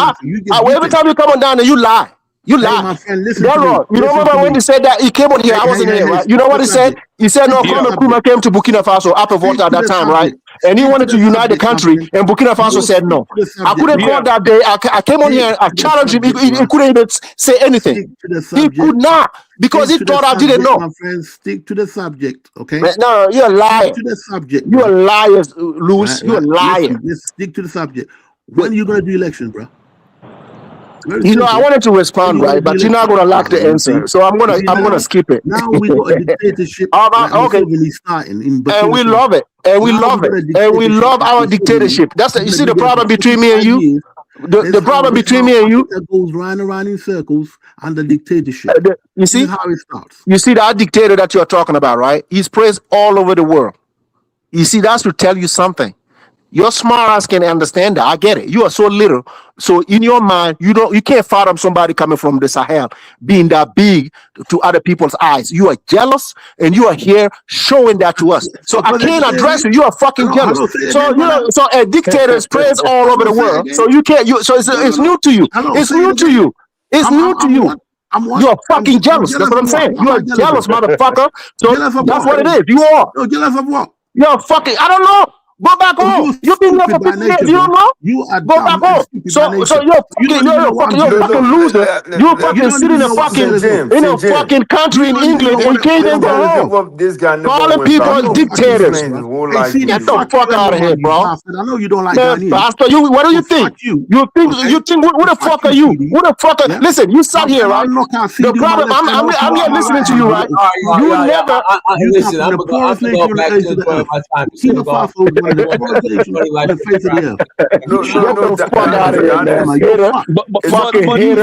Every time you come on down there, you lie. You lie. My friend, listen you remember when he said that he came on here? I wasn't here, right? You know what he said? He said, no, Kwame Nkrumah came to Burkina Faso after Volta at that time, right? And he wanted to unite the country, and Burkina Faso said no. I couldn't call that day. I came on here, I challenged him. He couldn't even say anything. He could not, because he thought I didn't know. My friend, stick to the subject, okay? No, you're a liar. Stick to the subject. You're a liar, Louis. You're a liar. Let's stick to the subject. When are you going to do elections, bro? You know, I wanted to respond, right, but you're not gonna like the answer, so I'm gonna skip it. Now we got a dictatorship. Okay, and we love it, and we love it, and we love our dictatorship. That's you see the problem between me and you. The problem between me and you that goes round and round in circles under dictatorship. You see how it starts. You see that dictator that you're talking about, right? He's praised all over the world. You see, that's to tell you something. Your smart ass can understand that. I get it. You are so little. So in your mind, you can't fathom somebody coming from the Sahel being that big to other people's eyes. You are jealous, and you are here showing that to us. So I can't address you. You are fucking jealous. So a dictator is praised all over the world. So you can't. So it's new to you. It's new to you. It's new to you. You're fucking jealous. That's what I'm saying. You're a jealous motherfucker. So that's what it is. You are. No, jealous of what? You're fucking. I don't know. Go back home. You've been there for 50 years. You don't know? You are go back home. So you're fucking loser. You're fucking sitting in a fucking country in England and can't even go home. Calling people dictators. Get the fuck out of here, bro. I know you don't like man, Pastor, what do you think? You think who the fuck are you? Who the fuck are listen, you sat here, right? The problem, I'm here listening to you, right? You never listen, I'm gonna go back to my time. The face of the earth. Get the fuck out of here, man. Fucking hater.